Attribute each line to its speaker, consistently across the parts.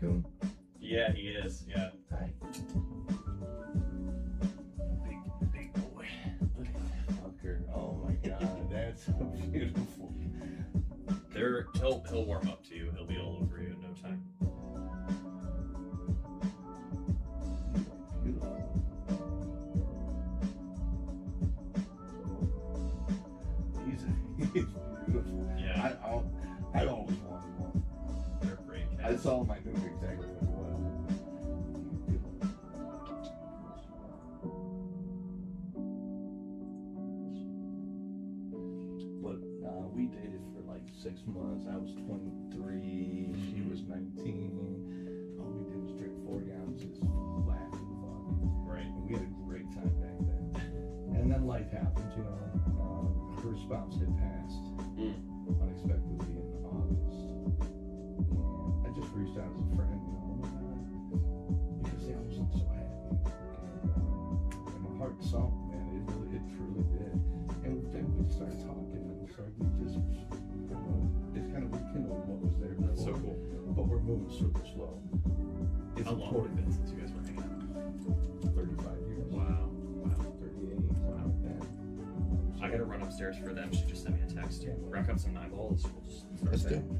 Speaker 1: raccoon?
Speaker 2: Yeah, he is. Yeah.
Speaker 1: Hi.
Speaker 3: Big boy. Look at that fucker. Oh my god, that's so beautiful.
Speaker 2: He'll warm up to you. He'll be all over you in no time.
Speaker 3: He's beautiful.
Speaker 2: Yeah.
Speaker 3: I always wanted one.
Speaker 2: They're great
Speaker 3: I
Speaker 2: cats.
Speaker 3: saw him, I knew exactly what it was. But we dated for like 6 months. I was 23, she was 19. All we did was drink 40 ounces, laugh and fuck.
Speaker 2: Right.
Speaker 3: And we had a great time back then. And then life happened, you know. Her spouse had passed unexpectedly in August. And I just reached out as a friend, you know, because they always look so happy. And my heart sunk, man. It truly did. And then we started talking, and so we just, it's kind of rekindled what was there before.
Speaker 2: That's so cool.
Speaker 3: But we're moving super slow. It's
Speaker 2: How long have it been since you guys were hanging out?
Speaker 3: 35 years.
Speaker 2: Wow.
Speaker 3: 38, something like that.
Speaker 2: I gotta run upstairs for them. She just sent me a text. Rack up some 9 balls. We'll just start
Speaker 1: Let's
Speaker 2: there.
Speaker 1: do.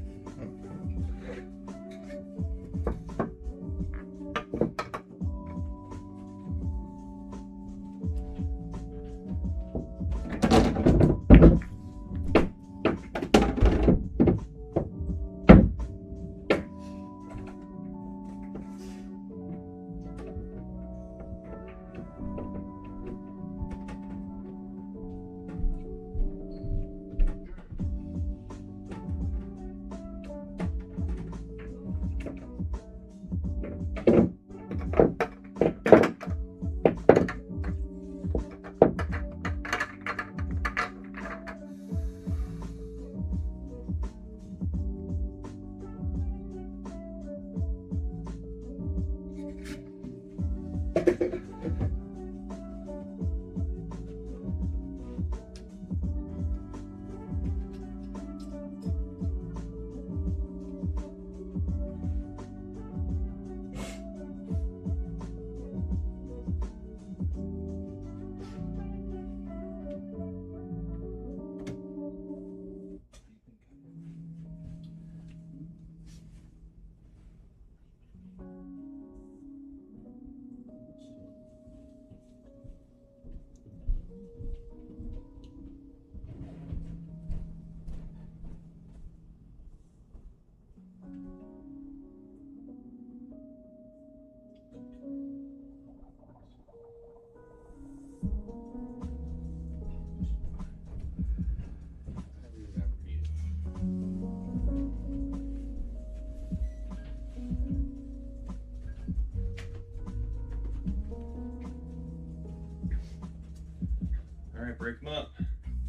Speaker 2: Alright, break them up.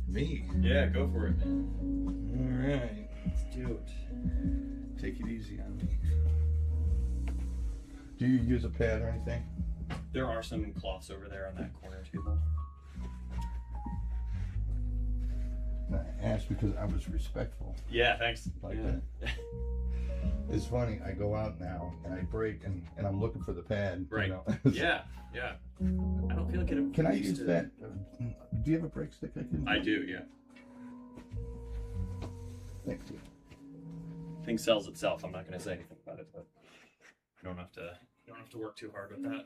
Speaker 3: Me?
Speaker 2: Yeah, go for it.
Speaker 3: Alright.
Speaker 2: Let's do it.
Speaker 3: Take it easy on me. Do you use a pad or anything?
Speaker 2: There are some cloths over there on that corner table.
Speaker 3: I asked because I was respectful
Speaker 2: Yeah, thanks.
Speaker 3: like
Speaker 2: Yeah.
Speaker 3: that. It's funny, I go out now and I break and I'm looking for the pad.
Speaker 2: Right.
Speaker 3: You know?
Speaker 2: Yeah, yeah. I don't feel like it.
Speaker 3: Can I
Speaker 2: used
Speaker 3: use
Speaker 2: to-
Speaker 3: that? Do you have a break stick I can?
Speaker 2: I do, yeah.
Speaker 3: Thank you.
Speaker 2: Thing sells itself. I'm not going to say anything about it, but you don't have to work too hard with that.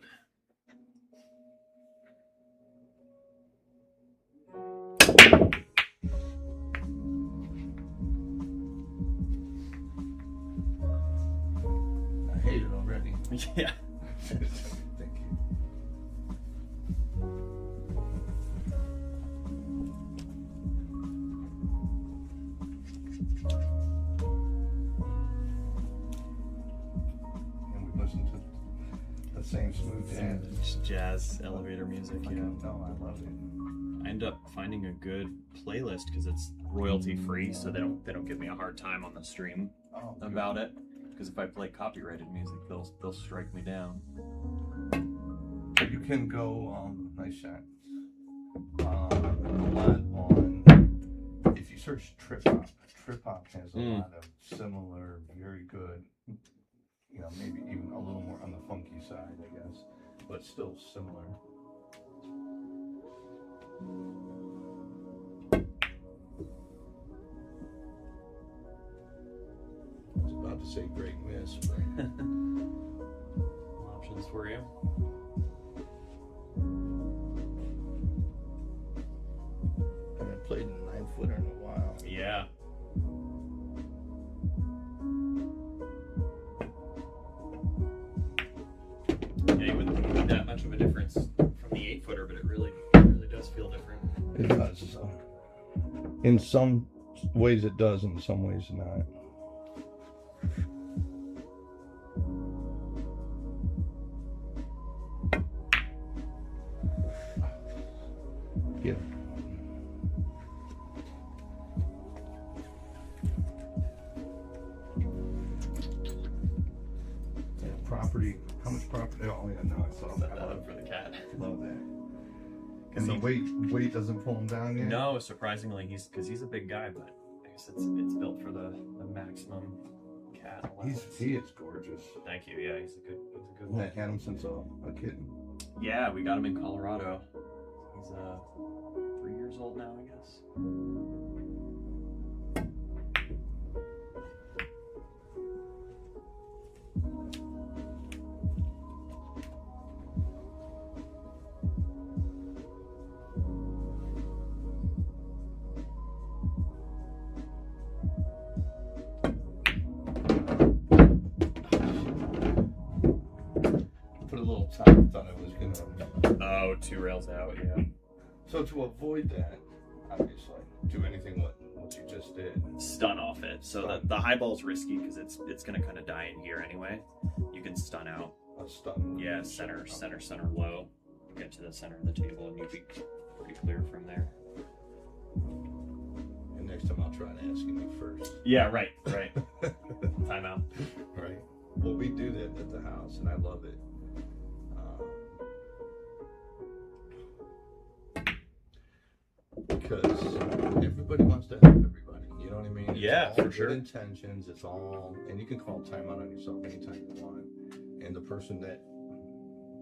Speaker 3: I hate it already.
Speaker 2: Yeah.
Speaker 3: Thank you. And we listen to the same smooth jazz.
Speaker 2: Just jazz elevator music.
Speaker 3: I
Speaker 2: Yeah.
Speaker 3: don't know, I love it.
Speaker 2: I end up finding a good playlist because it's royalty free, so they don't give me a hard time on the stream
Speaker 3: Oh,
Speaker 2: about it. Because if I play copyrighted music, they'll strike me down.
Speaker 3: you can go, nice shot. A lot on, if you search trip hop has a lot of similar, very good you know, maybe even a little more on the funky side, I guess, but still similar. I was about to say great miss, but
Speaker 2: Options for you.
Speaker 3: I haven't played in a 9-footer in a while.
Speaker 2: Yeah. Yeah, you wouldn't think that much of a difference from the 8-footer, but it really does feel different.
Speaker 3: It does. In some ways it does, in some ways not. Yeah. Property. How much property? Oh yeah, no, I saw
Speaker 2: Set
Speaker 3: that.
Speaker 2: that up for the cat.
Speaker 3: Love that. And the weight doesn't pull him down yet?
Speaker 2: No, surprisingly, he's a big guy, but I guess it's built for the maximum cat allowance.
Speaker 3: He is gorgeous.
Speaker 2: Thank you. Yeah, he's a good
Speaker 3: I've
Speaker 2: one.
Speaker 3: had him since a kitten.
Speaker 2: Yeah, we got him in Colorado. He's 3 years old now, I guess.
Speaker 3: Put a little time. Thought I was gonna.
Speaker 2: Oh, 2 rails out. Yeah.
Speaker 3: So to avoid that, obviously, do anything what you just did.
Speaker 2: Stun off it. So the high ball's risky because it's gonna kind of die in here anyway. You can stun out.
Speaker 3: A stun.
Speaker 2: Yeah, center low. Get to the center of the table and you'll be pretty clear from there.
Speaker 3: And next time I'll try and ask you first.
Speaker 2: Yeah, right. Time out.
Speaker 3: Right. Well, we do that at the house, and I love it. Because everybody wants to help everybody. You know what I mean?
Speaker 2: Yeah,
Speaker 3: it's all
Speaker 2: for
Speaker 3: good
Speaker 2: sure.
Speaker 3: Intentions. It's all, and you can call timeout on yourself anytime you want. And the person that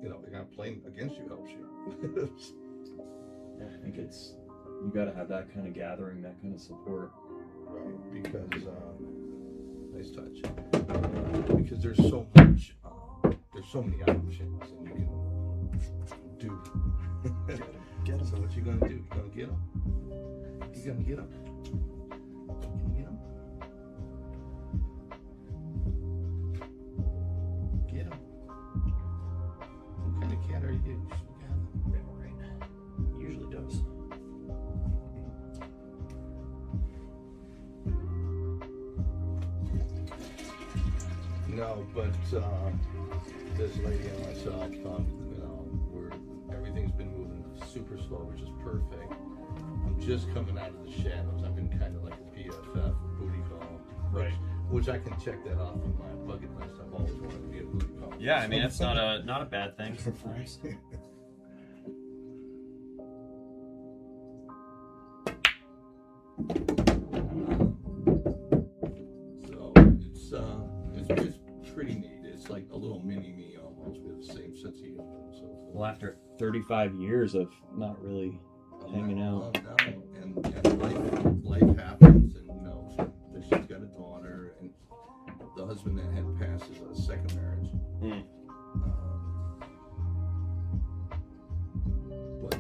Speaker 3: they're gonna play against you helps you.
Speaker 2: Yeah, I think you got to have that kind of gathering, that kind of support.
Speaker 3: Right, because nice touch. Because there's so much, there's so many options, and you can do.
Speaker 2: Get 'em.
Speaker 3: So what you gonna do? You gonna get them? You gonna get them? You get them? Get them. What kind of cat are you?
Speaker 2: Yeah, right. Usually does.
Speaker 3: No, but this lady and myself, everything's been moving super slow, which is perfect. I'm just coming out of the shadows. I've been kind of like a BFF, booty call,
Speaker 2: Right.
Speaker 3: Which I can check that off on my bucket list. I've always wanted to be a booty call.
Speaker 2: Yeah, I mean it's not a bad thing sometimes.
Speaker 3: So it's pretty neat. It's like a little mini me almost. We have the same sense of humor and so forth.
Speaker 2: Well, after 35 years of not really hanging out.
Speaker 3: And life happens, and she's got a daughter, and the husband that had passed is a second marriage. But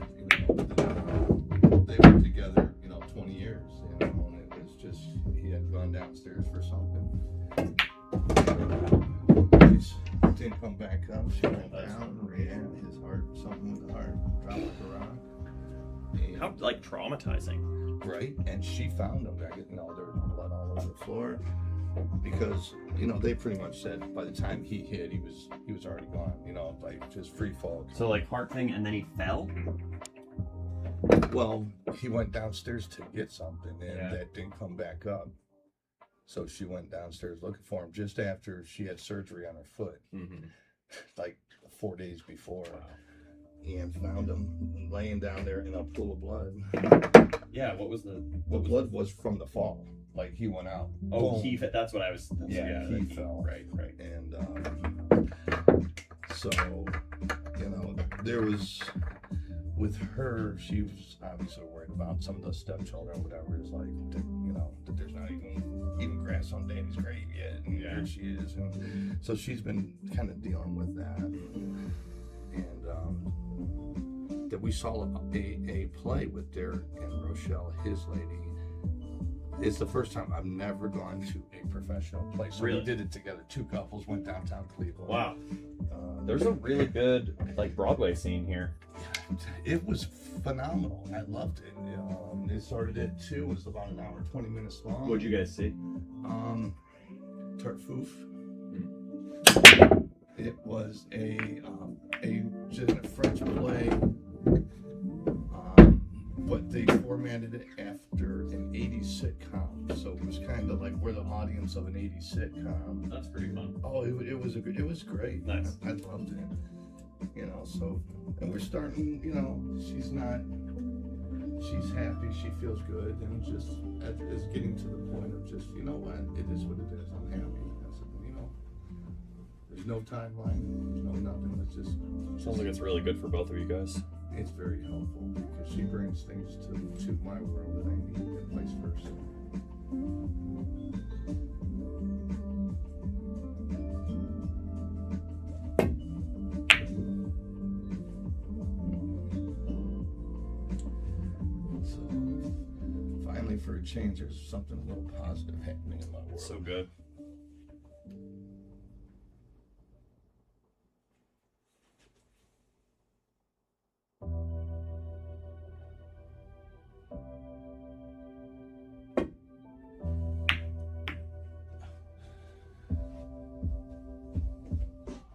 Speaker 3: they were together, 20 years, and it was just he had gone downstairs for something. He didn't come back up. She went down, ran his heart, something with the heart, dropped like a rock. And,
Speaker 2: How traumatizing.
Speaker 3: right? And she found him. There was blood all over the floor because they pretty much said by the time he hit, he was already gone. Just free fall.
Speaker 2: So heart thing, and then he fell.
Speaker 3: Well, he went downstairs to get something, and
Speaker 2: Yeah.
Speaker 3: that didn't come back up. So she went downstairs looking for him just after she had surgery on her foot, like 4 days before, and found him laying down there in a pool of blood.
Speaker 2: Yeah. What was the?
Speaker 3: The blood was from the fall. like he went out.
Speaker 2: Oh,
Speaker 3: Boom.
Speaker 2: that's what I was.
Speaker 3: He fell.
Speaker 2: Right.
Speaker 3: And so, you know, there was, with her, she was obviously worried about some of the stepchildren or whatever. It's like, that, you know, that there's not even grass on Daddy's grave yet. And here she is. And so she's been kind of dealing with that. And that we saw a play with Derek and Rochelle, his lady. It's the first time I've never gone to a professional play. So
Speaker 2: Really?
Speaker 3: we did it together. 2 couples went downtown Cleveland.
Speaker 2: Wow.
Speaker 1: There's a really good like Broadway scene here.
Speaker 3: It was phenomenal. I loved it. It started at 2. It was about an hour, 20 minutes long.
Speaker 1: What'd you guys see?
Speaker 3: Tartuffe. It was a just a French play. But they formatted it after an 80s sitcom, so it was kind of like we're the audience of an 80s sitcom.
Speaker 2: That's pretty fun.
Speaker 3: Oh, it was great.
Speaker 2: Nice.
Speaker 3: I loved it. You know, so, and we're starting. You know, she's happy. She feels good, and it's getting to the point of just, you know what, it is what it is. I'm happy. That's, you know, there's no timeline, no nothing. It's just
Speaker 1: Sounds like it's really good for both of you guys.
Speaker 3: it's very helpful because she brings things to my world that I need, and vice versa. So finally, for a change, there's something a little positive happening in my world.
Speaker 1: So good.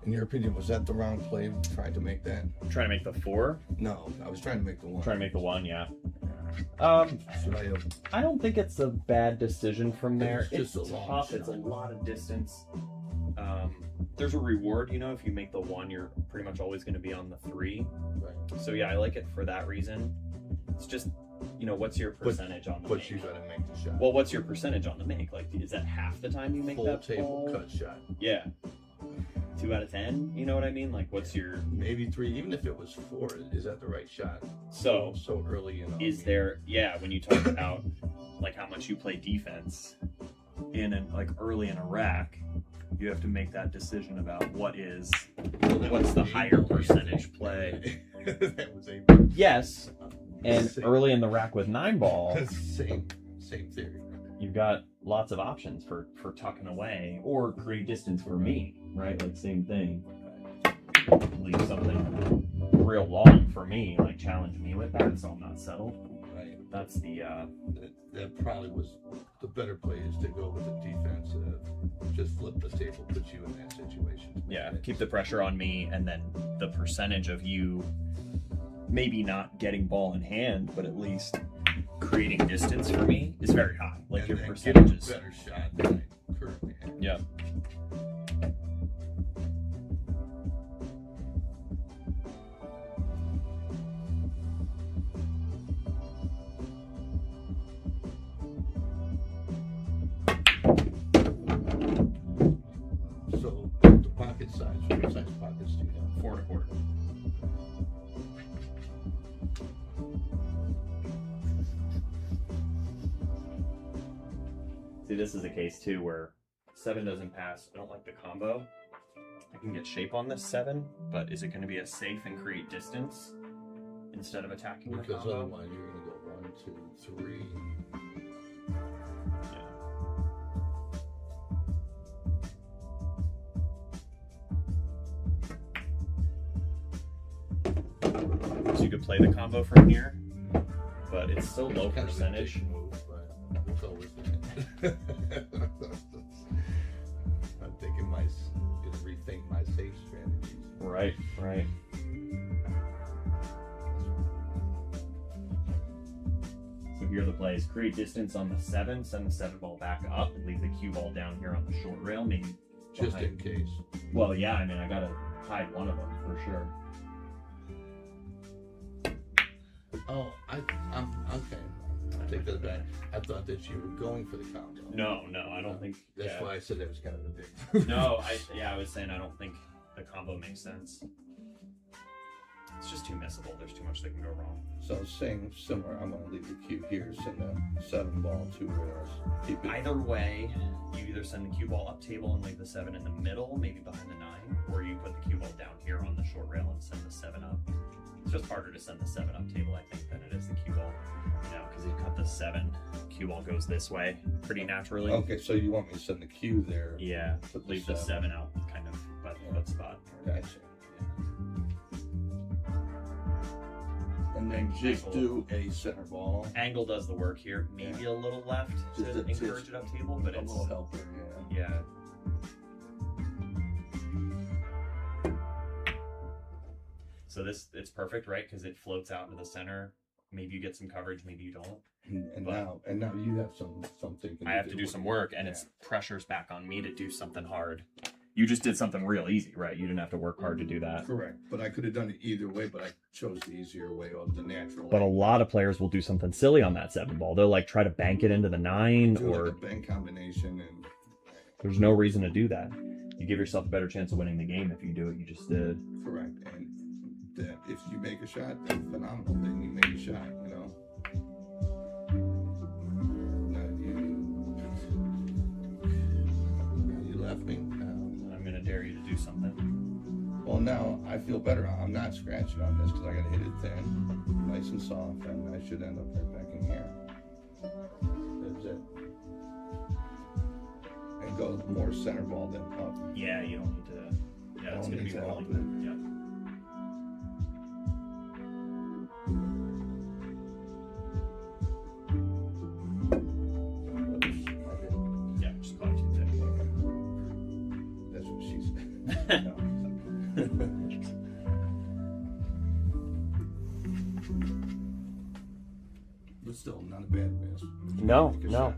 Speaker 3: In your opinion, was that the wrong play? Trying to make that?
Speaker 1: Trying to make the 4.
Speaker 3: No, I was trying to make the 1.
Speaker 1: Trying to make the 1, yeah.
Speaker 3: Should I have?
Speaker 1: I don't think it's a bad decision from there.
Speaker 3: It's just
Speaker 1: It's
Speaker 3: a long
Speaker 1: tough. It's a
Speaker 3: shot.
Speaker 1: lot of distance.
Speaker 2: There's a reward, you know, if you make the 1, you're pretty much always going to be on the 3.
Speaker 3: Right.
Speaker 2: So yeah, I like it for that reason. It's just, you know, what's your percentage on the
Speaker 3: But
Speaker 2: make?
Speaker 3: you gotta make the shot.
Speaker 2: Well, what's your percentage on the make? Like, is that half the time you make
Speaker 3: Full
Speaker 2: that
Speaker 3: table
Speaker 2: ball?
Speaker 3: cut shot.
Speaker 2: Yeah. 2 out of 10. You know what I mean? Like, what's your?
Speaker 3: Maybe 3. Even if it was 4, is that the right shot?
Speaker 2: So
Speaker 3: So early, you know.
Speaker 2: is there? Yeah, when you talk about like how much you play defense like early in a rack, you have to make that decision about what's the higher percentage play.
Speaker 3: That was a
Speaker 1: Yes, and
Speaker 3: Same.
Speaker 1: early in the rack with 9 ball,
Speaker 3: same theory.
Speaker 1: you've got lots of options for tucking away or create distance for me, right? Like same thing. Leave something real long for me, like challenge me with that, so I'm not settled.
Speaker 3: Right.
Speaker 1: That's the
Speaker 3: That probably was the better play, is to go with the defensive. Just flip the table, put you in that situation.
Speaker 2: Yeah, keep the pressure on me, and then the percentage of you maybe not getting ball in hand, but at least creating distance for me is very high. Like
Speaker 3: And
Speaker 2: your
Speaker 3: then
Speaker 2: percentages.
Speaker 3: get a better shot than I currently have.
Speaker 2: Yeah.
Speaker 3: So the pocket size, what size pockets do you have?
Speaker 2: 4 1/4. See, this is a case too where 7 doesn't pass. I don't like the combo. I can get shape on this 7, but is it going to be a safe and create distance instead of attacking the
Speaker 3: Because
Speaker 2: combo?
Speaker 3: otherwise you're gonna go 1, 2, 3.
Speaker 2: Yeah. So you could play the combo from here, but it's still low
Speaker 3: Kind of a
Speaker 2: percentage.
Speaker 3: dick move, but we'll go with it. I'm thinking gonna rethink my safe strategies.
Speaker 1: right.
Speaker 2: So here are the plays. Create distance on the 7, send the 7 ball back up, and leave the cue ball down here on the short rail. Maybe
Speaker 3: Just
Speaker 2: behind-
Speaker 3: in case.
Speaker 2: Well, yeah, I mean, I gotta hide one of them for sure.
Speaker 3: Oh, I'm okay. Take that back. I thought that you were going for the combo.
Speaker 2: No, I don't think.
Speaker 3: That's
Speaker 2: yeah.
Speaker 3: why I said that was kind of a big.
Speaker 2: No, I was saying I don't think the combo makes sense. It's just too missable. There's too much that can go wrong.
Speaker 3: So same, similar. I'm gonna leave the cue here. Send the 7 ball, 2 rails. Keep it.
Speaker 2: Either way, you either send the cue ball up table and leave the 7 in the middle, maybe behind the 9, or you put the cue ball down here on the short rail and send the 7 up. It's just harder to send the 7 up table, I think, than it is the cue ball. You know, because you've got the 7, cue ball goes this way pretty naturally.
Speaker 3: Okay, so you want me to send the cue there?
Speaker 2: Yeah,
Speaker 3: Put
Speaker 2: leave the 7 out kind of by the foot spot.
Speaker 3: Gotcha. And then just do a center ball.
Speaker 2: Angle does the work here. Maybe a little left to
Speaker 3: Just
Speaker 2: encourage it up table, but
Speaker 3: a
Speaker 2: it's
Speaker 3: little helper, yeah.
Speaker 2: yeah. So it's perfect, right? Because it floats out into the center. Maybe you get some coverage, maybe you don't.
Speaker 3: And now you have something.
Speaker 2: I have to do some work, and it's pressure's back on me to do something hard. You just did something real easy, right? You didn't have to work hard to do that.
Speaker 3: Correct, but I could have done it either way, but I chose the easier way or the natural.
Speaker 1: But a lot of players will do something silly on that 7 ball. They'll like try to bank it into the 9,
Speaker 3: do
Speaker 1: or
Speaker 3: like a bank combination, and
Speaker 1: there's no reason to do that. You give yourself a better chance of winning the game if you do what you just did.
Speaker 3: correct. And that if you make a shot, then phenomenal. Then you make a shot, you know. Now you left me.
Speaker 2: I'm gonna dare you to do something.
Speaker 3: Well, now I feel better. I'm not scratching on this because I got to hit it thin, nice and soft, and I should end up right back in here. That's it. And go more center ball than up.
Speaker 2: Yeah, you don't need to. Yeah, it's
Speaker 3: Don't
Speaker 2: gonna
Speaker 3: need
Speaker 2: be
Speaker 3: to help
Speaker 2: rolling.
Speaker 3: it.
Speaker 2: Yeah.
Speaker 3: Oops, I didn't.
Speaker 2: Yeah, just caught too thick.
Speaker 3: That's what she said. No. But still, not a bad miss.
Speaker 1: No,
Speaker 3: Make a
Speaker 1: no.
Speaker 3: shot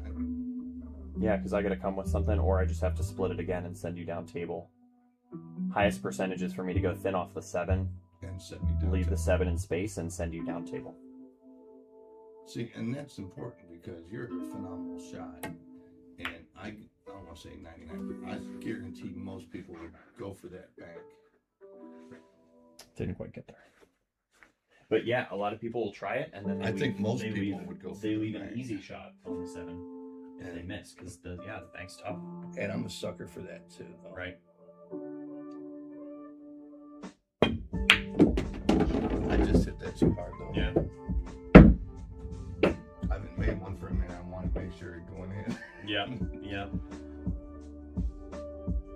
Speaker 1: Yeah, because I got to come with something, or I just have to split it again and send you down table. Highest percentage is for me to go thin off the 7,
Speaker 3: And set me down.
Speaker 1: leave
Speaker 3: to-
Speaker 1: the 7 in space, and send you down table.
Speaker 3: See, and that's important because you're a phenomenal shot. And I don't want to say 99, but I guarantee most people would go for that bank.
Speaker 1: Didn't quite get there.
Speaker 2: But yeah, a lot of people will try it, and then they
Speaker 3: I think most
Speaker 2: they
Speaker 3: people
Speaker 2: leave,
Speaker 3: would go for
Speaker 2: They
Speaker 3: the
Speaker 2: leave an
Speaker 3: bank.
Speaker 2: easy shot on the 7 if they miss, because the bank's tough,
Speaker 3: And I'm a sucker for that too, though.
Speaker 2: right?
Speaker 3: I just hit that too hard, though.
Speaker 2: Yeah.
Speaker 3: I haven't made one for a minute. I want to make sure it's going in.
Speaker 2: Yeah. Yeah.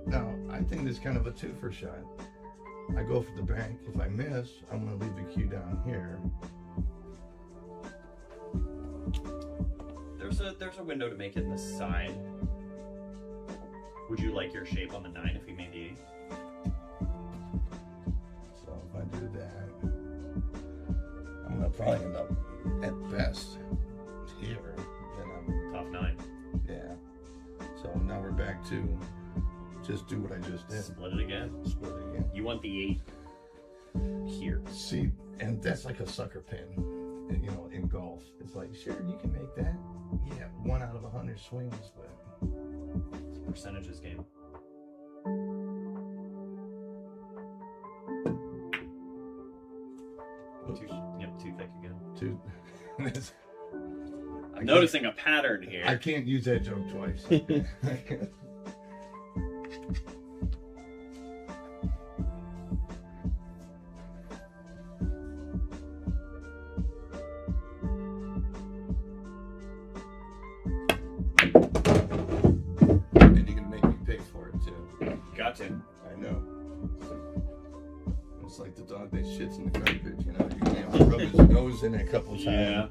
Speaker 3: Now, I think this is kind of a twofer shot. I go for the bank. If I miss, I'm going to leave the cue down here.
Speaker 2: There's a window to make it in the side. Would you like your shape on the 9 if we made the 8?
Speaker 3: So if I do that, I'm going to probably end up at best here. Then I'm,
Speaker 2: Top 9.
Speaker 3: yeah. So now we're back to just do what I just did.
Speaker 2: Split it again.
Speaker 3: Split it again.
Speaker 2: You want the 8 here.
Speaker 3: See, and that's like a sucker pin, you know, in golf. It's like, sure, you can make that. Yeah, 1 out of 100 swings, but
Speaker 2: It's a percentages game. Too thick again.
Speaker 3: two.
Speaker 2: I'm noticing a pattern here.
Speaker 3: I can't use that joke twice. And you're gonna make me pay for it too.
Speaker 2: Got to.
Speaker 3: I know. It's like the dog that shits in the garbage, you know. You're gonna have to rub his nose in it a couple times.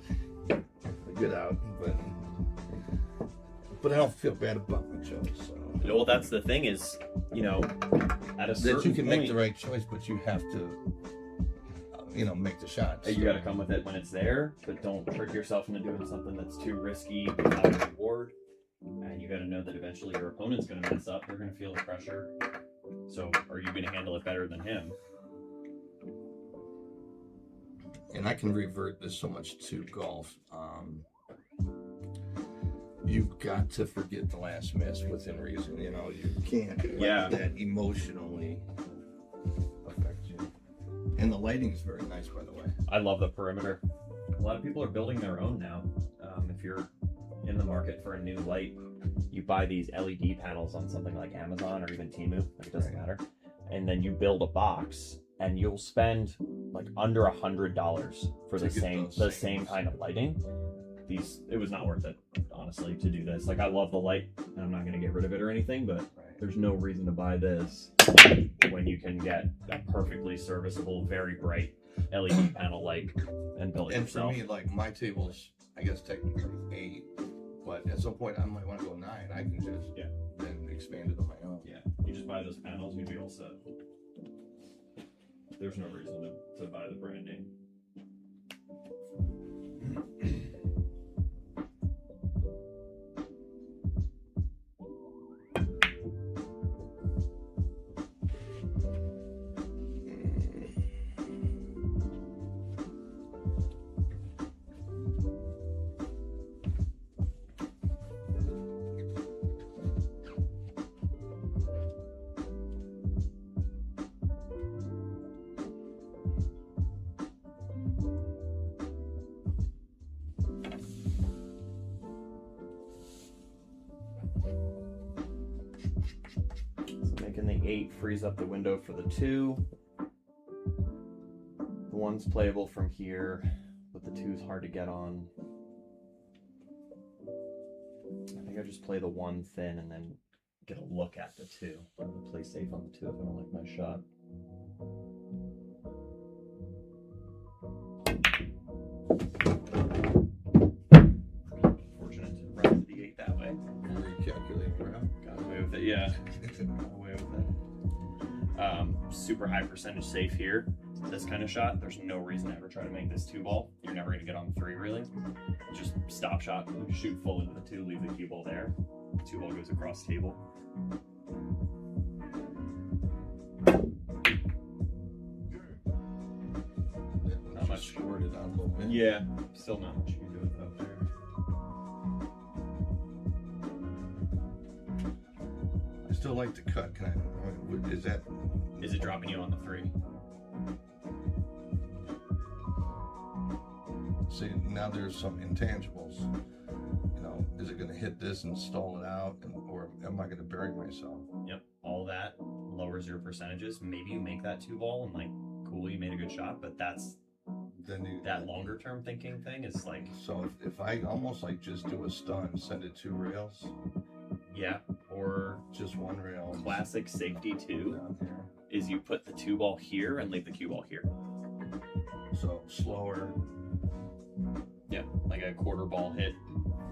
Speaker 2: Yeah.
Speaker 3: Get out, but I don't feel bad about my choice. So.
Speaker 2: Well, that's the thing is, you know, at a certain
Speaker 3: That you can
Speaker 2: point,
Speaker 3: make the right choice, but you have to, you know, make the shots.
Speaker 2: you got to come with it when it's there, but don't trick yourself into doing something that's too risky without a reward. And you got to know that eventually your opponent's going to mess up. They're going to feel the pressure. So, are you going to handle it better than him?
Speaker 3: And I can revert this so much to golf. you've got to forget the last miss within reason. You know, you can't
Speaker 2: Yeah.
Speaker 3: let that emotionally affect you. And the lighting is very nice, by the way.
Speaker 1: I love the perimeter. A lot of people are building their own now. If you're in the market for a new light, you buy these LED panels on something like Amazon or even Temu, like it doesn't matter. And then you build a box and you'll spend like under $100 for
Speaker 3: To
Speaker 1: the
Speaker 3: get
Speaker 1: same
Speaker 3: those things.
Speaker 1: kind of lighting. It was not worth it, honestly, to do this. Like, I love the light and I'm not gonna get rid of it or anything, but there's no reason to buy this when you can get a perfectly serviceable, very bright LED panel light and build it
Speaker 3: And for
Speaker 1: yourself.
Speaker 3: me, like my table's, I guess technically 8, but at some point I might want to go 9. I can just then expand it on my own.
Speaker 1: Yeah, you just buy those panels, you'd be all set. There's no reason to buy the brand name. So making the 8 frees up the window for the 2. The 1's playable from here, but the 2's hard to get on. I think I just play the 1 thin and then get a look at the 2. I'm gonna play safe on the 2 if I don't like my shot. Fortunate to run to the 8 that way.
Speaker 3: Recalculating around.
Speaker 1: Got away with it, yeah. Got away with it. Super high percentage safe here. This kind of shot, there's no reason to ever try to make this 2 ball. You're never gonna get on the 3 really. Just stop shot, shoot full into the 2, leave the cue ball there. 2 ball goes across table.
Speaker 3: Not much squirted on a little bit.
Speaker 1: Yeah, still not much you can do with that there.
Speaker 3: I still like to cut. Can I? Is that?
Speaker 1: Is it dropping you on the 3?
Speaker 3: See, now there's some intangibles. You know, is it going to hit this and stall it out, or am I going to bury myself?
Speaker 1: Yep, all that lowers your percentages. Maybe you make that 2 ball and like, cool, you made a good shot, but that's
Speaker 3: Then
Speaker 1: that longer term thinking thing is like,
Speaker 3: So if I almost like just do a stun, send it 2 rails,
Speaker 1: yeah, or
Speaker 3: just 1 rail.
Speaker 1: classic safety 2
Speaker 3: Down here.
Speaker 1: is you put the 2 ball here and leave the cue ball here.
Speaker 3: So slower.
Speaker 1: Yeah, like a quarter ball hit,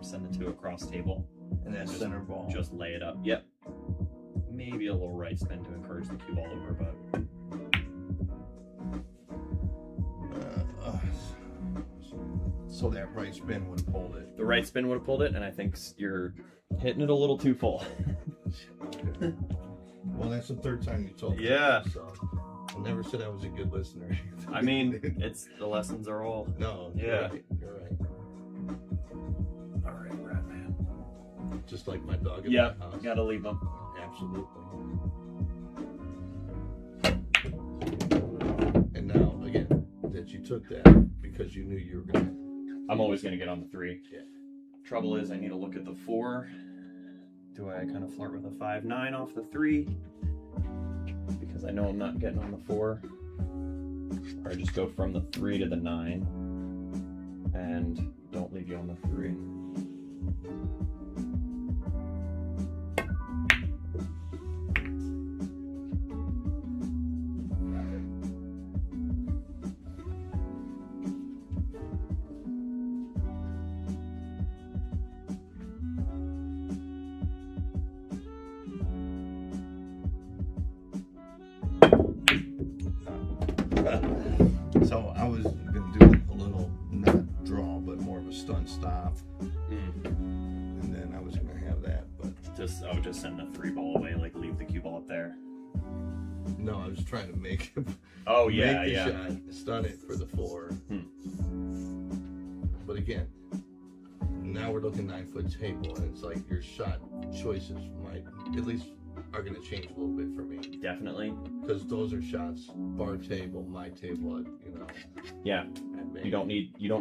Speaker 1: send the 2 across table.
Speaker 3: And that
Speaker 1: Just-
Speaker 3: center ball.
Speaker 1: Just lay it up. Yep. Maybe a little right spin to encourage the cue ball over, but
Speaker 3: So that right spin would have pulled it.
Speaker 1: the right spin would have pulled it, and I think you're hitting it a little too full.
Speaker 3: Well, that's the 3rd time you told me.
Speaker 1: Yeah.
Speaker 3: So I never said I was a good listener.
Speaker 1: I mean, it's the lessons are all.
Speaker 3: No.
Speaker 1: Yeah.
Speaker 3: You're right.
Speaker 1: All right, Rat Man.
Speaker 3: Just like my dog in
Speaker 1: Yeah,
Speaker 3: my house.
Speaker 1: gotta leave them.
Speaker 3: Absolutely. And now, again, that you took that because you knew you were going to.
Speaker 1: I'm always gonna get on the 3.
Speaker 3: Yeah.
Speaker 1: Trouble is, I need to look at the 4. Do I kind of flirt with a 5-9 off the 3? Because I know I'm not getting on the 4. Or I just go from the 3 to the 9 and don't leave you on the 3.
Speaker 3: So I was going to do a little, not draw, but more of a stun stop. And then I was going to have that, but
Speaker 1: I would just send the 3 ball away, like leave the cue ball up there.
Speaker 3: no, I was trying to make
Speaker 1: Oh
Speaker 3: make
Speaker 1: yeah,
Speaker 3: the
Speaker 1: yeah.
Speaker 3: shot, stun it for the 4. But again, now we're looking 9-foot table, and it's like your shot choices might at least are going to change a little bit for me,
Speaker 1: Definitely.
Speaker 3: because those are shots bar table, my table, you know.
Speaker 1: Yeah.
Speaker 3: and
Speaker 1: You don't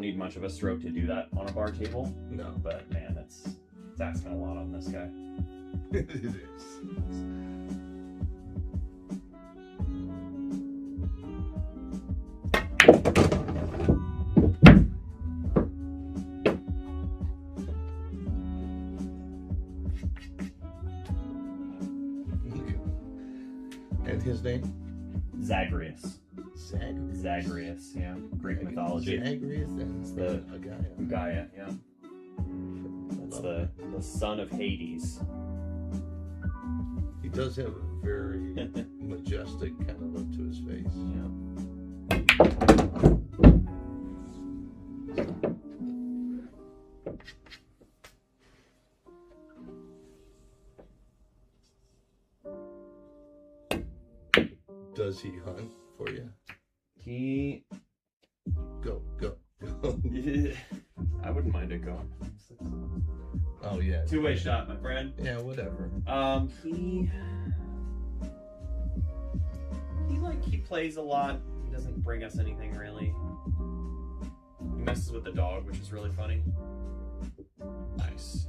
Speaker 1: need much of a stroke to do that on a bar table.
Speaker 3: No,
Speaker 1: But man, it's asking a lot on this guy.
Speaker 3: it is. And his name?
Speaker 1: Zagreus.
Speaker 3: Zagreus.
Speaker 1: Zagreus, yeah. Greek mythology.
Speaker 3: Zagreus and
Speaker 1: The-
Speaker 3: a guy.
Speaker 1: Gaia, yeah. It's the son of Hades.
Speaker 3: He does have a very majestic kind of look to his face.
Speaker 1: Yeah.
Speaker 3: Does he hunt for you?
Speaker 1: He
Speaker 3: Go.
Speaker 2: I wouldn't mind it going.
Speaker 3: Oh yeah.
Speaker 2: Two-way shot, my friend.
Speaker 3: Yeah, whatever.
Speaker 2: He plays a lot. He doesn't bring us anything really. He messes with the dog, which is really funny. Nice.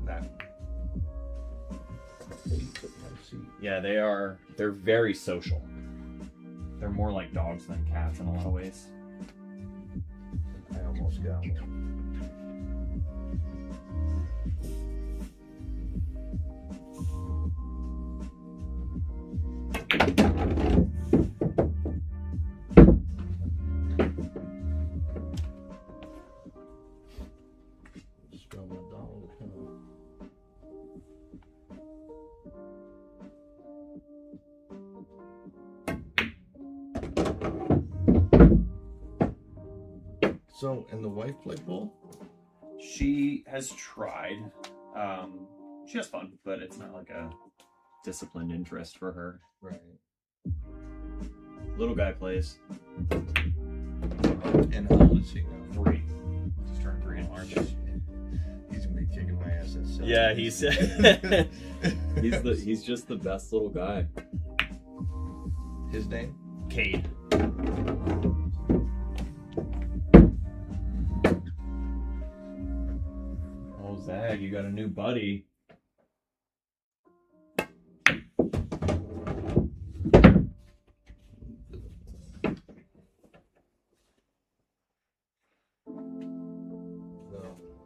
Speaker 2: That.
Speaker 1: Yeah, they're very social. They're more like dogs than cats in a lot of ways.
Speaker 3: I almost got one. Spell my dollar. So, and the wife play ball?
Speaker 2: She has tried. She has fun, but it's not like a
Speaker 1: Disciplined interest for her.
Speaker 3: Right.
Speaker 1: Little guy plays
Speaker 3: And how old is he now?
Speaker 1: 3. Just turned 3 in March.
Speaker 3: He's gonna be kicking my ass at 7.
Speaker 1: Yeah, he's he's just the best little guy.
Speaker 3: His name?
Speaker 1: Cade. Oh, Zag, you got a new buddy.
Speaker 3: No,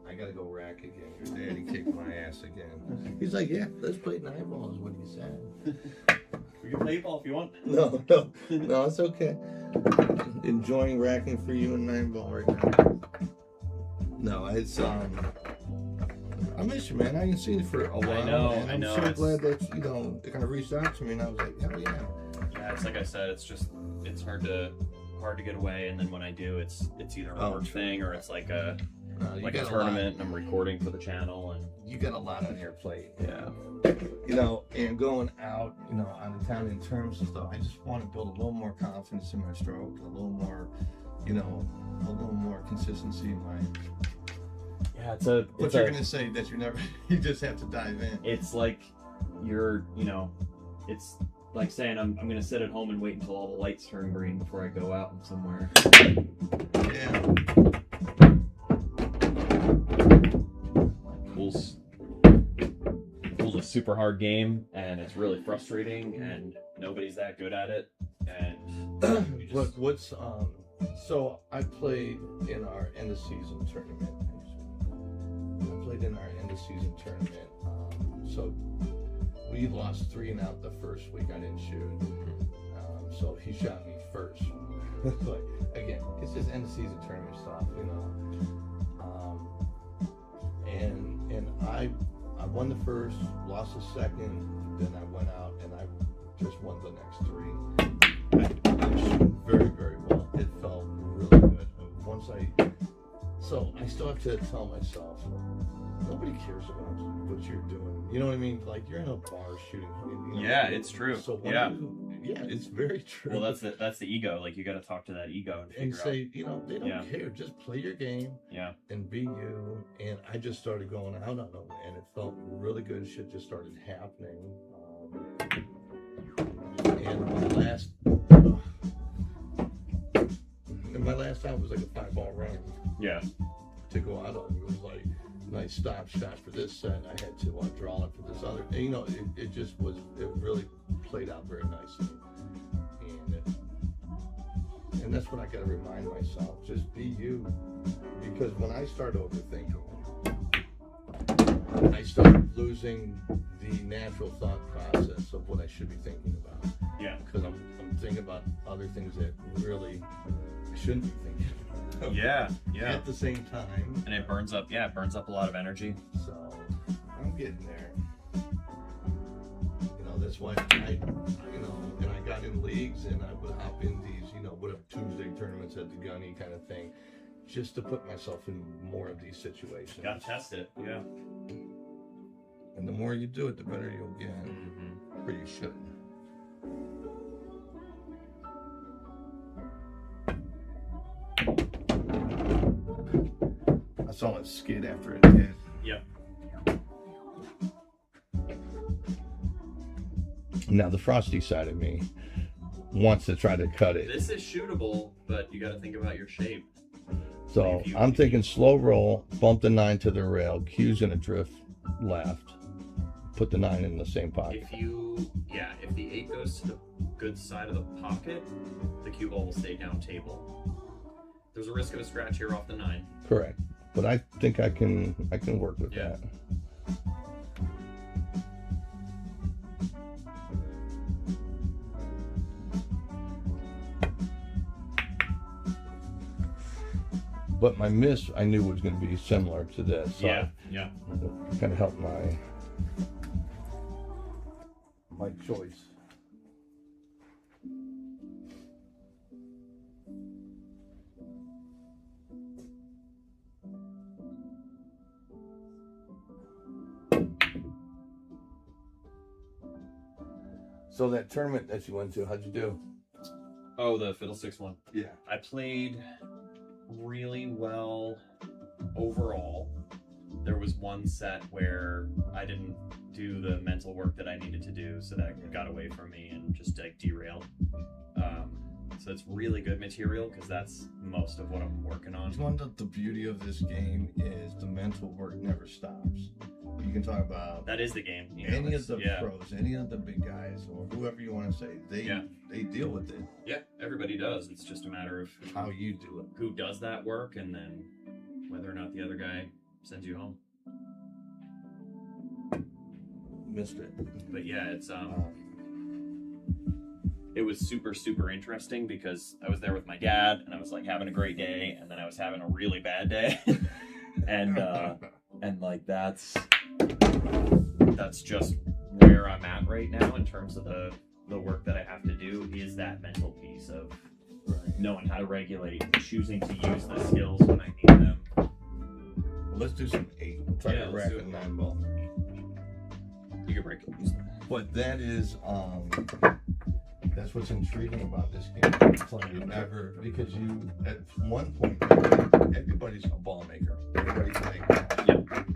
Speaker 3: I gotta go rack again. Your daddy kicked my ass again. He's like, yeah, let's play 9 ball is what he said.
Speaker 2: We can play ball if you want.
Speaker 3: No, it's okay. Enjoying racking for you and 9 ball right now. No, it's I miss you, man. I ain't seen you for a while.
Speaker 2: know,
Speaker 3: and
Speaker 2: I
Speaker 3: I'm
Speaker 2: know,
Speaker 3: so
Speaker 2: it's-
Speaker 3: glad that they kind of reached out to me, and I was like, hell yeah.
Speaker 2: Yeah, it's like I said, it's hard to get away, and then when I do, it's either a work thing or it's like a
Speaker 3: You
Speaker 2: like a
Speaker 3: got
Speaker 2: tournament, and I'm recording for the channel, and
Speaker 3: You got a lot on your plate.
Speaker 2: yeah.
Speaker 3: And going out, out of town in terms of stuff, I just want to build a little more confidence in my stroke, a little more, a little more consistency in my.
Speaker 1: Yeah,
Speaker 3: But you're gonna say that you just have to dive in.
Speaker 1: it's like it's like saying I'm gonna sit at home and wait until all the lights turn green before I go out somewhere.
Speaker 3: Yeah.
Speaker 1: Pool's a super hard game, and it's really frustrating, and nobody's that good at it. And you just,
Speaker 3: So I played in our end of season tournament. So we lost 3 and out the first week. I didn't shoot. So he shot me first. Like, again, it's just end of season tournament stuff, And I won the first, lost the second, then I went out and I just won the next 3. I was shooting very, very well. It felt really good. So I still have to tell myself, nobody cares about what you're doing. You know what I mean? Like you're in a bar shooting. You know,
Speaker 2: Yeah, it's true.
Speaker 3: So why
Speaker 2: Yeah.
Speaker 3: yeah, it's very true.
Speaker 2: Well, that's the ego. Like you got to talk to that ego and
Speaker 3: and
Speaker 2: figure
Speaker 3: say, you know, they don't
Speaker 2: Yeah.
Speaker 3: care. Just play your game
Speaker 2: Yeah.
Speaker 3: and be you. And I just started going out on them, and it felt really good. Shit just started happening. And my last time was like a 5-ball round
Speaker 2: Yeah.
Speaker 3: to go out on. It was like nice stop shot for this set. I had to draw it for this other. And, you know, it just was. It really played out very nicely. And that's what I got to remind myself. Just be you. Because when I start overthinking, I start losing the natural thought process of what I should be thinking about.
Speaker 2: Yeah.
Speaker 3: Because I'm thinking about other things that really I shouldn't be thinking about.
Speaker 2: Yeah. Yeah.
Speaker 3: At the same time.
Speaker 2: And it burns up. Yeah, it burns up a lot of energy.
Speaker 3: So I'm getting there. You know, that's why I got in leagues and I would hop in these, you know, whatever Tuesday tournaments at the Gunny kind of thing, just to put myself in more of these situations.
Speaker 2: Got to test it. Yeah.
Speaker 3: And the more you do it, the better you'll get.
Speaker 2: Mm-hmm.
Speaker 3: Or you should. I saw it skid after it did.
Speaker 2: Yep.
Speaker 3: Now the frosty side of me wants to try to cut it.
Speaker 2: This is shootable, but you got to think about your shape.
Speaker 3: So I'm thinking slow roll, bump the 9 to the rail, Q's gonna drift left, put the 9 in the same pocket.
Speaker 2: If the 8 goes to the good side of the pocket, the cue ball will stay down table. There's a risk of a scratch here off the 9.
Speaker 3: Correct. But I think I can work with
Speaker 2: Yeah.
Speaker 3: that. But my miss, I knew was going to be similar to this. So
Speaker 2: Yeah.
Speaker 3: Kind of helped my choice. So that tournament that you went to, how'd you do?
Speaker 2: Oh, the Fiddlesticks one.
Speaker 3: Yeah.
Speaker 2: I played really well overall. There was one set where I didn't do the mental work that I needed to do, so that got away from me and just like derailed. So it's really good material because that's most of what I'm working on.
Speaker 3: One of the beauty of this game is the mental work never stops. You can talk about
Speaker 2: That is the game. You know,
Speaker 3: any of the
Speaker 2: yeah.
Speaker 3: pros, any of the big guys, or whoever you want to say. They deal with it.
Speaker 2: Yeah, everybody does. It's just a matter of
Speaker 3: How you do it.
Speaker 2: who does that work and then whether or not the other guy sends you home.
Speaker 3: Missed it.
Speaker 2: But yeah, it was super, super interesting because I was there with my dad and I was like having a great day and then I was having a really bad day. and like that's just where I'm at right now in terms of the work that I have to do is that mental piece of knowing how to regulate, choosing to use the skills when I need them.
Speaker 3: Well, let's do some 8. We'll try to
Speaker 2: let's
Speaker 3: rack
Speaker 2: do
Speaker 3: a
Speaker 2: it.
Speaker 3: 9 ball.
Speaker 2: You can break it.
Speaker 3: But that is that's what's intriguing about this game. Playing ever because you at one point everybody's a ball maker. Everybody's like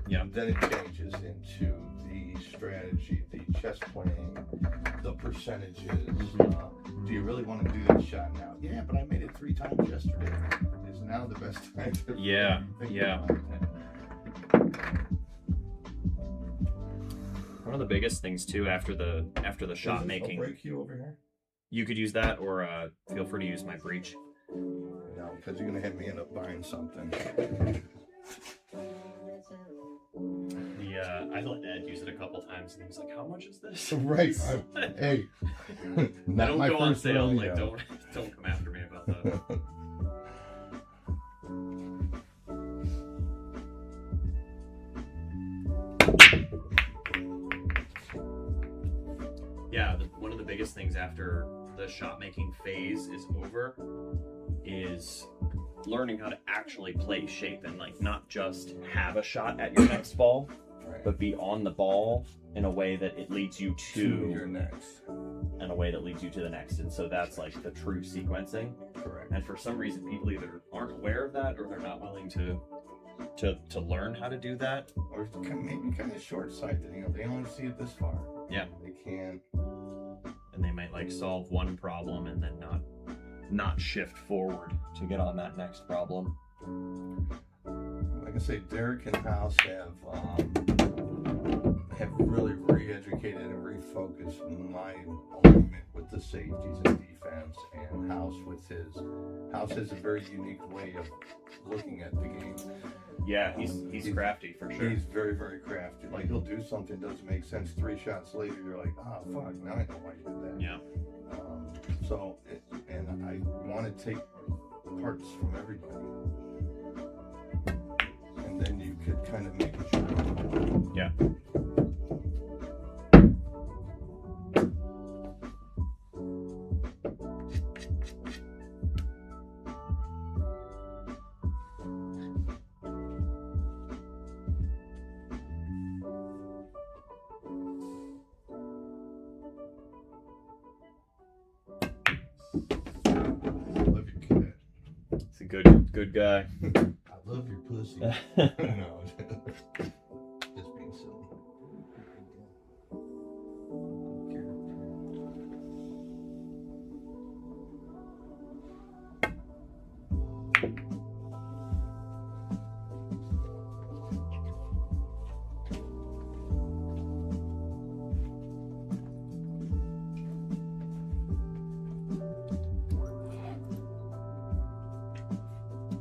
Speaker 2: Yep.
Speaker 3: Then it changes into the strategy, the chess playing, the percentages. Do you really want to do that shot now? Yeah, but I made it 3 times yesterday. Is now the best time to
Speaker 2: Yeah,
Speaker 3: think
Speaker 2: yeah.
Speaker 3: about that.
Speaker 2: One of the biggest things too after the shot
Speaker 3: Is this a
Speaker 2: making,
Speaker 3: break you over here?
Speaker 2: you could use that or feel free to use my breach.
Speaker 3: No, because you're gonna have me end up buying something.
Speaker 2: I let Ed use it a couple times and he was like, "How much is this?"
Speaker 3: Right. Hey, not
Speaker 2: don't
Speaker 3: my
Speaker 2: go on
Speaker 3: first
Speaker 2: sale.
Speaker 3: rodeo.
Speaker 2: Like, don't come after me about that. Yeah, one of the biggest things after the shot making phase is over is learning how to actually play shape and like not just have a shot at your next ball,
Speaker 3: Right.
Speaker 2: but be on the ball in a way that it leads you
Speaker 3: to your
Speaker 2: to
Speaker 3: next.
Speaker 2: in a way that leads you to the next. And so that's like the true sequencing.
Speaker 3: Correct.
Speaker 2: And for some reason, people either aren't aware of that or they're not willing to learn how to do that.
Speaker 3: Or maybe kind of short-sighted. You know, they only see it this far.
Speaker 2: Yeah.
Speaker 3: They can't.
Speaker 2: And they might like solve one problem and then not shift forward to get on that next problem.
Speaker 3: Like I say, Derek and House have really re-educated and refocused my alignment with the safeties and defense, and House has a very unique way of looking at the game.
Speaker 2: Yeah, he's crafty for sure.
Speaker 3: He's very, very crafty. Like, he'll do something that doesn't make sense. 3 shots later, you're like, fuck, now I know why you did that.
Speaker 2: Yeah.
Speaker 3: And I want to take parts from everybody. And then you could kind of make a shot.
Speaker 2: Yeah.
Speaker 3: I love your cat.
Speaker 2: He's a good guy.
Speaker 3: I love your pussy. No, just being silly.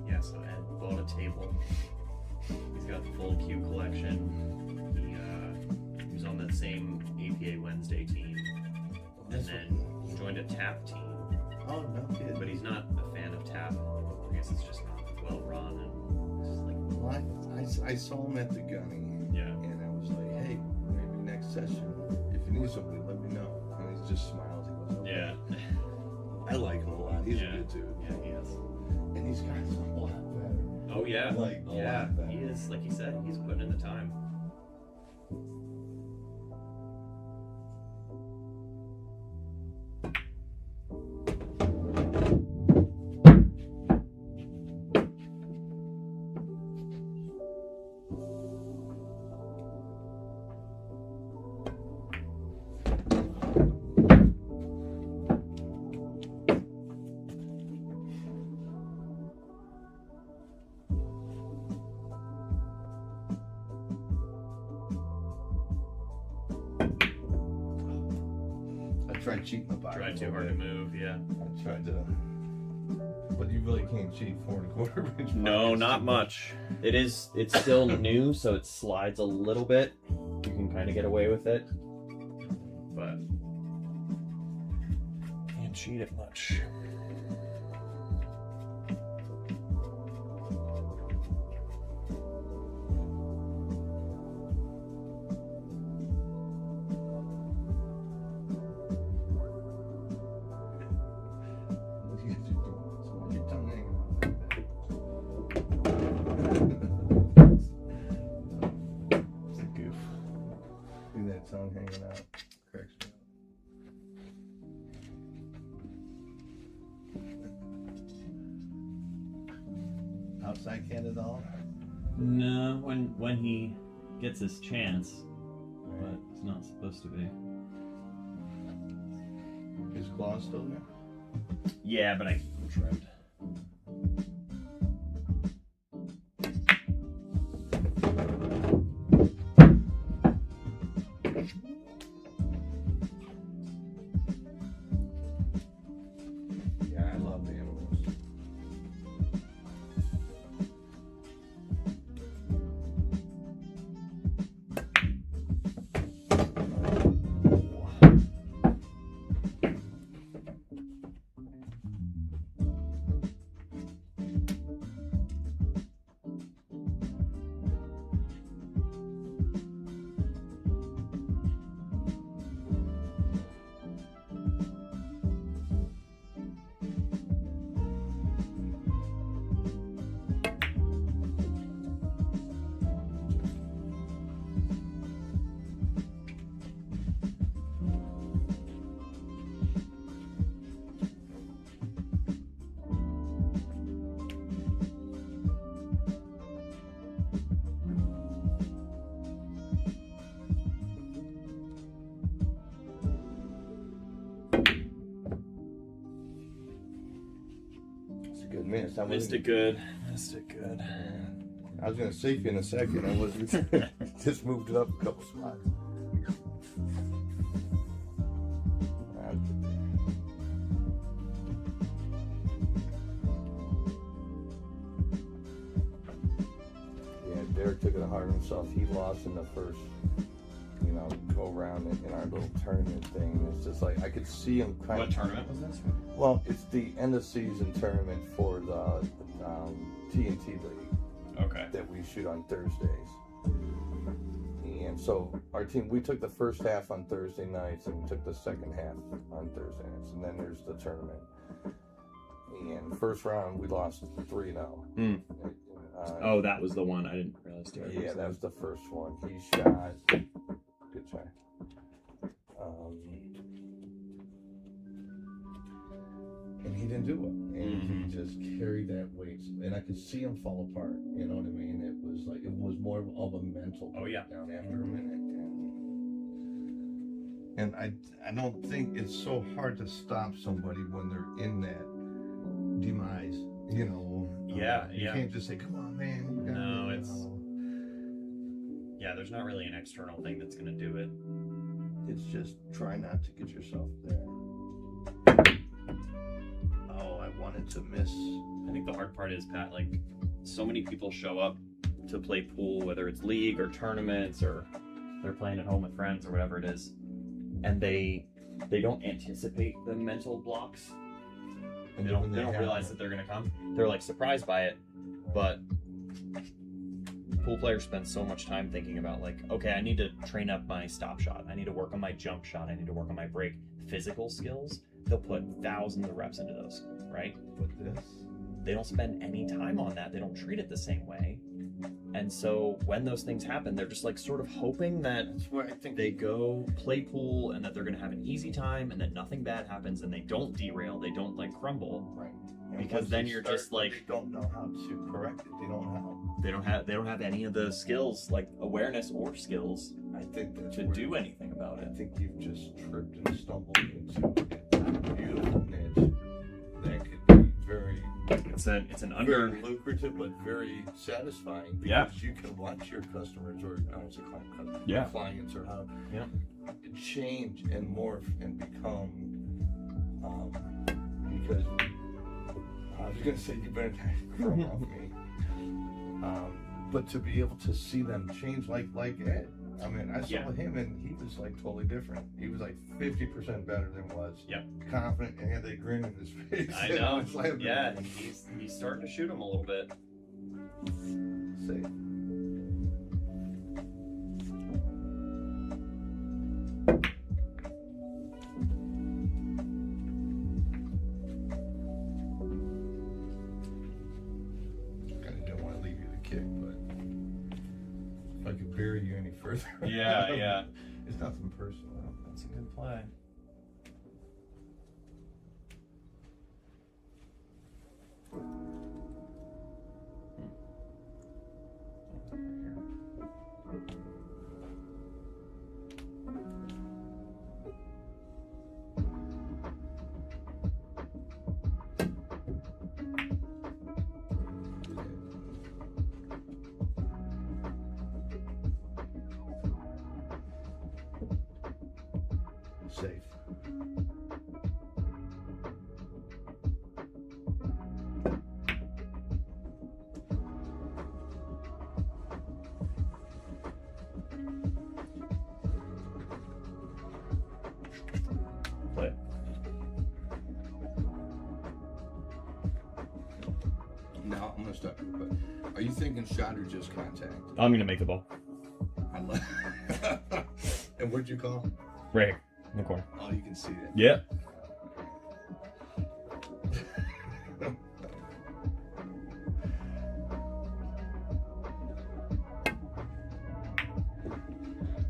Speaker 2: Yeah, so Ed bought a table. He's got the full Q collection. He was on that same APA Wednesday team, and then joined a tap team.
Speaker 3: Oh, no kidding.
Speaker 2: But he's not a fan of tap. I guess it's just not well run, and it's just like,
Speaker 3: Well, I saw him at the Gunny,
Speaker 2: yeah,
Speaker 3: and I was like, hey, maybe next session, if you need somebody, let me know. And he just smiles. He goes, okay.
Speaker 2: yeah,
Speaker 3: I like him a lot. He's
Speaker 2: Yeah.
Speaker 3: a good dude.
Speaker 2: yeah, he is.
Speaker 3: And he's got a lot better.
Speaker 2: Oh yeah,
Speaker 3: Like, a
Speaker 2: yeah,
Speaker 3: lot better.
Speaker 2: he is. Like he said, he's putting in the time.
Speaker 3: I tried cheating the body.
Speaker 2: Tried too hard to move. Yeah.
Speaker 3: I tried to. But you really can't cheat 4 1/4 inch.
Speaker 2: No,
Speaker 3: pockets
Speaker 2: not
Speaker 3: too
Speaker 2: much. It's still new, so it slides a little bit. You can kind of get away with it, but can't cheat it much.
Speaker 3: What you doing? So why your tongue hanging out like that?
Speaker 2: It's a goof.
Speaker 3: See that tongue hanging out? Cracks me up. Outside cat at all?
Speaker 1: No, when he gets his chance, but it's not supposed to be.
Speaker 3: His claw's still there?
Speaker 2: Yeah, but I trimmed.
Speaker 3: Yeah, I love animals. missed. I
Speaker 2: Missed it good. Missed it good.
Speaker 3: I was gonna save you in a second. I wasn't. Just moved it up a couple spots. Yeah, Derek took it hard on himself. He lost in the first, go around in our little tournament thing. It's just like I could see him kind
Speaker 2: What
Speaker 3: of.
Speaker 2: tournament was this?
Speaker 3: Well, it's the end of season tournament for the TNT League.
Speaker 2: Okay.
Speaker 3: That we shoot on Thursdays. And so our team, we took the first half on Thursday nights and we took the second half on Thursday nights. And then there's the tournament. And first round, we lost 3-0.
Speaker 2: Oh, that was the one. I didn't realize.
Speaker 3: Yeah, that was the first one. He shot. Good try. And he didn't do it. And he just carried that weight. And I could see him fall apart. You know what I mean? It was like, it was more of a mental breakdown after a minute. And I don't think it's so hard to stop somebody when they're in that demise. You can't just say, come on, man.
Speaker 2: There's not really an external thing that's going to do it.
Speaker 3: It's just try not to get yourself there. Oh, I wanted to miss.
Speaker 2: I think the hard part is, Pat, like, so many people show up to play pool, whether it's league or tournaments or they're playing at home with friends or whatever it is, and they don't anticipate the mental blocks. And they don't realize that they're going to come. They're like surprised by it, but pool players spend so much time thinking about, like, okay, I need to train up my stop shot. I need to work on my jump shot. I need to work on my break. Physical skills, they'll put thousands of reps into those, right?
Speaker 3: But
Speaker 2: they don't spend any time on that. They don't treat it the same way. And so when those things happen, they're just like sort of hoping that they go play pool and that they're going to have an easy time and that nothing bad happens and they don't derail, they don't like crumble.
Speaker 3: Right.
Speaker 2: Because then you're just like,
Speaker 3: they don't know how to correct it. They
Speaker 2: don't have any of the skills, like awareness or skills,
Speaker 3: I think that's
Speaker 2: to do anything about it.
Speaker 3: I think you've just tripped and stumbled into a beautiful niche that could be very
Speaker 2: very
Speaker 3: lucrative but very satisfying, because you can watch your customers, or I don't say clients, or how change and morph and become because I was gonna say you better from off me, but to be able to see them change like Ed. I mean, I saw him and he was like totally different. He was like 50% better than was.
Speaker 2: Yep.
Speaker 3: Confident and had that grin in his face.
Speaker 2: I know. He's starting to shoot him a little bit.
Speaker 3: Safe. I don't want to leave you the kick, but if I could bury you any further.
Speaker 2: Yeah.
Speaker 3: It's nothing personal.
Speaker 2: That's a good play.
Speaker 3: Safe.
Speaker 2: Play.
Speaker 3: Now I'm gonna stop you, but are you thinking shot or just contact?
Speaker 2: I'm gonna make the ball.
Speaker 3: I love. And what'd you call?
Speaker 2: Right here, in the corner.
Speaker 3: Oh, you can see that.
Speaker 2: Yeah.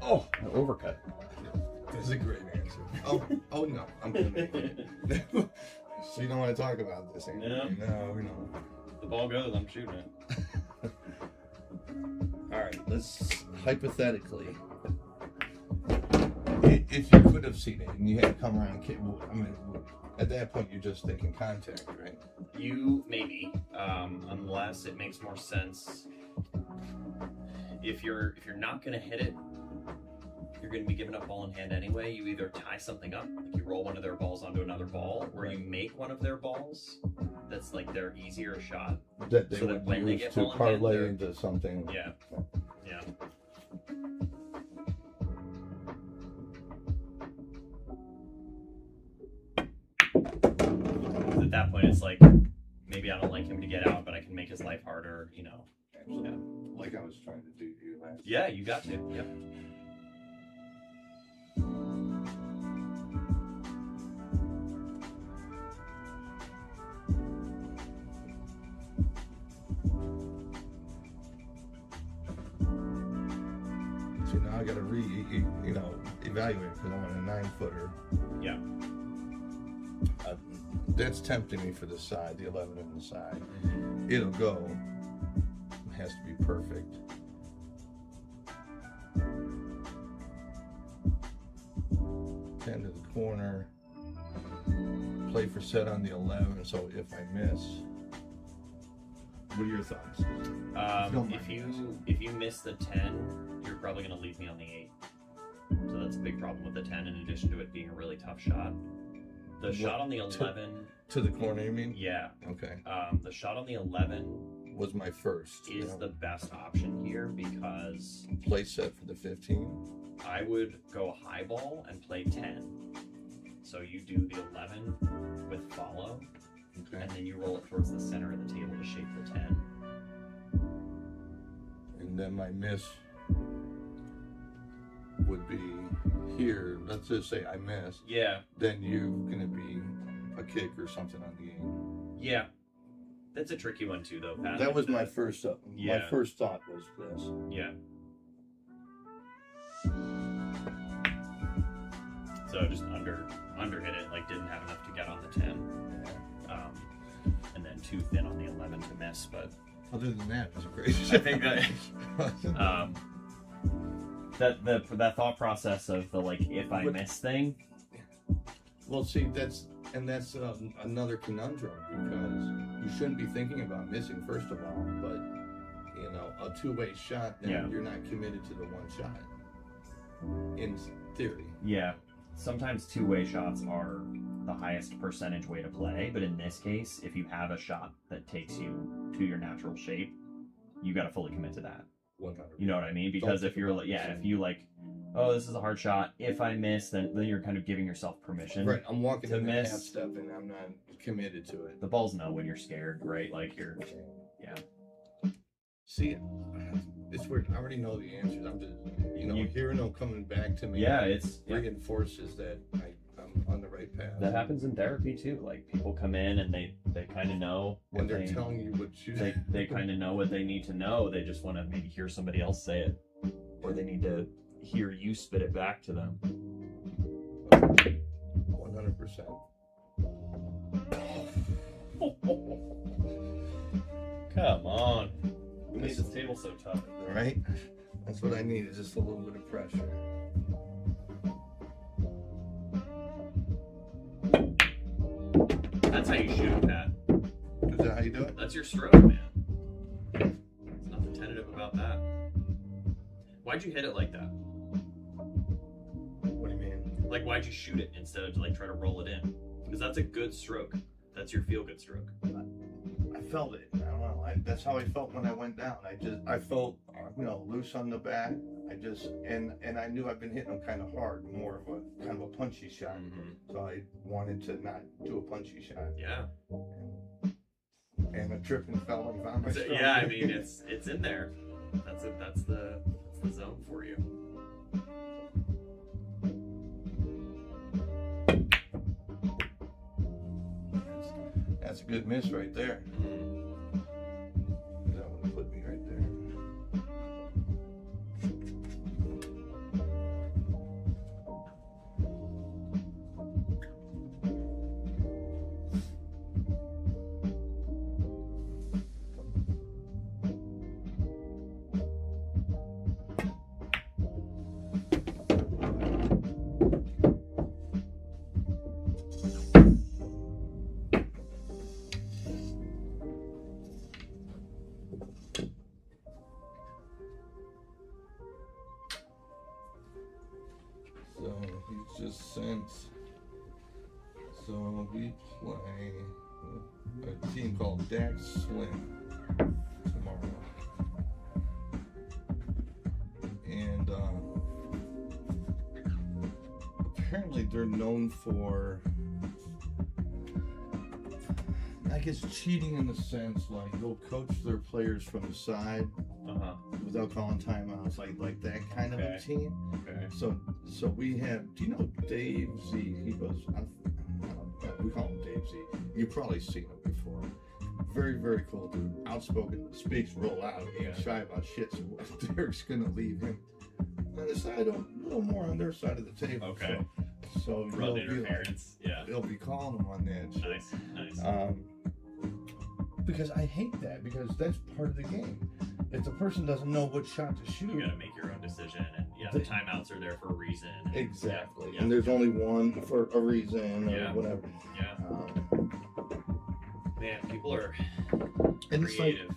Speaker 2: Oh, an overcut.
Speaker 3: That's a great answer. Oh no, I'm gonna make it. So you don't want to talk about this, Andy? No, we don't.
Speaker 2: The ball goes, I'm shooting it.
Speaker 3: All right, let's hypothetically, if you could have seen it and you had to come around and kick, I mean, At that point, you're just taking contact, right?
Speaker 2: You maybe, unless it makes more sense. If you're not gonna hit it, you're gonna be giving up ball in hand anyway. You either tie something up, like you roll one of their balls onto another ball, or you make one of their balls that's like their easier shot.
Speaker 3: That they
Speaker 2: So that
Speaker 3: would
Speaker 2: when they
Speaker 3: use
Speaker 2: get
Speaker 3: to
Speaker 2: ball in hand,
Speaker 3: parlay
Speaker 2: they're-
Speaker 3: into something.
Speaker 2: Yeah, yeah. At that point, it's like maybe I don't like him to get out, but I can make his life harder. You know.
Speaker 3: Actually,
Speaker 2: Yeah.
Speaker 3: like I was trying to do to you last.
Speaker 2: Yeah, you got to. Yep.
Speaker 3: So now I got to evaluate because I want a 9-footer.
Speaker 2: Yeah.
Speaker 3: That's tempting me for the side, the 11 on the side. It'll go. It has to be perfect. Ten to the corner. Play for set on the 11. So if I miss, what are your thoughts? Don't
Speaker 2: If
Speaker 3: mind
Speaker 2: you miss the 10, you're probably gonna leave me on the 8. So that's a big problem with the 10. In addition to it being a really tough shot, the shot on the 11.
Speaker 3: To the corner, you mean?
Speaker 2: Yeah.
Speaker 3: Okay.
Speaker 2: The shot on the 11
Speaker 3: Was my first.
Speaker 2: is the best option here because
Speaker 3: play set for the 15.
Speaker 2: I would go high ball and play 10. So you do the 11 with follow,
Speaker 3: Okay.
Speaker 2: and then you roll it towards the center of the table to shape the 10.
Speaker 3: And then my miss would be here. Let's just say I miss.
Speaker 2: Yeah,
Speaker 3: Then you're gonna be a kick or something on the end.
Speaker 2: yeah. That's a tricky one too, though, Pat.
Speaker 3: That was my first.
Speaker 2: Yeah.
Speaker 3: My first thought was this.
Speaker 2: Yeah. So just under hit it, like didn't have enough to get on the 10, and then too thin on the 11 to miss. But
Speaker 3: Other than that, it was a great.
Speaker 2: I think that that thought process of the like if I
Speaker 3: But-
Speaker 2: miss thing.
Speaker 3: Well, see, that's another conundrum because you shouldn't be thinking about missing first of all, but a two-way shot, then
Speaker 2: Yeah.
Speaker 3: you're not committed to the one shot. In theory.
Speaker 2: Yeah. Sometimes two-way shots are the highest percentage way to play, but in this case, if you have a shot that takes you to your natural shape, you got to fully commit to that.
Speaker 3: 100.
Speaker 2: You know what I mean? Because if you're like, yeah, if you like, oh, this is a hard shot. If I miss, then you're kind of giving yourself permission.
Speaker 3: Right, I'm walking
Speaker 2: to
Speaker 3: in that
Speaker 2: miss.
Speaker 3: half step and I'm not committed to it.
Speaker 2: The balls know when you're scared, right? Like you're, yeah.
Speaker 3: See, it's weird. I already know the answers. I'm just, hearing them coming back to me.
Speaker 2: Yeah, it's
Speaker 3: reinforces that I'm on the right path.
Speaker 2: that happens in therapy too. Like people come in and they kind of know what
Speaker 3: And they're telling you what you.
Speaker 2: they kind of know what they need to know. They just want to maybe hear somebody else say it, or they need to hear you spit it back to them.
Speaker 3: 100%.
Speaker 2: Come on. Who made this table so tough?
Speaker 3: All right, that's what I need. Is just a little bit of pressure.
Speaker 2: That's how you shoot, Pat.
Speaker 3: Is that how you do it?
Speaker 2: That's your stroke, man. There's nothing tentative about that. Why'd you hit it like that?
Speaker 3: What do you mean?
Speaker 2: Like, why'd you shoot it instead of like try to roll it in? Because that's a good stroke. That's your feel-good stroke.
Speaker 3: I felt it. I don't know. That's how I felt when I went down. I felt, loose on the bat. And I knew I've been hitting them kind of hard, more of a kind of a punchy shot.
Speaker 2: Mm-hmm.
Speaker 3: So I wanted to not do a punchy shot.
Speaker 2: Yeah.
Speaker 3: And I tripped and fell and found my stroke.
Speaker 2: Yeah, I mean it's in there. That's it. That's the zone for you.
Speaker 3: That's a good miss right there. That would put me right there. sense. So we play a team called Dax Slim tomorrow. And apparently they're known for, I guess, cheating in the sense like they'll coach their players from the side without calling timeouts, like that kind of a team.
Speaker 2: Okay.
Speaker 3: So we have, do you know Dave Z? He was, we call him Dave Z. You've probably seen him before. Very, very cool dude. Outspoken, speaks real loud, ain't shy about shit, so Derek's gonna leave him on the side, a little more on their side of the table.
Speaker 2: Okay.
Speaker 3: So
Speaker 2: Run interference. Yeah.
Speaker 3: they'll be calling him on that shit.
Speaker 2: Nice.
Speaker 3: Because I hate that, because that's part of the game. If the person doesn't know what shot to shoot,
Speaker 2: You gotta make your own decision, and the timeouts are there for a reason. And,
Speaker 3: exactly.
Speaker 2: Yeah.
Speaker 3: And there's only one for a reason or
Speaker 2: Yeah.
Speaker 3: whatever.
Speaker 2: Yeah. Man, people are
Speaker 3: And it's like,
Speaker 2: creative.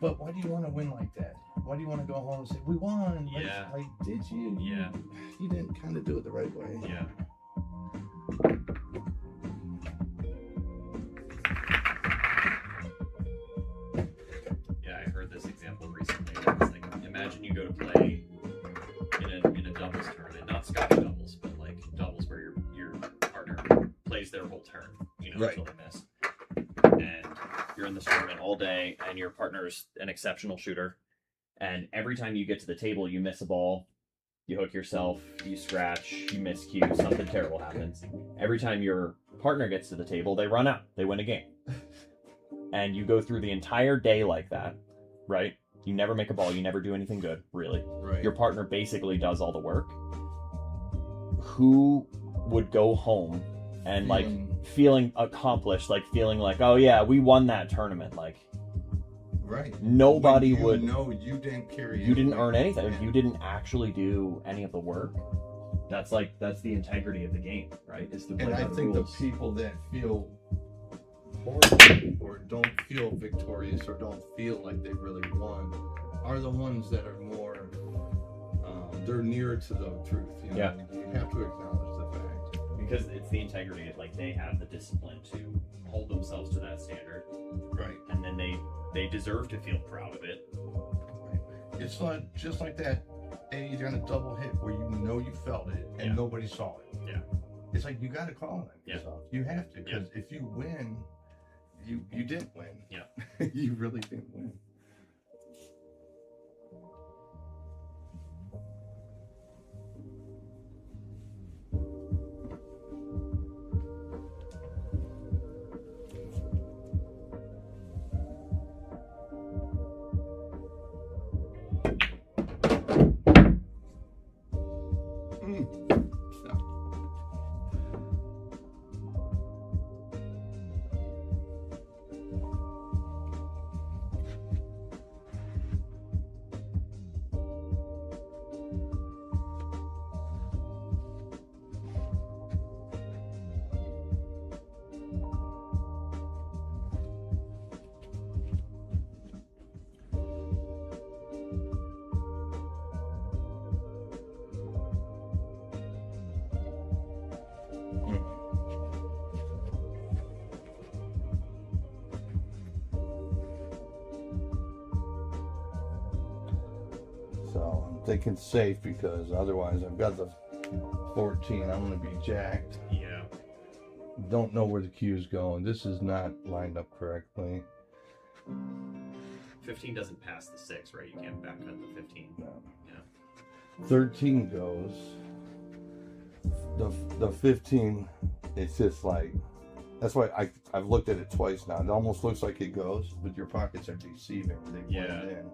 Speaker 3: but why do you want to win like that? Why do you want to go home and say, we won?
Speaker 2: Yeah.
Speaker 3: Like, did you?
Speaker 2: Yeah.
Speaker 3: You didn't kind of do it the right way.
Speaker 2: Yeah. Yeah, I heard this example recently. It's like, imagine you go to play in a doubles tournament, not Scotch doubles, but like doubles where your partner plays their whole turn,
Speaker 3: Right.
Speaker 2: until they miss. And you're in this tournament all day, and your partner's an exceptional shooter. And every time you get to the table, you miss a ball, you hook yourself, you scratch, you miscue, something terrible happens. Every time your partner gets to the table, they run out, they win a game. And you go through the entire day like that, right? You never make a ball, you never do anything good, really.
Speaker 3: Right.
Speaker 2: Your partner basically does all the work. Who would go home and like feeling accomplished, like feeling like, oh yeah, we won that tournament, like
Speaker 3: Right.
Speaker 2: nobody
Speaker 3: When
Speaker 2: would.
Speaker 3: you know you didn't carry.
Speaker 2: You didn't earn anything. If you didn't actually do any of the work, that's the integrity of the game, right? Is to play
Speaker 3: And I
Speaker 2: by the
Speaker 3: think
Speaker 2: rules.
Speaker 3: the people that feel horrible or don't feel victorious or don't feel like they really won are the ones that are more. They're nearer to the truth. You know?
Speaker 2: Yeah.
Speaker 3: You have to acknowledge the fact.
Speaker 2: Because it's the integrity of like they have the discipline to hold themselves to that standard,
Speaker 3: Right.
Speaker 2: and then they deserve to feel proud of it.
Speaker 3: It's like just like that age on a double hit where you know you felt it and
Speaker 2: Yeah.
Speaker 3: nobody saw it.
Speaker 2: Yeah.
Speaker 3: It's like you got to call it.
Speaker 2: Yeah.
Speaker 3: Yourself. You have to, because if you win, you didn't win.
Speaker 2: Yeah.
Speaker 3: You really didn't win. So I'm thinking safe, because otherwise I've got the 14. I'm going to be jacked.
Speaker 2: Yeah.
Speaker 3: Don't know where the cue is going. This is not lined up correctly.
Speaker 2: 15 doesn't pass the 6, right? You can't back cut the 15.
Speaker 3: No.
Speaker 2: Yeah.
Speaker 3: 13 goes. The 15, it's just like, that's why I've looked at it twice now. It almost looks like it goes, but your pockets are deceiving. They blend in.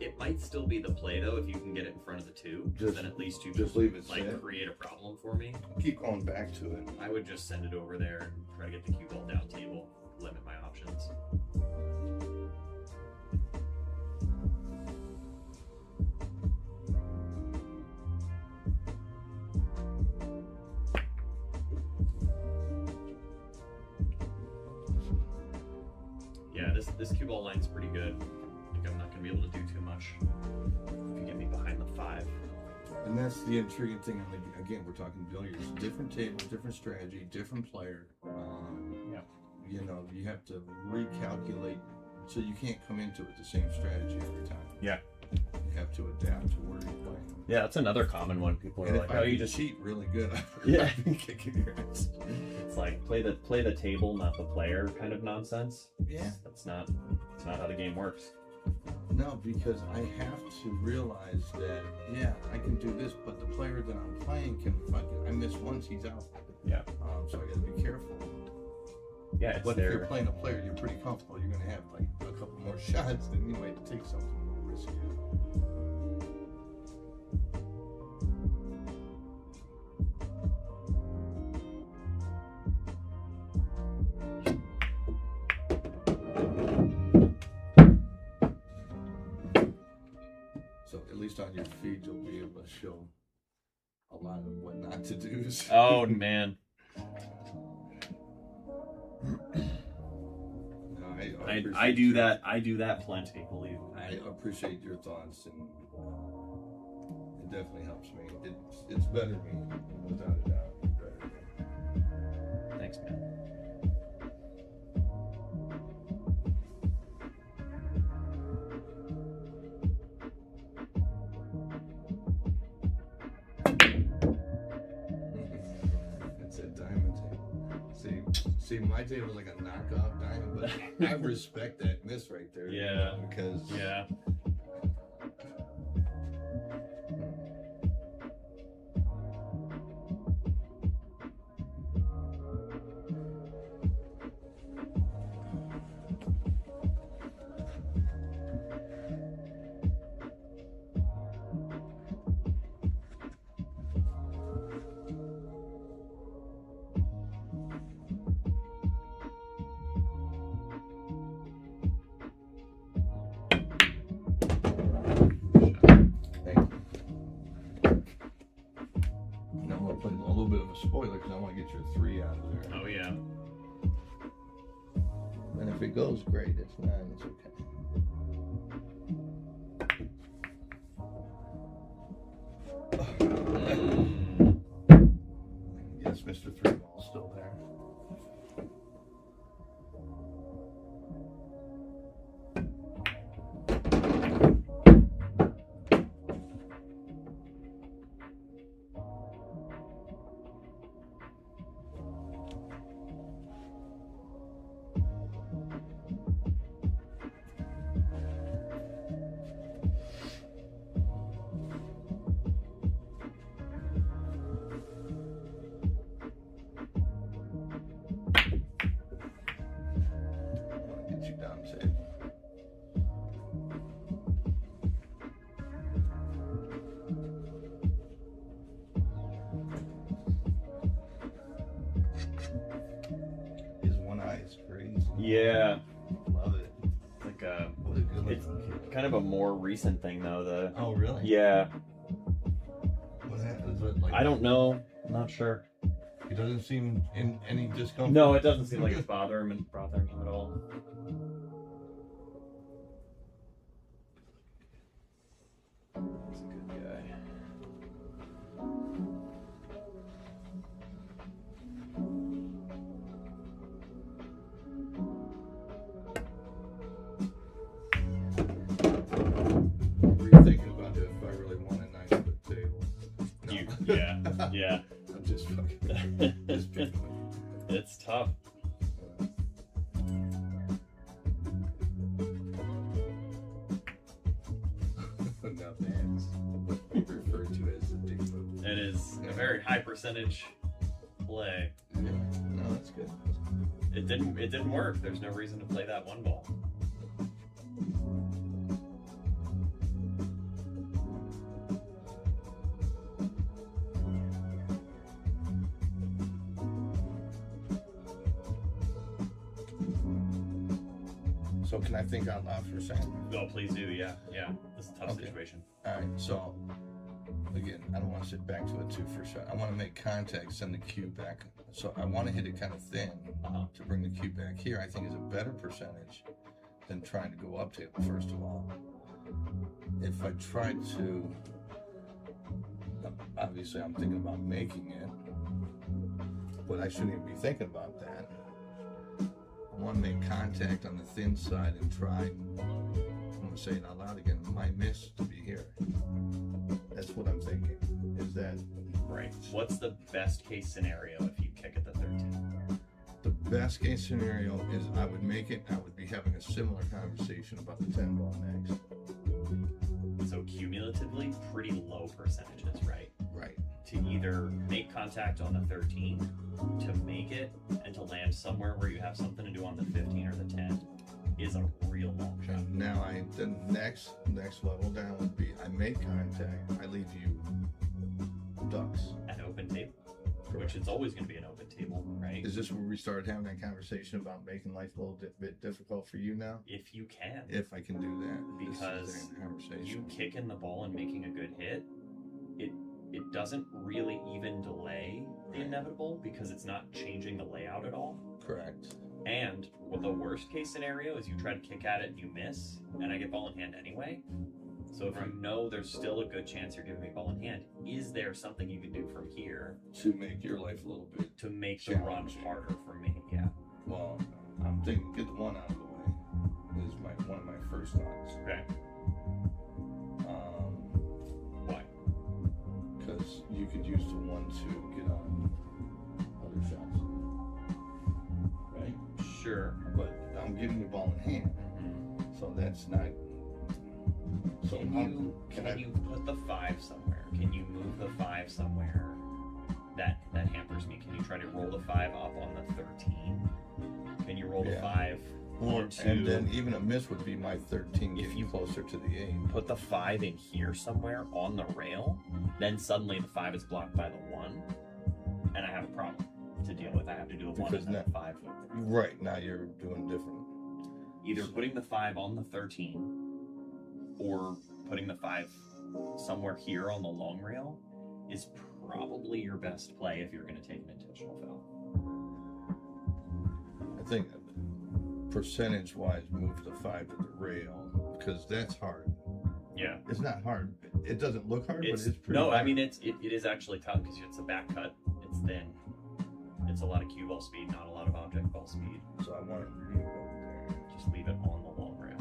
Speaker 2: It might still be the play though if you can get it in front of the 2.
Speaker 3: Just-
Speaker 2: then at least you
Speaker 3: just
Speaker 2: can
Speaker 3: leave it
Speaker 2: like
Speaker 3: sit.
Speaker 2: create a problem for me.
Speaker 3: Keep going back to it.
Speaker 2: I would just send it over there and try to get the cue ball down table, limit my options. Yeah, this cue ball line's pretty good. I think I'm not gonna be able to do too much if you get me behind the 5.
Speaker 3: And that's the intriguing thing. Again, we're talking billiards. Different table, different strategy, different player.
Speaker 1: Yeah.
Speaker 3: You know, you have to recalculate, so you can't come into it the same strategy every time.
Speaker 1: Yeah.
Speaker 3: You have to adapt to where you're playing.
Speaker 1: Yeah, that's another common one. People are
Speaker 3: And
Speaker 1: like,
Speaker 3: if
Speaker 1: "Oh,
Speaker 3: I
Speaker 1: you
Speaker 3: could
Speaker 1: just
Speaker 3: cheat really good,
Speaker 1: Yeah.
Speaker 3: I'd be kicking your ass.
Speaker 1: It's like play the table, not the player kind of nonsense.
Speaker 3: Yeah.
Speaker 1: That's not how the game works.
Speaker 3: No, because I have to realize that, yeah, I can do this, but the player that I'm playing can fucking, I miss once, he's out.
Speaker 1: Yeah.
Speaker 3: So I gotta be careful.
Speaker 1: Yeah, it's
Speaker 3: But if
Speaker 1: their
Speaker 3: you're playing a player, you're pretty comfortable. You're gonna have like a couple more shots than you might take something a little risky. So at least on your feed, you'll be able to show a lot of what not to do.
Speaker 1: Oh man.
Speaker 3: No,
Speaker 1: I do that. I do that plenty. Believe me.
Speaker 3: I appreciate your thoughts, and it definitely helps me. It's better me, without a doubt. Better me.
Speaker 1: Thanks, man.
Speaker 3: That's a diamond table. See, my table's like a knockoff diamond, but I respect that miss right there. you
Speaker 1: Yeah.
Speaker 3: know, because
Speaker 1: Yeah.
Speaker 3: Thank you. Now I'm gonna play a little bit of a spoiler because I want to get your 3 out of there.
Speaker 1: Oh yeah.
Speaker 3: And if it goes great, it's 9. It's okay. Yes, Mr. 3 Ball's still there. Get you down, Sid. His one eye is crazy.
Speaker 1: Yeah.
Speaker 3: Love it.
Speaker 1: Like
Speaker 3: What a good
Speaker 1: it's
Speaker 3: looking kid.
Speaker 1: kind of a more recent thing though.
Speaker 3: Oh, really?
Speaker 1: Yeah.
Speaker 3: What happened? Is it like
Speaker 1: I don't know. I'm not sure.
Speaker 3: He doesn't seem in any discomfort.
Speaker 1: No, it doesn't seem like it's bothering him at all. He's a good guy.
Speaker 3: What were you thinking about if I really want a 9-foot table? No.
Speaker 1: Yeah.
Speaker 3: I'm just fucking. Just picking
Speaker 1: It's tough.
Speaker 3: Now that's what we refer to as the Bigfoot.
Speaker 1: It is a very high percentage play.
Speaker 3: Yeah, no, that's good.
Speaker 1: It didn't work. There's no reason to play that one ball.
Speaker 3: So can I think out loud for a second?
Speaker 1: Oh, please do. Yeah. This is a tough
Speaker 3: Okay.
Speaker 1: situation.
Speaker 3: All right, so again, I don't want to sit back to a 2 for shot. I want to make contact, send the cue back. So I want to hit it kind of thin to bring the cue back here. I think is a better percentage than trying to go up table, first of all. If I try to obviously I'm thinking about making it, but I shouldn't even be thinking about that. I want to make contact on the thin side and try, I'm going to say it out loud again, my miss to be here. That's what I'm thinking, is that
Speaker 2: Right. What's the best case scenario if you kick at the 13?
Speaker 3: the best case scenario is I would make it, I would be having a similar conversation about the 10 ball next.
Speaker 2: So cumulatively, pretty low percentages, right?
Speaker 3: Right.
Speaker 2: To either make contact on the 13, to make it, and to land somewhere where you have something to do on the 15 or the 10 is a real long shot.
Speaker 3: And now the next level down would be I make contact, I leave you ducks.
Speaker 2: An open table, which it's always going to be an open table, right?
Speaker 3: Is this where we started having that conversation about making life a little bit difficult for you now?
Speaker 2: If you can.
Speaker 3: If I can do that.
Speaker 2: Because
Speaker 3: this is the conversation.
Speaker 2: You kicking the ball and making a good hit, it doesn't really even delay the inevitable because it's not changing the layout at all.
Speaker 3: Correct.
Speaker 2: And well, the worst case scenario is you try to kick at it and you miss, and I get ball in hand anyway. So if you know there's still a good chance you're giving me ball in hand, is there something you can do from here
Speaker 3: To make your life a little bit.
Speaker 2: to make the run harder for me? Yeah.
Speaker 3: Well, I'm thinking get the one out of the way. Is one of my first thoughts.
Speaker 2: Okay. Why?
Speaker 3: Because you could use the one to get on other shots. Right?
Speaker 2: Sure.
Speaker 3: But I'm giving you ball in hand. So that's not. So
Speaker 2: Can you put the 5 somewhere? Can you move the 5 somewhere that hampers me? Can you try to roll the 5 up on the 13? Can you roll the 5 onto?
Speaker 3: And then even a miss would be my 13
Speaker 2: If
Speaker 3: getting
Speaker 2: you
Speaker 3: closer to the 8.
Speaker 2: put the 5 in here somewhere on the rail, then suddenly the 5 is blocked by the 1, and I have a problem to deal with. I have to do a 1
Speaker 3: Because
Speaker 2: and then a 5.
Speaker 3: Right, now you're doing different.
Speaker 2: Either putting the 5 on the 13 or putting the 5 somewhere here on the long rail is probably your best play if you're going to take an intentional foul.
Speaker 3: I think percentage wise move the 5 to the rail because that's hard.
Speaker 2: Yeah.
Speaker 3: It's not hard. It doesn't look hard, but it's pretty
Speaker 2: no,
Speaker 3: hard.
Speaker 2: I mean it is actually tough because it's a back cut. It's thin. It's a lot of cue ball speed, not a lot of object ball speed.
Speaker 3: So I want to leave it over there.
Speaker 2: Just leave it on the long rail.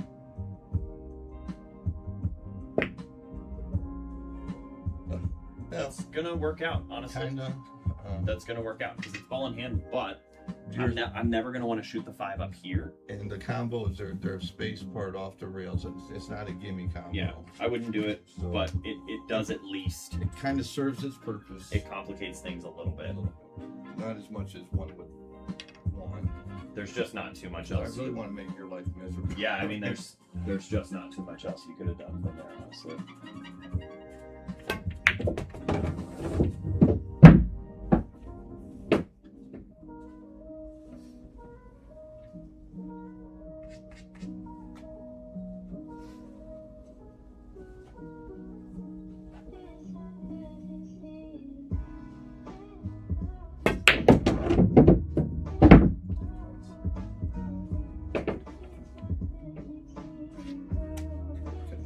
Speaker 2: That's gonna work out, honestly.
Speaker 3: Kinda.
Speaker 2: That's gonna work out because it's ball in hand, but I'm never gonna want to shoot the 5 up here.
Speaker 3: And the combos, they're space part off the rails. It's not a gimme combo.
Speaker 2: Yeah, I wouldn't do it,
Speaker 3: So-
Speaker 2: but it does at least.
Speaker 3: It kind of serves its purpose.
Speaker 2: It complicates things a little bit.
Speaker 3: Not as much as one would want.
Speaker 2: There's just not too much
Speaker 3: I
Speaker 2: else.
Speaker 3: really want to make your life miserable.
Speaker 2: Yeah, I mean, there's just not too much else you could have done from there, honestly.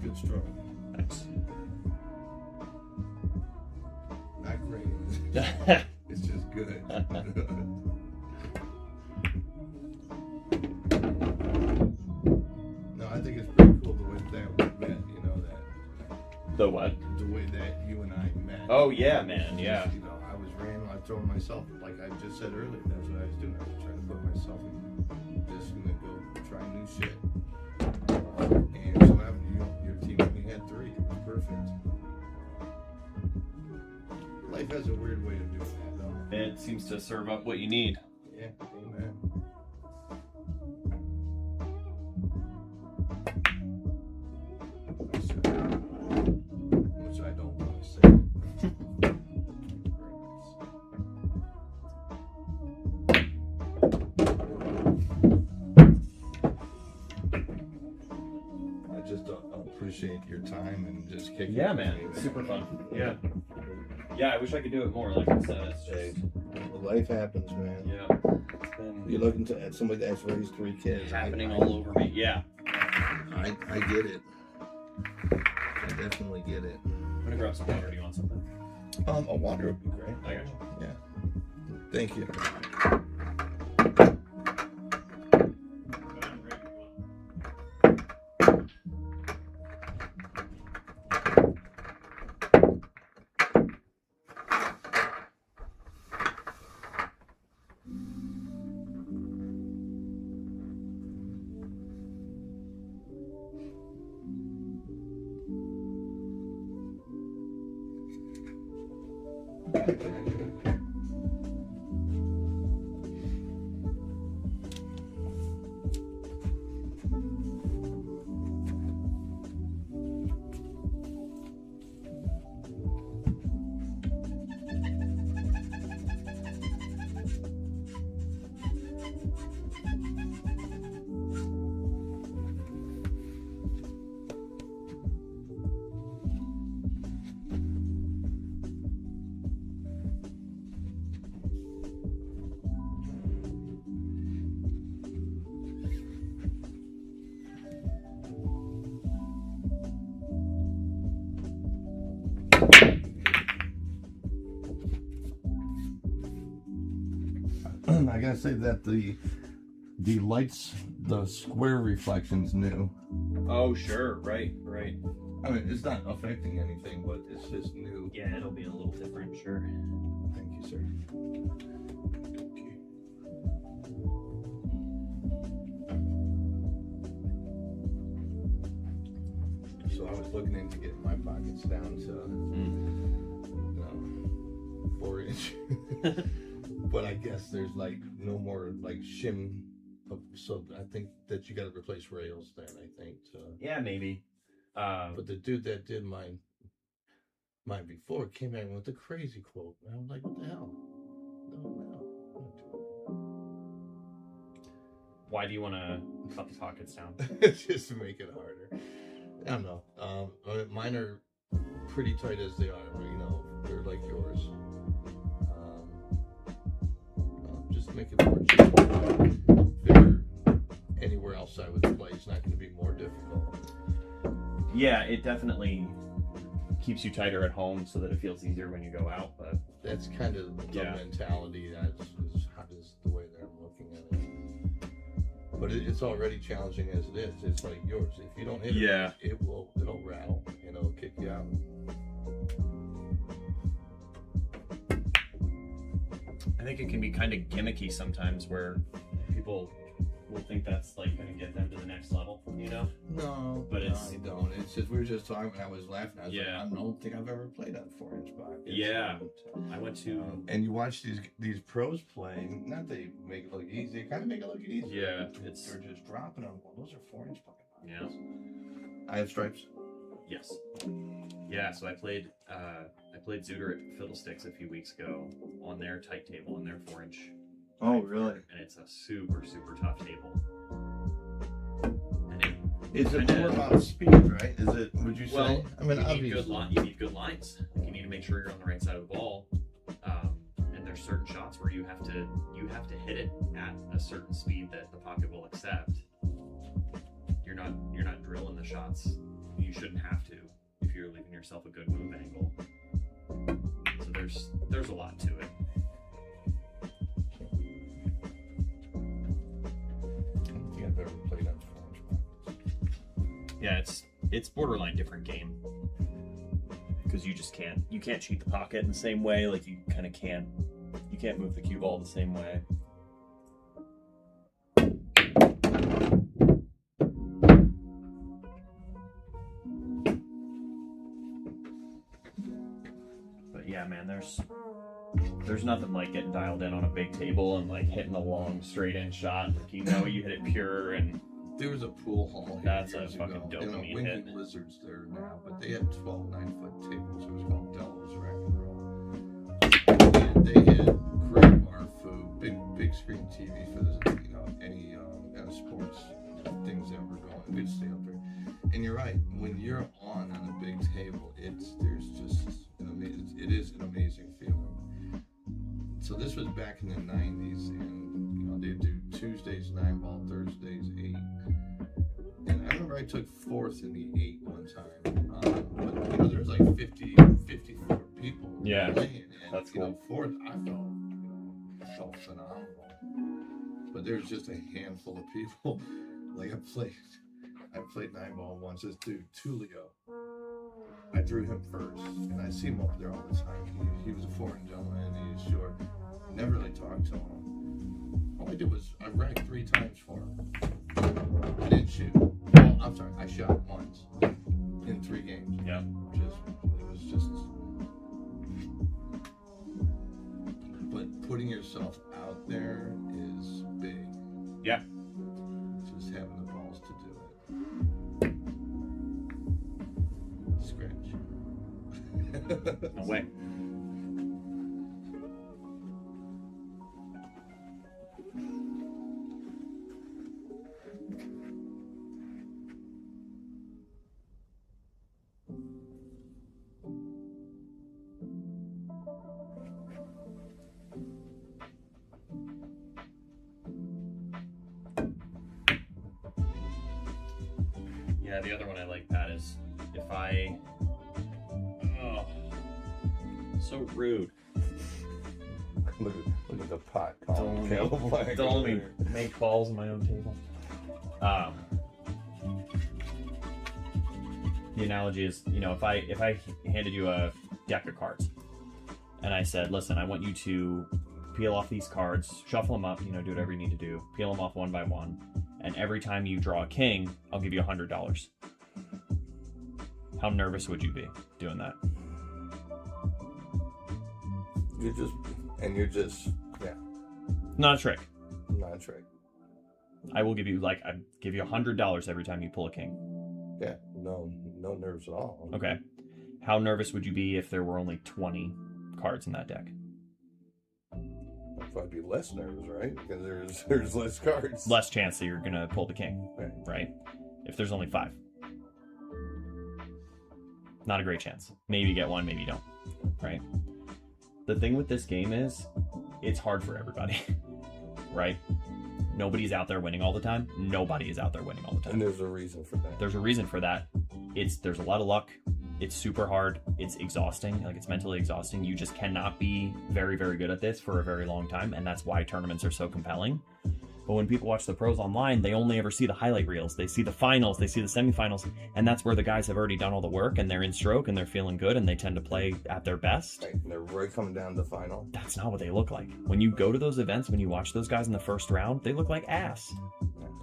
Speaker 3: Good stroke.
Speaker 2: Thanks.
Speaker 3: Not great. It's just good. No, I think it's pretty cool the way that we met. You know that
Speaker 2: The what?
Speaker 3: the way that you and I met.
Speaker 2: Oh, yeah, man, yeah.
Speaker 3: You know, I was random. I throwing myself like I just said earlier. That's what I was doing. I was trying to put myself in this and then go try new shit. And so having your team, we had 3. It was perfect. Life has a weird way of doing that, though.
Speaker 2: It seems to serve up what you need.
Speaker 3: Yeah, amen. Which I don't want to say. I just appreciate your time and just kicking.
Speaker 2: Yeah, man. Super fun. Yeah. Yeah, I wish I could do it more, like I said. It's just,
Speaker 3: Life happens, man.
Speaker 2: yeah. It's been
Speaker 3: You're looking at somebody that's raised 3 kids.
Speaker 2: happening all over me. Yeah.
Speaker 3: I get it. I definitely get it.
Speaker 2: I'm gonna grab some water. Do you want something?
Speaker 3: A water would be great.
Speaker 2: I got you.
Speaker 3: Yeah. Thank you. I gotta say that the lights, the square reflections new.
Speaker 2: Oh, sure. Right.
Speaker 3: I mean, it's not affecting anything, but it's just new.
Speaker 2: Yeah, it'll be a little different, sure.
Speaker 3: Thank you, sir. Okay. So I was looking into getting my pockets down to, 4-inch. But I guess there's like no more like shim. So I think that you got to replace rails then, I think.
Speaker 2: Yeah, maybe.
Speaker 3: But the dude that did mine before came in with a crazy quote. And I was like, what the hell? No.
Speaker 2: Why do you want to cut the pockets down?
Speaker 3: Just to make it harder. I don't know. Mine are pretty tight as they are. You know, they're like yours. Just make it more bigger. Anywhere else I would play, it's not going to be more difficult.
Speaker 2: Yeah, it definitely keeps you tighter at home so that it feels easier when you go out. But
Speaker 3: that's kind of the mentality. That is the way that I'm looking at it. But it's already challenging as it is. It's like yours. If you don't hit it, it'll rattle and it'll kick you out.
Speaker 2: I think it can be kind of gimmicky sometimes, where people will think that's like going to get them to the next level, you know?
Speaker 3: No,
Speaker 2: but
Speaker 3: I don't. It's just we were just talking. I was laughing. I was like, I don't think I've ever played on 4-inch pockets.
Speaker 2: Yeah, I went to.
Speaker 3: And you watch these pros play. Not they make it look easy. They kind of make it look easy.
Speaker 2: Yeah,
Speaker 3: they're just dropping them. Well, those are 4-inch pockets.
Speaker 2: Yeah.
Speaker 3: I have stripes.
Speaker 2: Yes. Yeah. So I played Zuder at Fiddlesticks a few weeks ago on their tight table on their 4-inch.
Speaker 3: Oh, really?
Speaker 2: And it's a super tough table. And
Speaker 3: is it more about speed, right? Is it? Would you say?
Speaker 2: Well,
Speaker 3: I mean,
Speaker 2: you need good lines. Like, you need to make sure you're on the right side of the ball. And there's certain shots where you have to hit it at a certain speed that the pocket will accept. You're not drilling the shots. You shouldn't have to if you're leaving yourself a good move angle. So there's a lot to it.
Speaker 3: I've ever played on 4-inch pockets.
Speaker 2: Yeah, it's borderline different game, because you can't cheat the pocket in the same way. Like you can't move the cue ball the same way. But yeah, man, there's nothing like getting dialed in on a big table and like hitting a long straight-in shot. Like, you know, you hit it pure. And
Speaker 3: there was a pool hall here
Speaker 2: that's
Speaker 3: years
Speaker 2: a fucking
Speaker 3: ago.
Speaker 2: dopamine
Speaker 3: Winking
Speaker 2: hit.
Speaker 3: Lizards there now, but they had 12 9-foot tables. It was called Devil's Rack and Roll. They had great bar food, big screen TV for the, any kind of sports things that were going. We'd stay up there. And you're right, when you're on a big table, it is an amazing feeling. So this was back in the 90s, and they do Tuesdays 9-ball, Thursdays 8. And I remember I took 4th in the 8 one time. But there's like 54 people
Speaker 1: Yeah,
Speaker 3: playing. And,
Speaker 1: that's
Speaker 3: you know,
Speaker 1: cool.
Speaker 3: fourth, I felt phenomenal. But there's just a handful of people. Like I played 9-ball once. This dude Tulio, I threw him first, and I see him up there all the time. He was a foreign gentleman. He was short. Never really talked to him. All I did was I racked 3 times for him. I didn't shoot. Well, I'm sorry, I shot once in 3 games.
Speaker 1: Yeah.
Speaker 3: It was just. But putting yourself out there is big.
Speaker 1: Yeah.
Speaker 3: Just having the balls to do it. Scratch.
Speaker 1: No way. Yeah, the other one I like, Pat, is if I. Oh, so rude.
Speaker 3: Look at the pot.
Speaker 1: Don't let me make balls on my own table. The analogy is, you know, if I handed you a deck of cards and I said, listen, I want you to peel off these cards, shuffle them up, you know, do whatever you need to do, peel them off one by one, and every time you draw a king, I'll give you $100. How nervous would you be doing that?
Speaker 3: You're just, yeah,
Speaker 1: Not a trick.
Speaker 3: not a trick.
Speaker 1: I will give you $100 every time you pull a king.
Speaker 3: Yeah, no nerves at all.
Speaker 1: Okay. How nervous would you be if there were only 20 cards in that deck?
Speaker 3: I'd probably be less nervous, right? Because there's less cards.
Speaker 1: Less chance that you're gonna pull the king,
Speaker 3: Right.
Speaker 1: right? If there's only 5. Not a great chance. Maybe you get one, maybe you don't, right? The thing with this game is, it's hard for everybody, right? Nobody's out there winning all the time. Nobody is out there winning all the time.
Speaker 3: And there's a reason for that.
Speaker 1: There's a reason for that. There's a lot of luck. It's super hard. It's exhausting. Like, it's mentally exhausting. You just cannot be very, very good at this for a very long time, and that's why tournaments are so compelling. But when people watch the pros online, they only ever see the highlight reels. They see the finals, they see the semifinals, and that's where the guys have already done all the work, and they're in stroke, and they're feeling good, and they tend to play at their best.
Speaker 3: Right. And they're right coming down to the final.
Speaker 1: That's not what they look like. When you go to those events, when you watch those guys in the first round, they look like ass.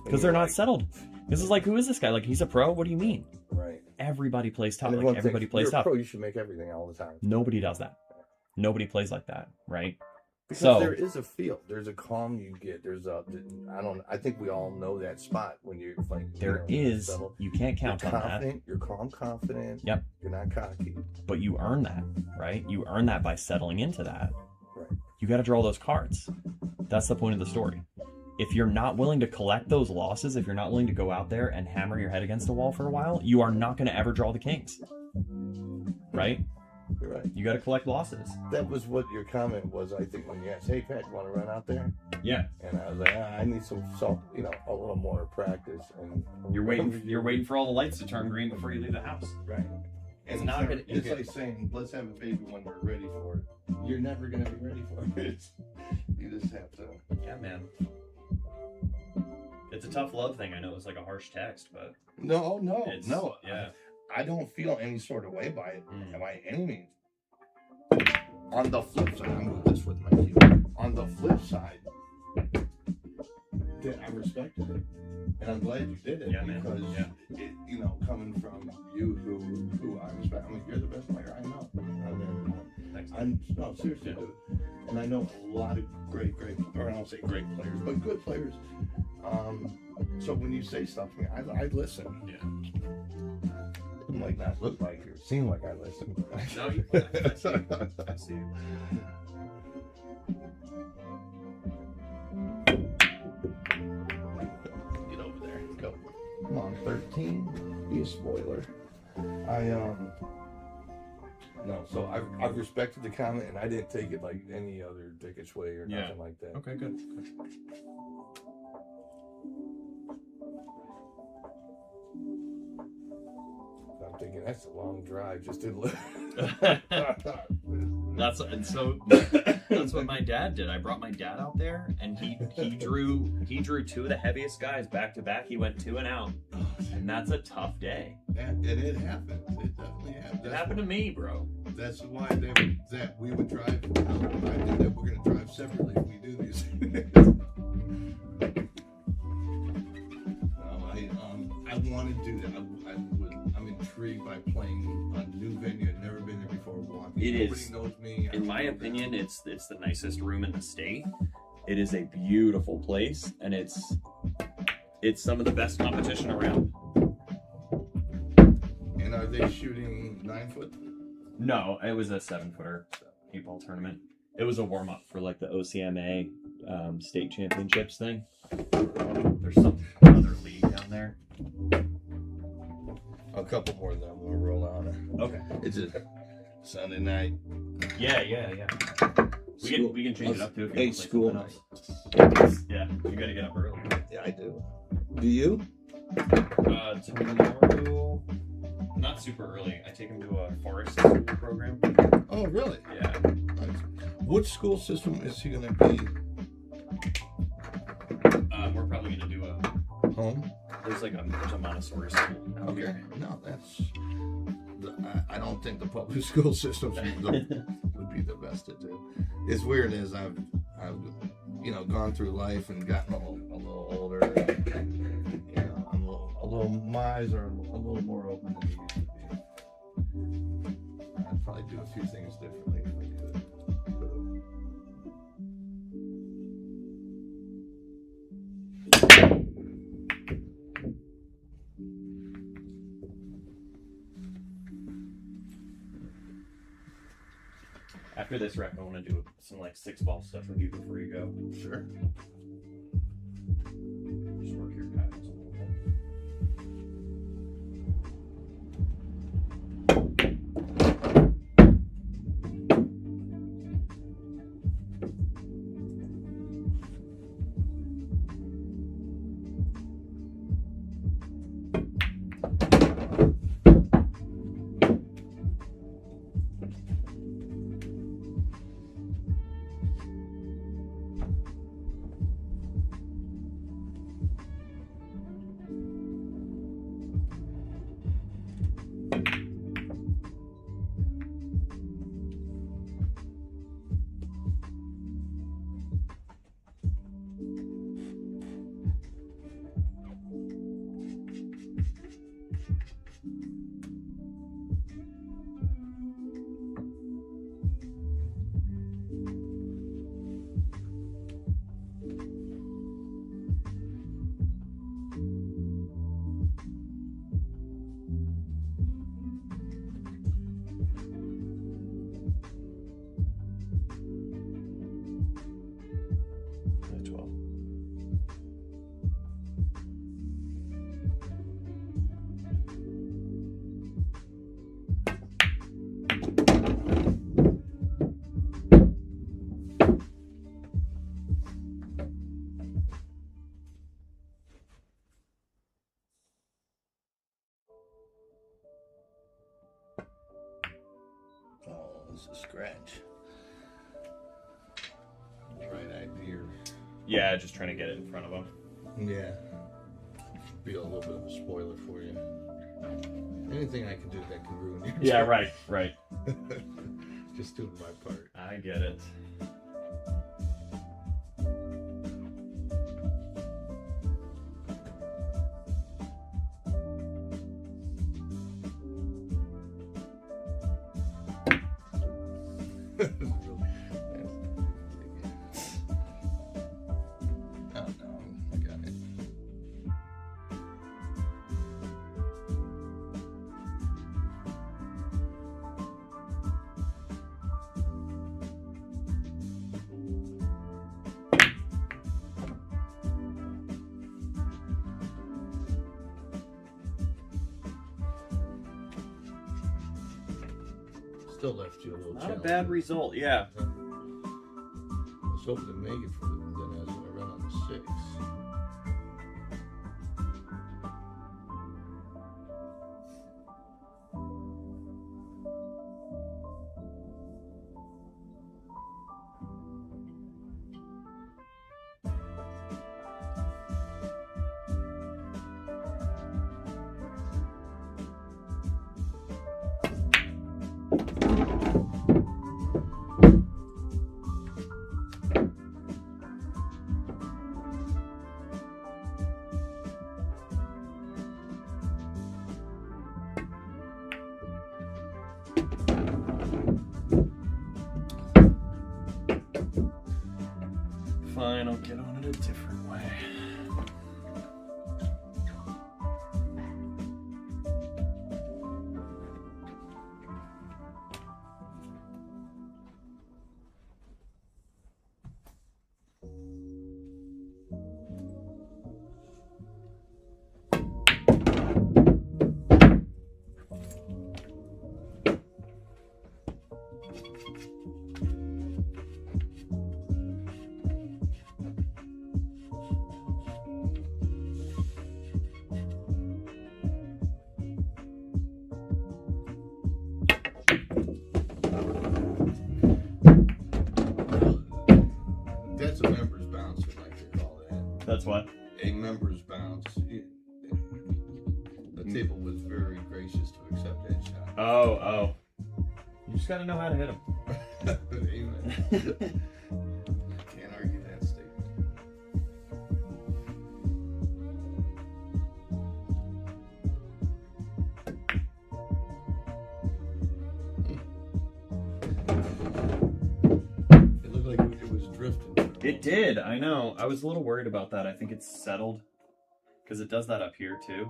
Speaker 1: Because they're not settled. This is like, who is this guy? Like, he's a pro? What do you mean?
Speaker 3: Right.
Speaker 1: Everybody plays tough.
Speaker 3: And
Speaker 1: Like,
Speaker 3: everyone
Speaker 1: everybody
Speaker 3: thinks,
Speaker 1: plays
Speaker 3: you're a
Speaker 1: tough.
Speaker 3: pro, you should make everything all the time.
Speaker 1: Nobody does that. Nobody plays like that, right?
Speaker 3: Because
Speaker 1: So-
Speaker 3: there is a feel. There's a calm you get. I think we all know that spot when you're like.
Speaker 1: There is. You can't count
Speaker 3: You're
Speaker 1: on that.
Speaker 3: confident. You're calm, confident.
Speaker 1: Yep.
Speaker 3: You're not cocky.
Speaker 1: But you earn that, right? You earn that by settling into that.
Speaker 3: Right.
Speaker 1: You got to draw those cards. That's the point of the story. If you're not willing to collect those losses, if you're not willing to go out there and hammer your head against a wall for a while, you are not going to ever draw the kings. Right?
Speaker 3: You're right.
Speaker 1: You got to collect losses.
Speaker 3: That was what your comment was, I think, when you asked, "Hey, Pat, you want to run out there?"
Speaker 1: Yeah.
Speaker 3: And I was like, I need some a little more practice. And
Speaker 1: You're waiting for all the lights to turn green before you leave the house.
Speaker 3: Right.
Speaker 1: It's
Speaker 3: And
Speaker 1: not gonna-
Speaker 3: It's like saying, "Let's have a baby when we're ready for it." You're never gonna be ready for it. You just have to.
Speaker 1: Yeah, man. It's a tough love thing. I know it's like a harsh text, but
Speaker 3: No.
Speaker 1: Yeah.
Speaker 3: I don't feel any sort of way by it,
Speaker 1: Mm.
Speaker 3: by any means. On the flip side, I'm doing this with my keyboard. On the flip side, that I respected it, and I'm glad you did it,
Speaker 1: Yeah, man.
Speaker 3: because
Speaker 1: Yeah.
Speaker 3: it, coming from you, who I respect. I mean, you're the best player I know.
Speaker 1: Thanks.
Speaker 3: No, seriously, dude. And I know a lot of great, or I don't say great players, but good players. So when you say stuff to me, I listen.
Speaker 1: Yeah.
Speaker 3: It might not look like or seem like I listen.
Speaker 1: No, I see you.
Speaker 3: Get over there. Go. Come on, 13. Be a spoiler. No, so I've respected the comment, and I didn't take it like any other dickish way or
Speaker 1: Yeah.
Speaker 3: nothing like that.
Speaker 1: Okay, good.
Speaker 3: I'm thinking that's a long drive just to look.
Speaker 2: That's and so that's what my dad did. I brought my dad out there, and he drew 2 of the heaviest guys back to back. He went 2 and out, and that's a tough day.
Speaker 3: And it happened. It definitely happened.
Speaker 2: It happened to me, bro.
Speaker 3: That's why that we would drive. I think that we're going to drive separately if we do these. I want to do that. I'm intrigued by playing a new venue. I've never been there before. Walking.
Speaker 2: It
Speaker 3: Nobody
Speaker 2: is.
Speaker 3: knows me.
Speaker 2: In my opinion, it's the nicest room in the state. It is a beautiful place, and it's some of the best competition around.
Speaker 3: And are they shooting 9 foot?
Speaker 2: No, it was a 7-footer 8-ball tournament. It was a warm up for like the OCMA state championships thing. There's some other league down there.
Speaker 3: A couple more than I'm gonna roll out.
Speaker 2: Okay.
Speaker 3: It's a Sunday night.
Speaker 2: Yeah. We can change it up too if you
Speaker 3: Hey,
Speaker 2: want to play
Speaker 3: school
Speaker 2: something else. Yeah, you gotta get up early.
Speaker 3: Yeah, I do. Do you?
Speaker 2: Tomorrow, not super early. I take him to a forest school program.
Speaker 3: Oh, really?
Speaker 2: Yeah.
Speaker 3: Nice. Which school system is he gonna be?
Speaker 2: We're probably gonna do
Speaker 3: Home?
Speaker 2: there's a Montessori school out
Speaker 3: Okay.
Speaker 2: here.
Speaker 3: No, that's. I don't think the public school systems would be the best to do. As weird as I've gone through life and gotten a little older. I'm a little miser, a little more open than I used to be. I'd probably do a few things differently if I could.
Speaker 2: After this rec, I want to do some like 6-ball stuff with you before you go.
Speaker 3: Sure.
Speaker 2: Just work your patterns a little bit.
Speaker 3: A scratch. Right idea.
Speaker 2: Yeah, just trying to get it in front of him.
Speaker 3: Yeah. Be a little bit of a spoiler for you. Anything I can do that can ruin your
Speaker 2: Yeah,
Speaker 3: trip.
Speaker 2: right.
Speaker 3: Just doing my part.
Speaker 2: I get it.
Speaker 3: Oh no, I got it. Still left you a little
Speaker 2: Not a
Speaker 3: challenge.
Speaker 2: bad result, yeah.
Speaker 3: I was hoping to make it for then I was going to run on the 6.
Speaker 2: a different way.
Speaker 3: That's a members bounce, like they call that.
Speaker 1: That's what.
Speaker 3: A members bounce. The table was very gracious to accept that shot.
Speaker 1: Oh. You just gotta know how to hit them.
Speaker 3: Amen. Can't argue that statement. It looked like it was drifting.
Speaker 1: It did. I know. I was a little worried about that. I think it's settled because it does that up here too.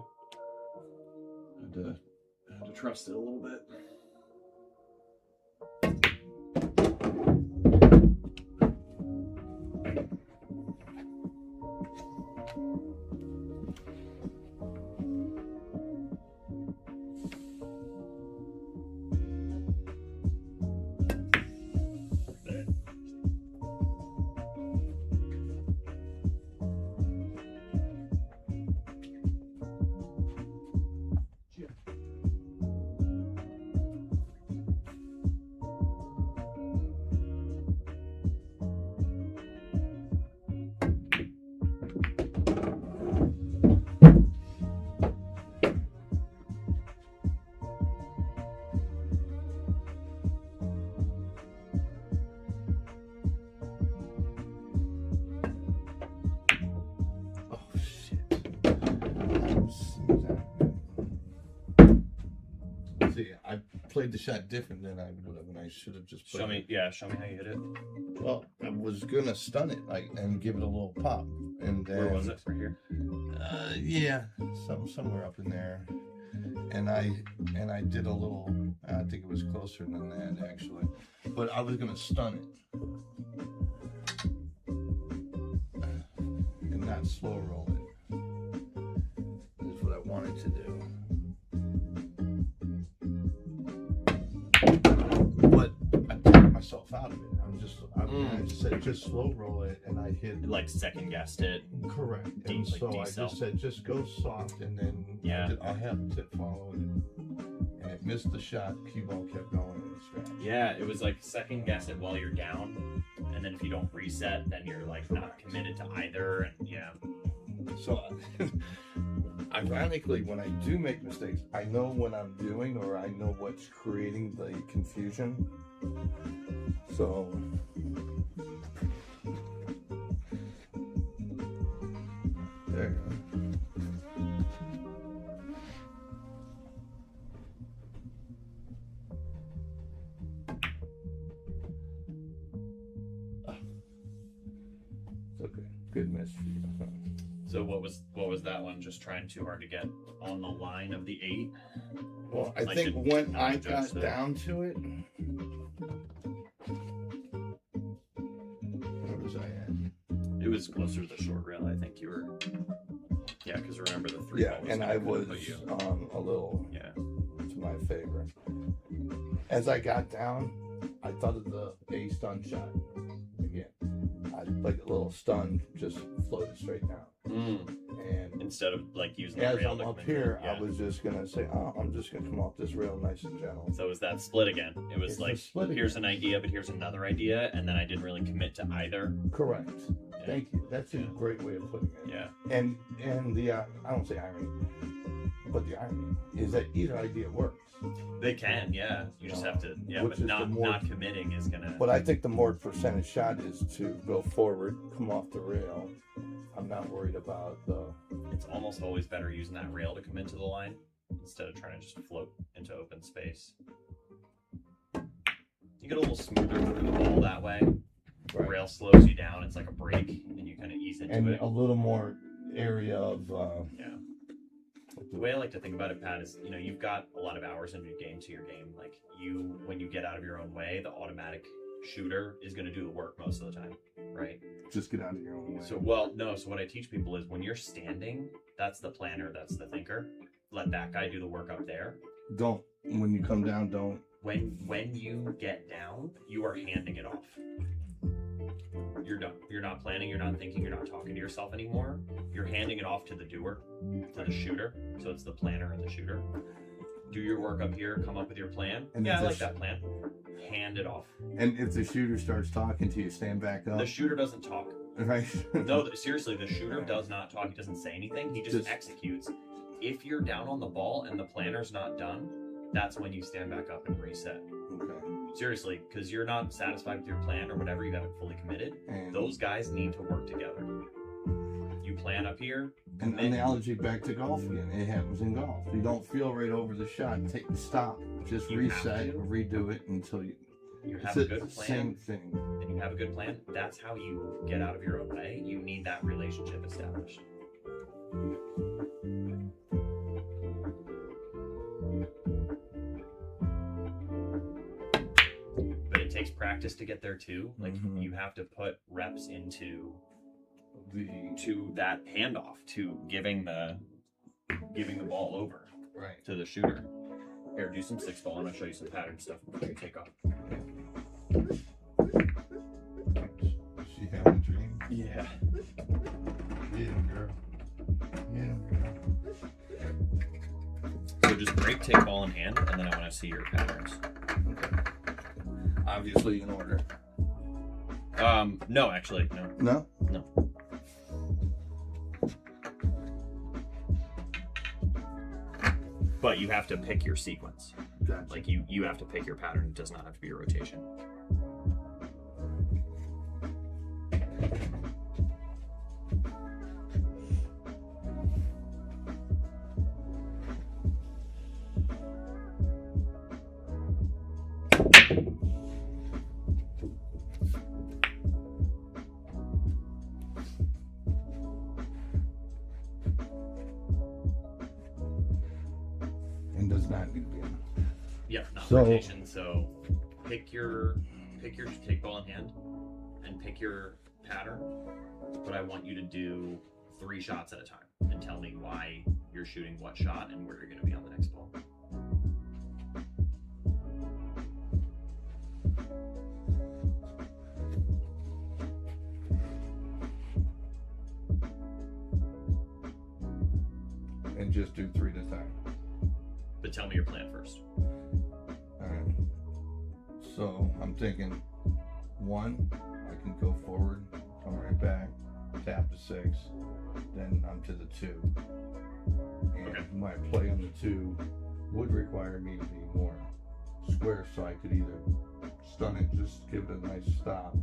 Speaker 1: I had to trust it a little bit.
Speaker 3: See, I played the shot different than I would have, and I should have just played
Speaker 2: Show me how you hit it.
Speaker 3: Well, I was gonna stun it and give it a little pop, and then,
Speaker 2: Where was it? Right here.
Speaker 3: Yeah, somewhere up in there, and I did a little. I think it was closer than that actually, but I was gonna stun it and not slow roll it. That's what I wanted to do. But I talked myself out of it. I said just slow roll it, and I hit
Speaker 2: Like second guessed it.
Speaker 3: correct.
Speaker 2: Deep,
Speaker 3: And
Speaker 2: like
Speaker 3: so I
Speaker 2: decel.
Speaker 3: just said just go soft, and then
Speaker 2: Yeah.
Speaker 3: I have to follow it, and it missed the shot. Cue ball kept going in the scratch.
Speaker 2: Yeah, it was like second guess it while you're down, and then if you don't reset, then you're like not committed to either, and yeah.
Speaker 3: So, ironically, when I do make mistakes, I know what I'm doing, or I know what's creating the confusion. So, there you go. It's okay. Good miss for you.
Speaker 2: So what was that one? Just trying too hard to get on the line of the 8.
Speaker 3: Well, I
Speaker 2: Like,
Speaker 3: think
Speaker 2: did
Speaker 3: when
Speaker 2: not
Speaker 3: I
Speaker 2: adjust
Speaker 3: got
Speaker 2: it.
Speaker 3: down to it, where was I at?
Speaker 2: It was closer to the short rail. I think you were. Yeah, because remember the 3
Speaker 3: Yeah,
Speaker 2: ball was
Speaker 3: and
Speaker 2: gonna
Speaker 3: I
Speaker 2: kinda
Speaker 3: was
Speaker 2: put you.
Speaker 3: a little
Speaker 2: Yeah.
Speaker 3: to my favor. As I got down, I thought of the A stun shot again. I like a little stun, just floated straight down. And
Speaker 2: Instead of like using the
Speaker 3: as
Speaker 2: rail
Speaker 3: I'm
Speaker 2: to
Speaker 3: up
Speaker 2: come in,
Speaker 3: here,
Speaker 2: yeah.
Speaker 3: I was just gonna say, "Oh, I'm just gonna come off this rail nice and gentle."
Speaker 2: So it was that split again. It was
Speaker 3: It's a
Speaker 2: like,
Speaker 3: split
Speaker 2: here's
Speaker 3: again.
Speaker 2: an idea, but here's another idea, and then I didn't really commit to either.
Speaker 3: Correct. Thank you. That's a
Speaker 2: Yeah.
Speaker 3: great way of putting it.
Speaker 2: Yeah.
Speaker 3: And the I don't say irony, but the irony is that either idea works.
Speaker 2: They can, yeah. You just have to, yeah,
Speaker 3: Which
Speaker 2: but
Speaker 3: is the
Speaker 2: not
Speaker 3: more-
Speaker 2: not committing is gonna.
Speaker 3: But I think the more percentage shot is to go forward, come off the rail. I'm not worried about the.
Speaker 2: It's almost always better using that rail to come into the line instead of trying to just float into open space. You get a little smoother through the ball that way. The
Speaker 3: Right.
Speaker 2: rail slows you down. It's like a brake, and you
Speaker 1: kind of ease into
Speaker 3: and
Speaker 1: it.
Speaker 3: a little more area of
Speaker 1: Yeah. The way I like to think about it, Pat, is you've got a lot of hours in your game to your game. Like when you get out of your own way, the automatic shooter is going to do the work most of the time, right?
Speaker 3: just get out of your own way.
Speaker 1: So so what I teach people is when you're standing, that's the planner, that's the thinker. Let that guy do the work up there.
Speaker 3: Don't, when you come down, don't.
Speaker 1: When you get down, you are handing it off. You're done. You're not planning, you're not thinking, you're not talking to yourself anymore. You're handing it off to the doer, to the shooter. So it's the planner and the shooter. Do your work up here, come up with your plan.
Speaker 3: And
Speaker 1: yeah, I like
Speaker 3: this-
Speaker 1: that plan. Hand it off.
Speaker 3: And if the shooter starts talking to you, stand back up.
Speaker 1: The shooter doesn't talk.
Speaker 3: Right?
Speaker 1: No, seriously, the shooter does not talk. He doesn't say anything. He just executes. If you're down on the ball and the planner's not done, that's when you stand back up and reset.
Speaker 3: Okay.
Speaker 1: Seriously, because you're not satisfied with your plan or whatever, you haven't fully committed.
Speaker 3: And,
Speaker 1: Those guys need to work together. You plan up here.
Speaker 3: an
Speaker 1: commit.
Speaker 3: analogy back to golf again. It happens in golf. You don't feel right over the shot. Take the stop. Just
Speaker 1: You have
Speaker 3: reset,
Speaker 1: to.
Speaker 3: redo it until you.
Speaker 1: You
Speaker 3: It's
Speaker 1: have a
Speaker 3: the
Speaker 1: good plan.
Speaker 3: same thing.
Speaker 1: And you have a good plan. That's how you get out of your own way. You need that relationship established. But it takes practice to get there too. Like
Speaker 3: Mhm.
Speaker 1: you have to put reps into
Speaker 3: The
Speaker 1: to that handoff, to giving the ball over
Speaker 3: right.
Speaker 1: to the shooter. Here, do some 6-ball, and I'll show you some pattern stuff before you take off.
Speaker 3: She having a dream.
Speaker 1: Yeah.
Speaker 3: Yeah, girl. Yeah, girl.
Speaker 1: So just break, take ball in hand, and then I want to see your patterns.
Speaker 3: Obviously in order.
Speaker 1: No, actually, no.
Speaker 3: No.
Speaker 1: But you have to pick your sequence.
Speaker 3: Gotcha.
Speaker 1: Like you have to pick your pattern. It does not have to be a rotation.
Speaker 3: And does not need to be enough.
Speaker 1: Yep, not
Speaker 3: So-
Speaker 1: rotation. So pick your take ball in hand and pick your pattern. But I want you to do 3 shots at a time and tell me why you're shooting what shot and where you're going to be on the next ball.
Speaker 3: And just do 3 at a time.
Speaker 1: But tell me your plan first.
Speaker 3: Alright. So I'm thinking 1, I can go forward, come right back, tap the 6, then I'm to the 2. And
Speaker 1: Okay.
Speaker 3: my play on the 2 would require me to be more square, so I could either stun it, just give it a nice stop.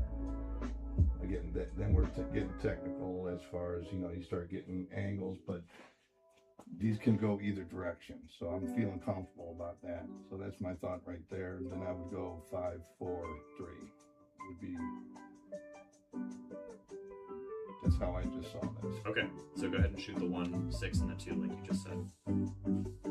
Speaker 3: Again, then we're getting technical as far as, you start getting angles, but these can go either direction, so I'm feeling comfortable about that. So that's my thought right there. Then I would go 5, 4, 3 would be. That's how I just saw this.
Speaker 1: Okay, so go ahead and shoot the 1, 6, and the 2 like you just said.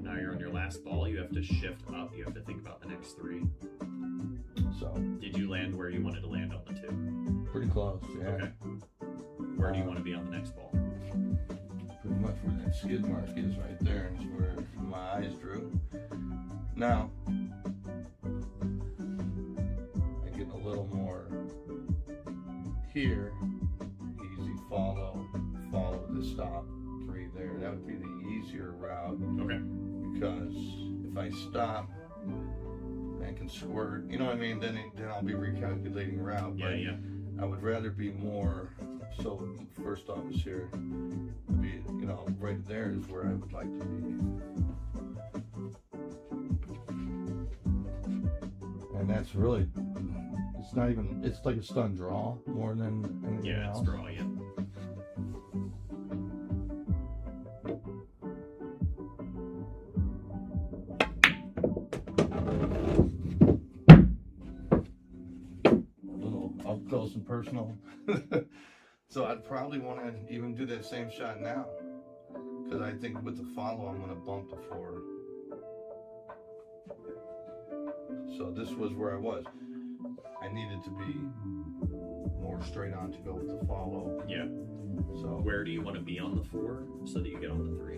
Speaker 1: Now you're on your last ball. You have to shift up. You have to think about the next 3.
Speaker 3: So
Speaker 1: Did you land where you wanted to land on the 2?
Speaker 3: pretty close, yeah.
Speaker 1: Okay. Where do you want to be on the next ball?
Speaker 3: Pretty much where that skid mark is right there, is where my eyes drew. Now I get a little more here. Easy follow the stop 3 there. That would be the easier route.
Speaker 1: Okay.
Speaker 3: Because if I stop and can squirt, you know what I mean, then I'll be recalculating route.
Speaker 1: Yeah,
Speaker 3: But
Speaker 1: yeah.
Speaker 3: I would rather be more So first off is here, be, right there is where I would like to be. And that's really, it's not even, it's like a stun draw more than anything
Speaker 2: Yeah,
Speaker 3: else.
Speaker 2: it's draw, yeah.
Speaker 3: A little up close and personal. So I'd probably want to even do that same shot now. Because I think with the follow, I'm going to bump the 4. So this was where I was. I needed to be more straight on to go with the follow.
Speaker 2: Yeah.
Speaker 3: So
Speaker 2: Where do you want to be on the 4 so that you get on the 3?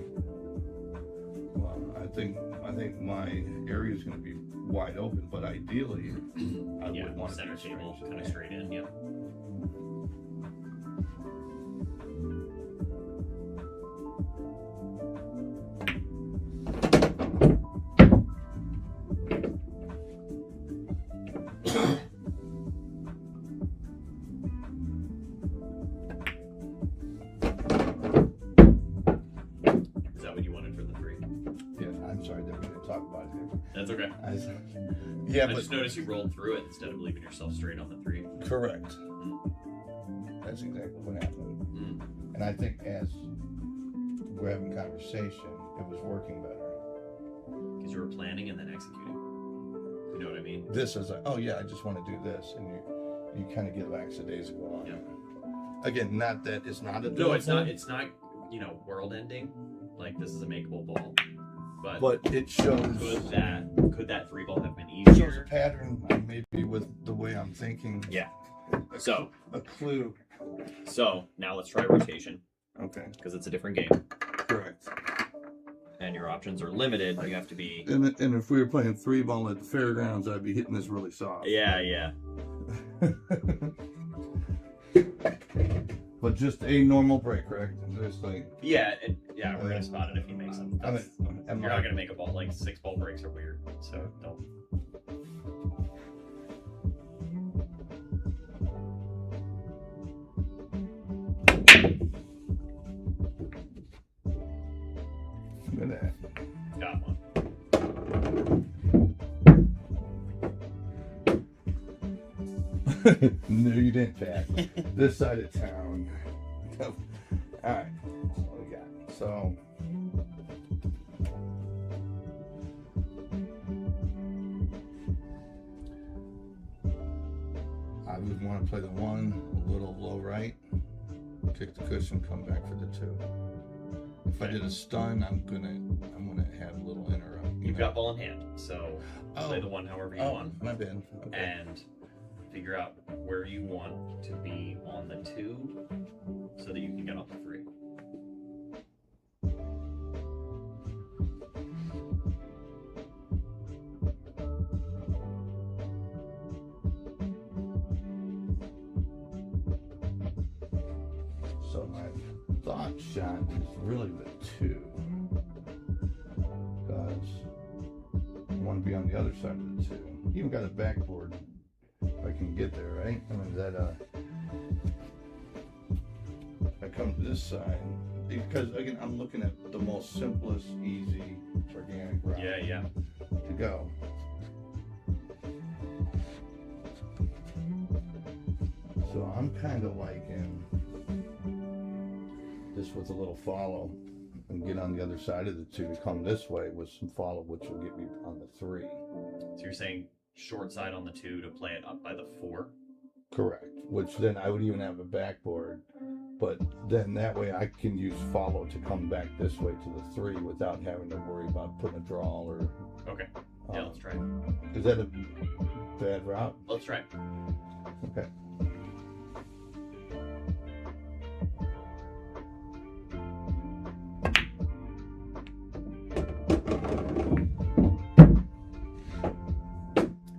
Speaker 3: well, I think my area is going to be wide open, but ideally, I
Speaker 2: Yeah,
Speaker 3: would want to
Speaker 2: center
Speaker 3: be
Speaker 2: table,
Speaker 3: straight.
Speaker 2: kind of straight in, yeah. Is that what you wanted for the 3?
Speaker 3: Yeah, I'm sorry that we didn't talk about it here.
Speaker 2: That's okay.
Speaker 3: Yeah,
Speaker 2: I
Speaker 3: but
Speaker 2: just noticed you rolled through it instead of leaving yourself straight on the 3.
Speaker 3: correct. That's exactly what happened.
Speaker 2: Mm.
Speaker 3: And I think as we're having conversation, it was working better.
Speaker 2: Because you were planning and then executing. You know what I mean?
Speaker 3: This is like, oh yeah, I just want to do this, and you kind of get lackadaisical on
Speaker 2: Yeah.
Speaker 3: it. Again, not that it's not a
Speaker 2: No, it's
Speaker 3: doable,
Speaker 2: not. It's not. World ending. Like this is a makeable ball, but
Speaker 3: but it shows
Speaker 2: could that 3 ball have been
Speaker 3: shows a
Speaker 2: easier?
Speaker 3: pattern, maybe with the way I'm thinking.
Speaker 2: Yeah. So
Speaker 3: A clue.
Speaker 2: now let's try rotation
Speaker 3: Okay.
Speaker 2: because it's a different game
Speaker 3: Correct.
Speaker 2: and your options are limited. You have to be.
Speaker 3: And if we were playing 3 ball at the fairgrounds, I'd be hitting this really soft.
Speaker 2: Yeah.
Speaker 3: But just a normal break, correct? Just like
Speaker 2: Yeah. We're gonna spot it if he makes them.
Speaker 3: I mean, am
Speaker 2: You're
Speaker 3: I-
Speaker 2: not gonna make a ball like 6 ball breaks are weird. So don't.
Speaker 3: Look at that.
Speaker 2: Got one.
Speaker 3: No, you didn't, Pat. This side of town. All right. That's what we got. So. I would want to play the 1 a little low right, kick the cushion, come back for the 2. If I did a stun, I'm gonna have a little interrupt.
Speaker 2: You've got ball in hand, so play the 1 however you want.
Speaker 3: My bad. Okay.
Speaker 2: And figure out where you want to be on the 2 so that you can get on the 3.
Speaker 3: So my thought shot is really the 2, because I want to be on the other side of the 2. Even got a backboard if I can get there, right? I mean, if I come to this side, because again, I'm looking at the most simplest, easy, organic route
Speaker 2: Yeah.
Speaker 3: to go. So I'm kind of liking this with a little follow and get on the other side of the 2 to come this way with some follow, which will get me on the 3.
Speaker 2: So you're saying short side on the 2 to play it up by the 4?
Speaker 3: Correct. Which then I would even have a backboard, but then that way I can use follow to come back this way to the 3 without having to worry about putting a draw or.
Speaker 2: Okay. Yeah, let's try it.
Speaker 3: Is that a bad route?
Speaker 2: Let's try it.
Speaker 3: Okay.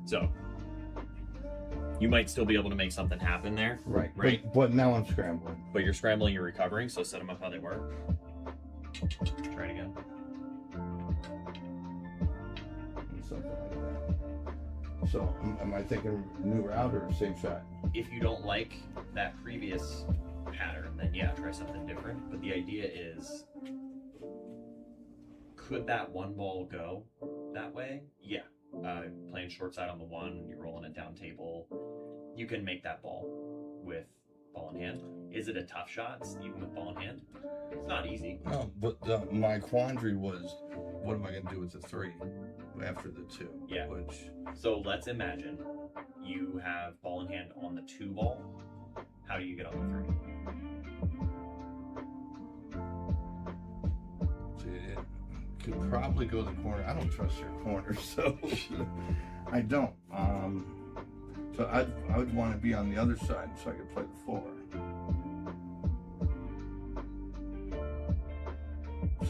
Speaker 2: So you might still be able to make something happen there.
Speaker 3: Right.
Speaker 2: Right.
Speaker 3: But now I'm scrambling.
Speaker 2: But you're scrambling, you're recovering, so set them up how they were. Try it again.
Speaker 3: Something like that. So am I thinking new route or same shot?
Speaker 2: If you don't like that previous pattern, then yeah, try something different. But the idea is, could that one ball go that way? Yeah. Playing short side on the one, you're rolling it down table. You can make that ball with ball in hand. Is it a tough shot even with ball in hand? It's not easy.
Speaker 3: No, but my quandary was, what am I going to do with the 3 after the 2?
Speaker 2: Yeah.
Speaker 3: Which,
Speaker 2: So let's imagine you have ball in hand on the 2 ball. How do you get on the 3?
Speaker 3: see, it could probably go the corner. I don't trust your corner, so I don't. So I would want to be on the other side so I could play the 4.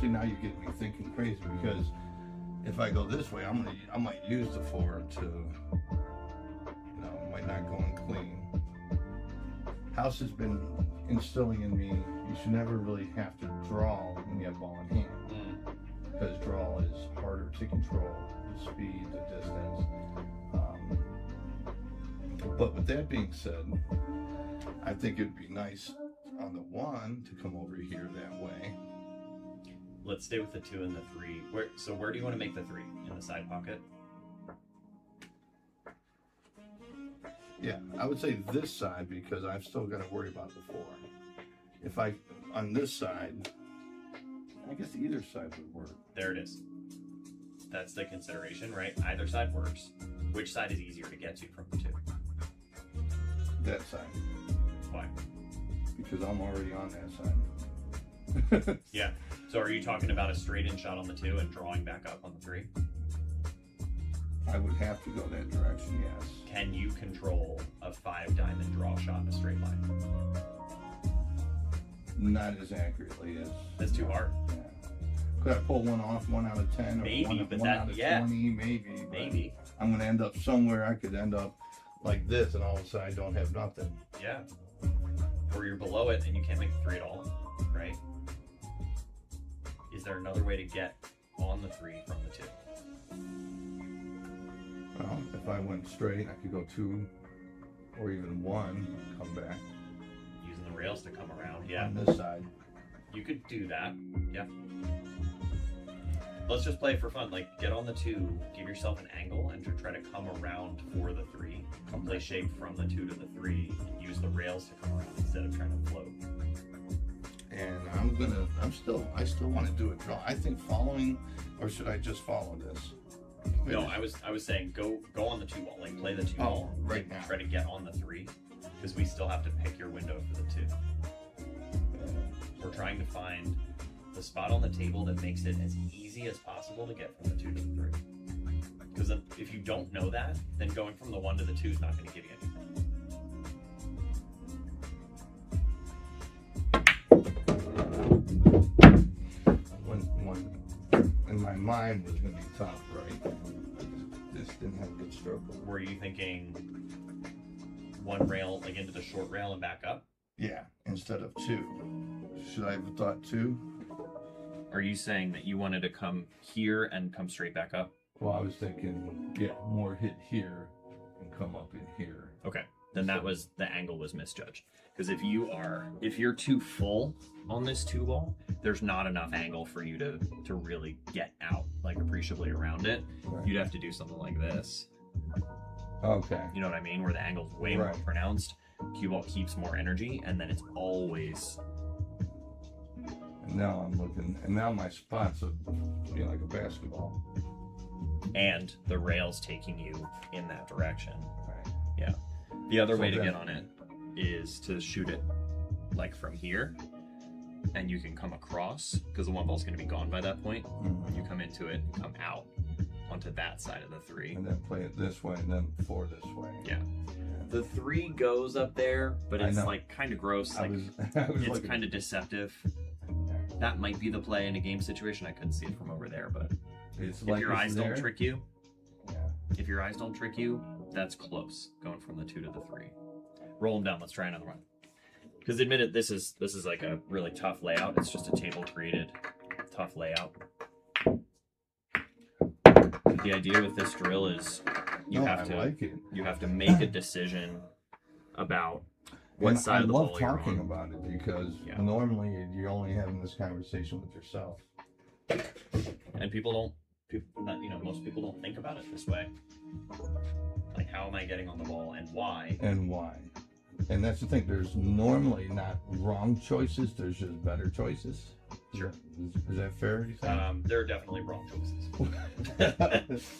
Speaker 3: See, now you're getting me thinking crazy, because if I go this way, I might use the 4 to, might not go in clean. House has been instilling in me, you should never really have to draw when you have ball in hand, because draw is harder to control, the speed, the distance. But with that being said, I think it'd be nice on the 1 to come over here that way.
Speaker 2: Let's stay with the 2 and the 3. Where do you want to make the 3? In the side pocket?
Speaker 3: Yeah, I would say this side, because I've still got to worry about the 4. If on this side, I guess either side would work.
Speaker 2: There it is. That's the consideration, right? Either side works. Which side is easier to get to from the 2?
Speaker 3: That side,
Speaker 2: Why?
Speaker 3: because I'm already on that side.
Speaker 2: Yeah. So are you talking about a straight in shot on the 2 and drawing back up on the 3?
Speaker 3: I would have to go that direction, yes.
Speaker 2: Can you control a 5 diamond draw shot in a straight line?
Speaker 3: Not as accurately as...
Speaker 2: That's too hard.
Speaker 3: Yeah. Could I pull one off, 1 out of 10, or
Speaker 2: Maybe,
Speaker 3: one
Speaker 2: but
Speaker 3: one
Speaker 2: that-
Speaker 3: out of
Speaker 2: yeah.
Speaker 3: 20, maybe. But
Speaker 2: Maybe.
Speaker 3: I'm going to end up somewhere. I could end up like this, and all of a sudden I don't have nothing.
Speaker 2: Yeah. Or you're below it and you can't make the 3 at all, right? Is there another way to get on the 3 from the 2?
Speaker 3: Well, if I went straight, I could go 2 or even 1, come back
Speaker 2: Using the rails to come around, yeah.
Speaker 3: on this side.
Speaker 2: You could do that, yeah. Let's just play for fun. Like, get on the 2, give yourself an angle, and to try to come around for the 3. Play shape from the 2 to the 3, and use the rails to come around instead of trying to float.
Speaker 3: And I still want to do a draw. I think following, or should I just follow this?
Speaker 2: No, I was saying go on the 2 ball, like play the 2 ball,
Speaker 3: right
Speaker 2: and
Speaker 3: now.
Speaker 2: try to get on the 3, because we still have to pick your window for the 2. We're trying to find the spot on the table that makes it as easy as possible to get from the 2 to the 3. Because if you don't know that, then going from the 1 to the 2 is not going to give you anything.
Speaker 3: When in my mind was going to be tough, right? This didn't have a good stroke.
Speaker 2: Were you thinking 1 rail, like into the short rail and back up?
Speaker 3: Yeah, instead of 2. Should I have thought 2?
Speaker 2: Are you saying that you wanted to come here and come straight back up?
Speaker 3: Well, I was thinking, yeah, more hit here and come up in here.
Speaker 2: Okay, then the angle was misjudged. Because if you're too full on this 2 ball, there's not enough angle for you to really get out like appreciably around it.
Speaker 3: Right.
Speaker 2: You'd have to do something like this.
Speaker 3: Okay.
Speaker 2: You know what I mean? Where the angle's way more
Speaker 3: Right.
Speaker 2: pronounced. Cue ball keeps more energy, and then it's always.
Speaker 3: And now I'm looking, and now my spots are like a basketball.
Speaker 2: And the rail's taking you in that direction.
Speaker 3: Right.
Speaker 2: Yeah. The other
Speaker 3: So
Speaker 2: way to
Speaker 3: then-
Speaker 2: get on it is to shoot it like from here, and you can come across because the 1 ball's going to be gone by that point.
Speaker 3: Mhm.
Speaker 2: You come into it and come out onto that side of the 3.
Speaker 3: And then play it this way, and then 4 this way.
Speaker 2: Yeah. The 3 goes up there, but
Speaker 3: I
Speaker 2: it's
Speaker 3: know.
Speaker 2: like kind of gross.
Speaker 3: I
Speaker 2: Like
Speaker 3: was, I was
Speaker 2: it's
Speaker 3: looking.
Speaker 2: kind of deceptive. That might be the play in a game situation. I couldn't see it from over there, but
Speaker 3: It's
Speaker 2: if
Speaker 3: like
Speaker 2: your
Speaker 3: it's
Speaker 2: eyes
Speaker 3: there.
Speaker 2: don't trick you,
Speaker 3: Yeah.
Speaker 2: if your eyes don't trick you, that's close. Going from the 2 to the 3. Roll them down. Let's try another one. Because admit it, this is like a really tough layout. It's just a table created tough layout. The idea with this drill is you
Speaker 3: No,
Speaker 2: have
Speaker 3: I
Speaker 2: to
Speaker 3: like it.
Speaker 2: you have to make a decision about What
Speaker 3: And
Speaker 2: side
Speaker 3: I
Speaker 2: of the
Speaker 3: love
Speaker 2: ball you're
Speaker 3: talking
Speaker 2: on.
Speaker 3: about it because
Speaker 2: Yeah.
Speaker 3: normally you're only having this conversation with yourself.
Speaker 2: And most people don't think about it this way. Like, how am I getting on the ball and why?
Speaker 3: And why. And that's the thing. There's normally not wrong choices. There's just better choices.
Speaker 2: Sure.
Speaker 3: Is that fair? You think?
Speaker 2: There are definitely wrong choices.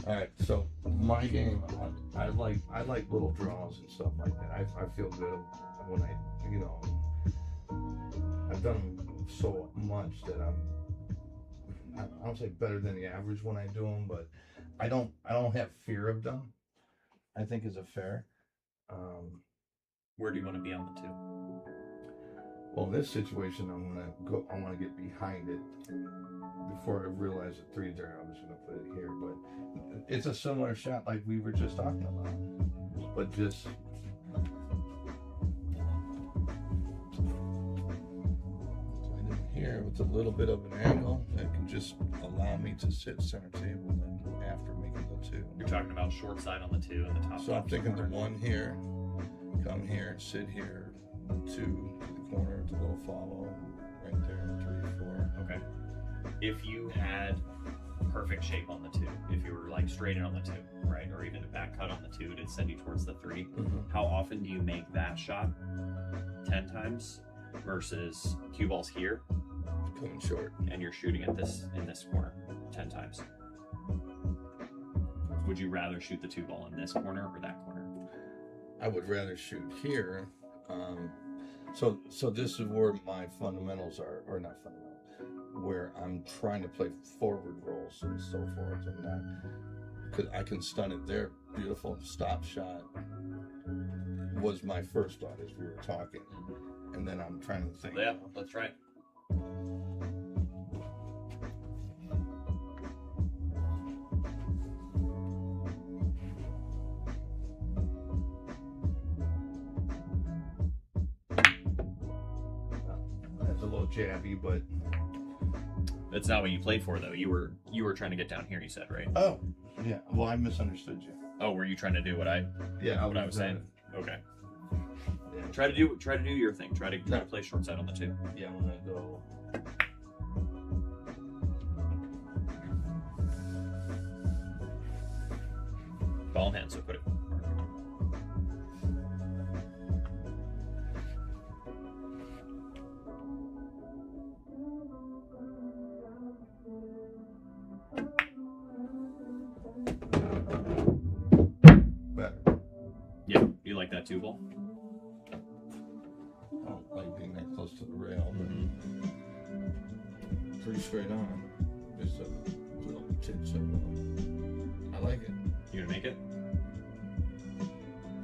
Speaker 3: All right. So my game, I like little draws and stuff like that. I feel good when I've done them so much that I don't say better than the average when I do them, but I don't have fear of them. I think is a fair.
Speaker 2: Where do you want to be on the two?
Speaker 3: Well, in this situation, I want to get behind it before I realize the three's there. I'm just gonna put it here, but it's a similar shot like we were just talking about, but just. Here with a little bit of an angle that can just allow me to sit center table then after making the two.
Speaker 2: You're talking about short side on the two and the top.
Speaker 3: So I'm
Speaker 2: left
Speaker 3: thinking the
Speaker 2: corner.
Speaker 3: one here, come here, sit here, two to the corner, the little follow, right there, 3, 4.
Speaker 2: Okay. If you had perfect shape on the two, if you were like straight in on the two, right, or even a back cut on the two to send you towards the 3, how often do you make that shot? 10 times versus cue balls here,
Speaker 3: Coming short.
Speaker 2: and you're shooting at this in this corner 10 times. Would you rather shoot the 2 ball in this corner or that corner?
Speaker 3: I would rather shoot here. So this is where my fundamentals are, or not fundamentals, where I'm trying to play forward rolls and so forth, and not because I can stun it there. Beautiful stop shot was my first thought as we were talking, and then I'm trying to think.
Speaker 2: Yeah, let's try it.
Speaker 3: That's a little jabby, but
Speaker 2: That's not what you played for, though. You were trying to get down here. You said, right?
Speaker 3: oh yeah. Well, I misunderstood you.
Speaker 2: Oh, were you trying to do what I was saying? Okay.
Speaker 3: Yeah.
Speaker 2: Try to do your thing. Try to play short side on the 2.
Speaker 3: Yeah, I'm gonna go.
Speaker 2: Ball in hand, so put it.
Speaker 3: Better.
Speaker 2: Yeah, you like that 2 ball?
Speaker 3: I don't like being that close to the rail, but pretty straight on. Just a little tinge of. I like it.
Speaker 2: You gonna make it?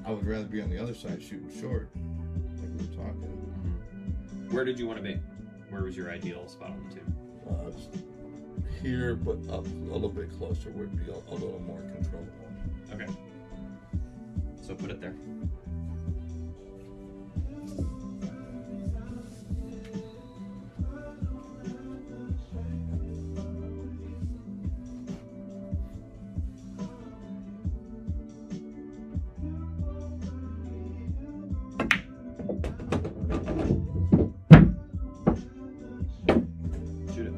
Speaker 3: I would rather be on the other side shooting short, like we were talking.
Speaker 2: Where did you want to be? Where was your ideal spot on the 2?
Speaker 3: Here, but up a little bit closer would be a little more controllable.
Speaker 2: Okay. So put it there. Shoot it.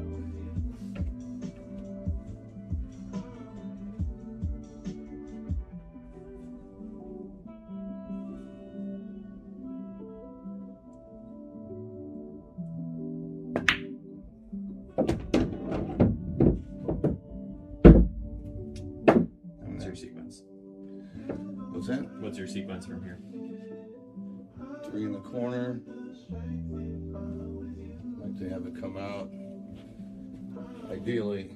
Speaker 2: What's your sequence?
Speaker 3: What's that?
Speaker 2: What's your sequence from here?
Speaker 3: 3 in the corner. Like to have it come out. Ideally,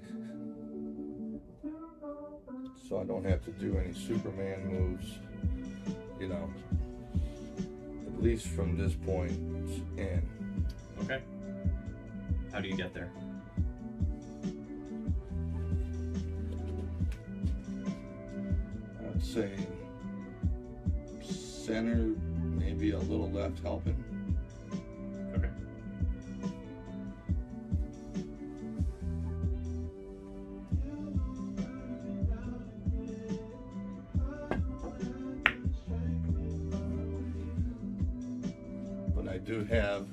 Speaker 3: so I don't have to do any Superman moves. At least from this point in.
Speaker 2: Okay. How do you get there?
Speaker 3: I'd say center, maybe a little left helping.
Speaker 2: Okay.
Speaker 3: But I do have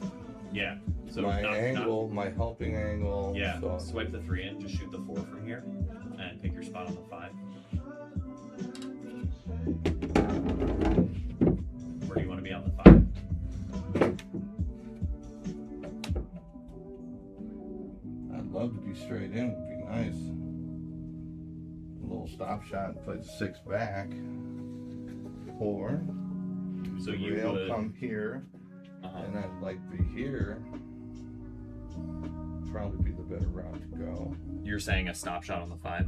Speaker 2: Yeah. So
Speaker 3: my
Speaker 2: not-
Speaker 3: angle, my helping angle.
Speaker 2: Yeah,
Speaker 3: So
Speaker 2: swipe the 3 in, just shoot the 4 from here, and pick your spot on the 5. Where do you want to be on the 5?
Speaker 3: I'd love to be straight in. Would be nice. A little stop shot and play the 6 back. Or
Speaker 2: So
Speaker 3: the
Speaker 2: you
Speaker 3: rail
Speaker 2: would.
Speaker 3: come here, and I'd like to be here. Probably be the better route to go.
Speaker 2: You're saying a stop shot on the 5?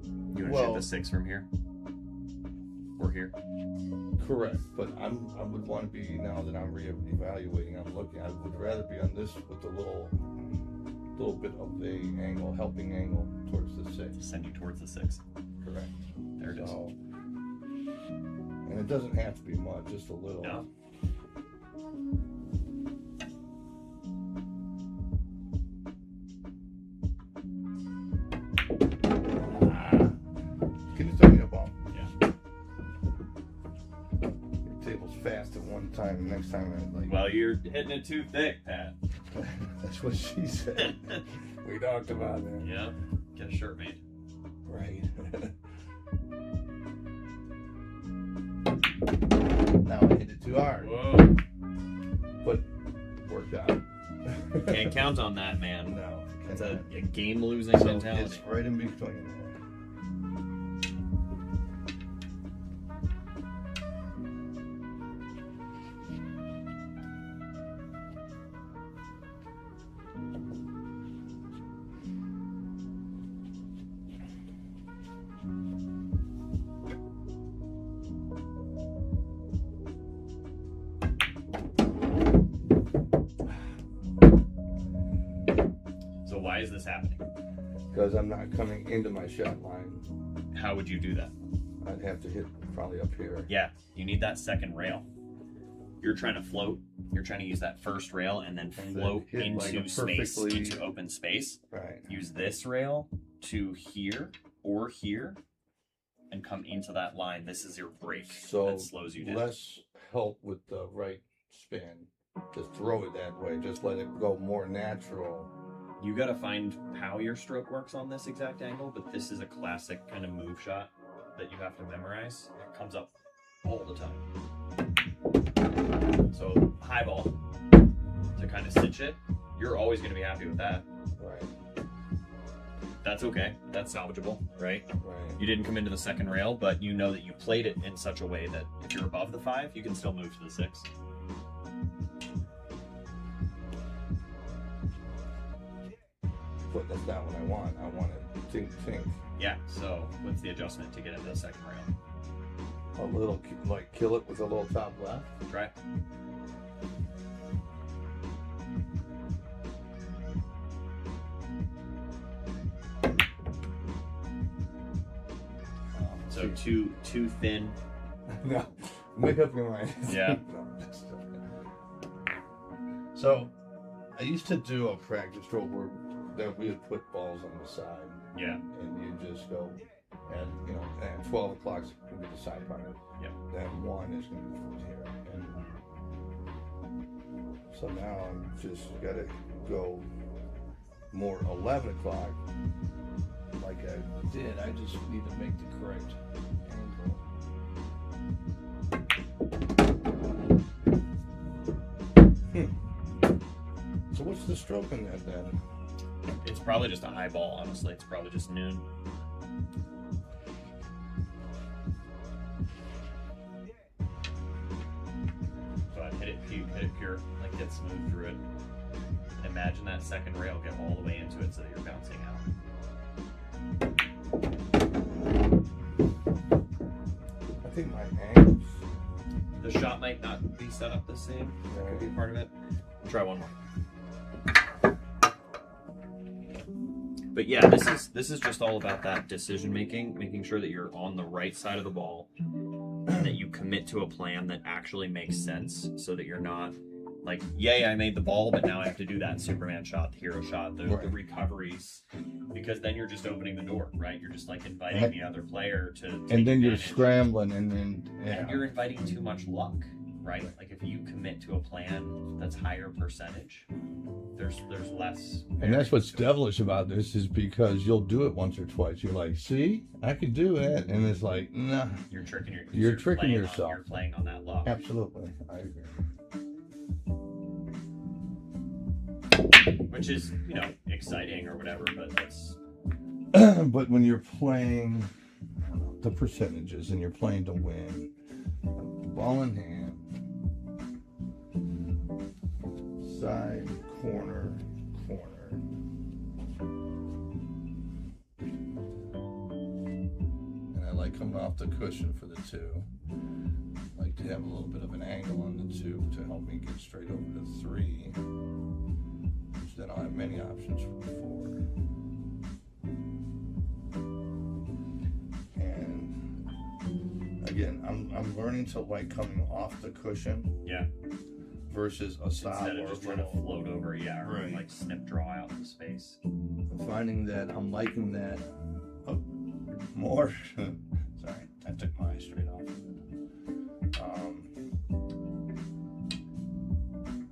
Speaker 2: You would shoot
Speaker 3: Well-
Speaker 2: the 6 from here? Or here?
Speaker 3: Correct, but I would want to be, now that I'm reevaluating, I'm looking, I would rather be on this with a little bit of the angle, helping angle towards the 6.
Speaker 2: Send you towards the 6.
Speaker 3: Correct.
Speaker 2: There it is.
Speaker 3: So, and it doesn't have to be much, just a little.
Speaker 2: No.
Speaker 3: Can you throw me a ball?
Speaker 2: Yeah.
Speaker 3: Your table's fast at one time, and next time I like.
Speaker 2: Well, you're hitting it too thick, Pat.
Speaker 3: That's what she said. We talked about that.
Speaker 2: Yeah. Get a shirt made.
Speaker 3: Right. Now I hit it too hard,
Speaker 2: Whoa.
Speaker 3: but worked out.
Speaker 2: Can't count on that, man.
Speaker 3: No,
Speaker 2: It's
Speaker 3: cannot.
Speaker 2: a game losing
Speaker 3: So
Speaker 2: mentality.
Speaker 3: it's right in between.
Speaker 2: So why is this happening?
Speaker 3: Because I'm not coming into my shot line.
Speaker 2: How would you do that?
Speaker 3: I'd have to hit probably up here.
Speaker 2: Yeah, you need that second rail. You're trying to float. You're trying to use that first rail and then
Speaker 3: And then
Speaker 2: float
Speaker 3: hit like
Speaker 2: into
Speaker 3: a
Speaker 2: space,
Speaker 3: perfectly-
Speaker 2: into open space.
Speaker 3: Right.
Speaker 2: Use this rail to here or here and come into that line. This is your brake
Speaker 3: So
Speaker 2: that slows you down.
Speaker 3: less help with the right spin. Just throw it that way. Just let it go more natural.
Speaker 2: You got to find how your stroke works on this exact angle, but this is a classic kind of move shot that you have to memorize. It comes up all the time. So high ball to kind of cinch it. You're always going to be happy with that.
Speaker 3: Right.
Speaker 2: That's okay. That's salvageable, right?
Speaker 3: Right.
Speaker 2: You didn't come into the second rail, but you know that you played it in such a way that if you're above the 5, you can still move to the 6.
Speaker 3: But that's not what I want. I want it tink.
Speaker 2: Yeah, so what's the adjustment to get into the second rail?
Speaker 3: A little, like, kill it with a little top left.
Speaker 2: Try it. So too thin.
Speaker 3: No, make up your mind.
Speaker 2: Yeah.
Speaker 3: No, just so, I used to do a practice drill where that we would put balls on the side,
Speaker 2: Yeah.
Speaker 3: and you just go, and at 12 o'clock is going to be the side part.
Speaker 2: Yep.
Speaker 3: Then 1 is going to be from here, and so now I'm just got to go more 11 o'clock, like I did. I just need to make the correct angle. So what's the stroke in that then?
Speaker 2: It's probably just a high ball, honestly. It's probably just noon. So I'd hit it pure, like get smooth through it. And imagine that second rail get all the way into it so that you're bouncing out.
Speaker 3: I think my angles.
Speaker 2: The shot might not be set up the same. That could be part of it. Try one more. But yeah, this is just all about that decision making, making sure that you're on the right side of the ball and that you commit to a plan that actually makes sense, so that you're not like, yay, I made the ball, but now I have to do that Superman shot, the hero shot, the recoveries, because then you're just opening the door, right? You're just like inviting the other player to take
Speaker 3: And then you're
Speaker 2: advantage.
Speaker 3: scrambling, and then
Speaker 2: And you're inviting too much luck, right? Like if you commit to a plan that's higher percentage, there's less.
Speaker 3: And that's what's
Speaker 2: variance to it.
Speaker 3: devilish about this, is because you'll do it once or twice. You're like, see, I could do it. And it's like, nah.
Speaker 2: You're tricking
Speaker 3: You're tricking
Speaker 2: playing
Speaker 3: yourself.
Speaker 2: you're playing on that luck.
Speaker 3: Absolutely. I agree.
Speaker 2: Which is, exciting or whatever, but that's
Speaker 3: But when you're playing the percentages and you're playing to win, ball in hand, side, corner. And I like coming off the cushion for the 2. I like to have a little bit of an angle on the 2 to help me get straight over to 3. Which then I'll have many options for the 4. And again, I'm learning to like coming off the cushion.
Speaker 2: Yeah.
Speaker 3: Versus a stop
Speaker 2: Instead
Speaker 3: or
Speaker 2: of just
Speaker 3: a
Speaker 2: trying to
Speaker 3: roll.
Speaker 2: float over, or
Speaker 3: Right.
Speaker 2: like snip draw out the space.
Speaker 3: I'm finding that I'm liking that more. Sorry, I took my eye straight off of it.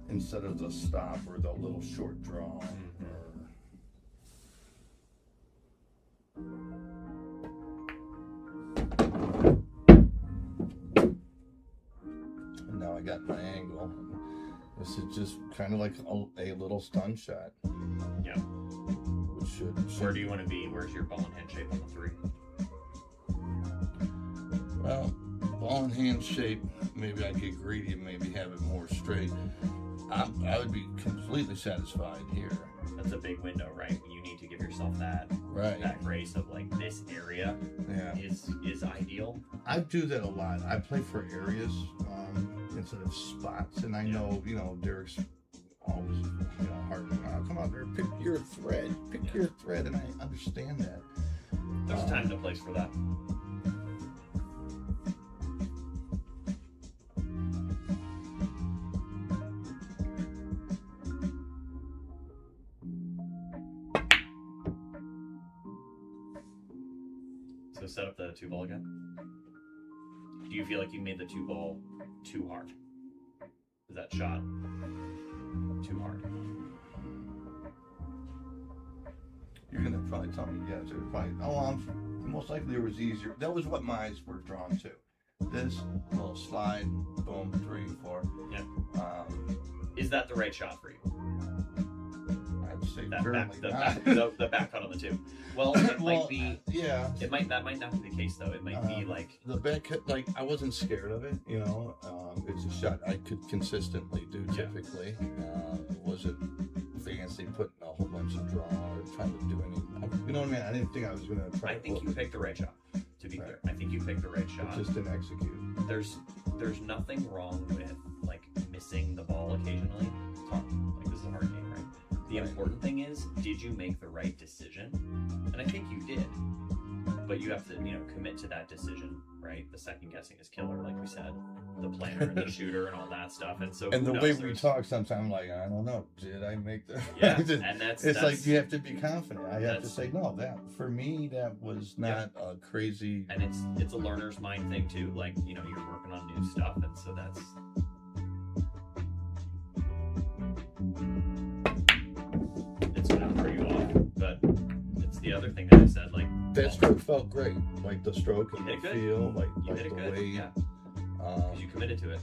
Speaker 3: Instead of the stop or the little short draw. And now I got my angle. This is just kind of like a little stun shot.
Speaker 2: Yeah.
Speaker 3: Which should
Speaker 2: Where do you want to be? Where's your ball and hand shape on the 3?
Speaker 3: Well, ball in hand shape, maybe I'd get greedy and maybe have it more straight. I would be completely satisfied here.
Speaker 2: That's a big window, right? You need to give yourself that grace of like, this area is ideal.
Speaker 3: I do that a lot. I play for areas instead of spots, and I know, Derek's always, harping on, come on, Derek, pick your thread, and I understand that.
Speaker 2: There's a time and a place for that. So set up the 2 ball again. Do you feel like you made the 2 ball too hard? Is that shot too hard?
Speaker 3: You're gonna probably tell me yes. It was probably most likely it was easier. That was what my eyes were drawn to. This little slide, boom, 3, 4.
Speaker 2: Yeah. Is that the right shot for you?
Speaker 3: I'd say
Speaker 2: That
Speaker 3: barely.
Speaker 2: the back cut on the 2. Well, it might be.
Speaker 3: Yeah.
Speaker 2: That might not be the case though. It might be like
Speaker 3: the back cut. Like I wasn't scared of it. It's a shot I could consistently do. Typically, it wasn't fancy putting a whole bunch of draw or trying to do anything. You know what I mean? I didn't think I was gonna try.
Speaker 2: I think you picked the right shot. To be clear, I think you picked the right shot.
Speaker 3: Just didn't execute.
Speaker 2: There's nothing wrong with like missing the ball occasionally. It's hard. Like this is a hard game, right? The important thing is, did you make the right decision? And I think you did. But you have to, commit to that decision, right? The second guessing is killer, like we said. The planner and the shooter and all that stuff. And so
Speaker 3: And the way we talk sometimes, I'm like, I don't know, did I make the
Speaker 2: Yeah, and that's
Speaker 3: like you have to be confident. I have to say, no, that for me that was not a crazy.
Speaker 2: And it's a learner's mind thing too. Like, you're working on new stuff, and so that's it's gonna throw you off. But it's the other thing that I said, like
Speaker 3: That stroke felt great, like the stroke and
Speaker 2: You
Speaker 3: the
Speaker 2: did good.
Speaker 3: feel, like
Speaker 2: you did it
Speaker 3: the
Speaker 2: good.
Speaker 3: way.
Speaker 2: Yeah. Because you committed to it.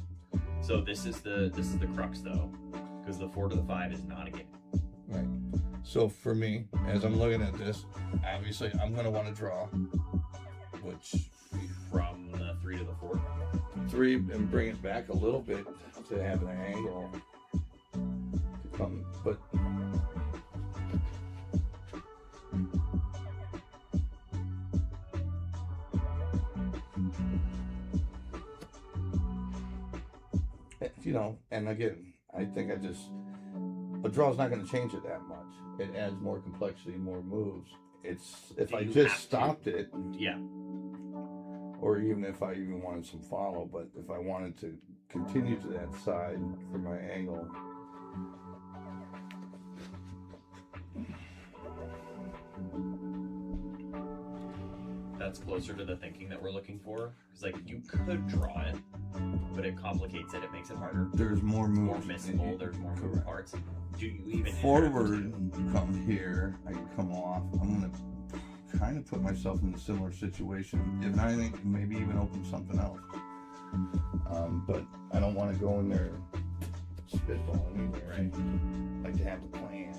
Speaker 2: So this is the crux though, because the 4 to the 5 is not a game.
Speaker 3: Right. So for me, as I'm looking at this, obviously I'm gonna want to draw, which
Speaker 2: From the 3 to the 4.
Speaker 3: 3 and bring it back a little bit to have an angle to come, but. And again, I think a draw's not going to change it that much. It adds more complexity, more moves. It's if
Speaker 2: Do
Speaker 3: I
Speaker 2: you
Speaker 3: just
Speaker 2: have to?
Speaker 3: stopped it,
Speaker 2: Yeah.
Speaker 3: or even if I even wanted some follow, but if I wanted to continue to that side for my angle.
Speaker 2: That's closer to the thinking that we're looking for. Because like you could draw it, but it complicates it. It makes it harder.
Speaker 3: There's more
Speaker 2: More
Speaker 3: moves.
Speaker 2: missable. There's more moving parts. Do you even
Speaker 3: Forward, come here, I can come off. I'm gonna kind of put myself in a similar situation. If not anything, maybe even open something else. But I don't want to go in there spitballing either.
Speaker 2: Right.
Speaker 3: I like to have the plan.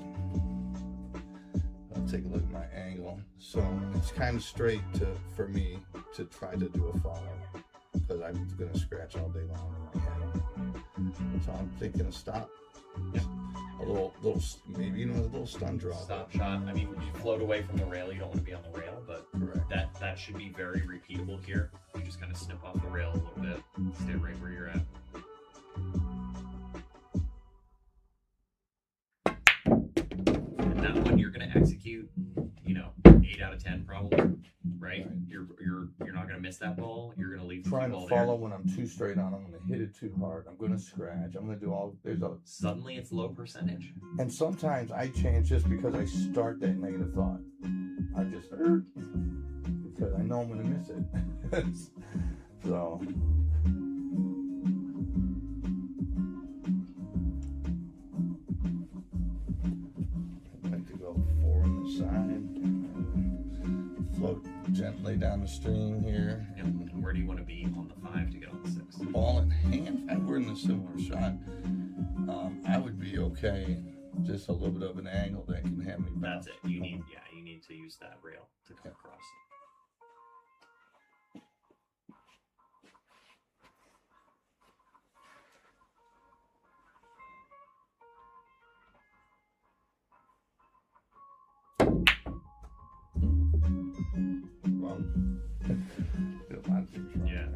Speaker 3: I'll take a look at my angle. So it's kind of straight for me to try to do a follow, because I'm gonna scratch all day long in my head. So I'm thinking of stop.
Speaker 2: Yeah.
Speaker 3: A little, maybe even a little stun draw.
Speaker 2: Stop shot. I mean, you float away from the rail. You don't want to be on the rail, but
Speaker 3: Correct.
Speaker 2: that should be very repeatable here. You just kind of snip off the rail a little bit, stay right where you're at. And that one you're going to execute, 8 out of 10 probably, right?
Speaker 3: Right.
Speaker 2: You're not going to miss that ball. You're going to leave the
Speaker 3: Trying
Speaker 2: ball
Speaker 3: to follow
Speaker 2: there.
Speaker 3: when I'm too straight on. I'm going to hit it too hard. I'm going to scratch. I'm going to do all.
Speaker 2: Suddenly it's low percentage.
Speaker 3: And sometimes I change just because I start that negative thought. I just because I know I'm going to miss it. So. I like to go 4 on the side. Float gently down the stream here.
Speaker 2: And where do you want to be on the 5 to get on the 6?
Speaker 3: Ball in hand. If we're in a similar shot, I would be okay. Just a little bit of an angle that can have me.
Speaker 2: That's it. You need to use that rail to come across. Yeah.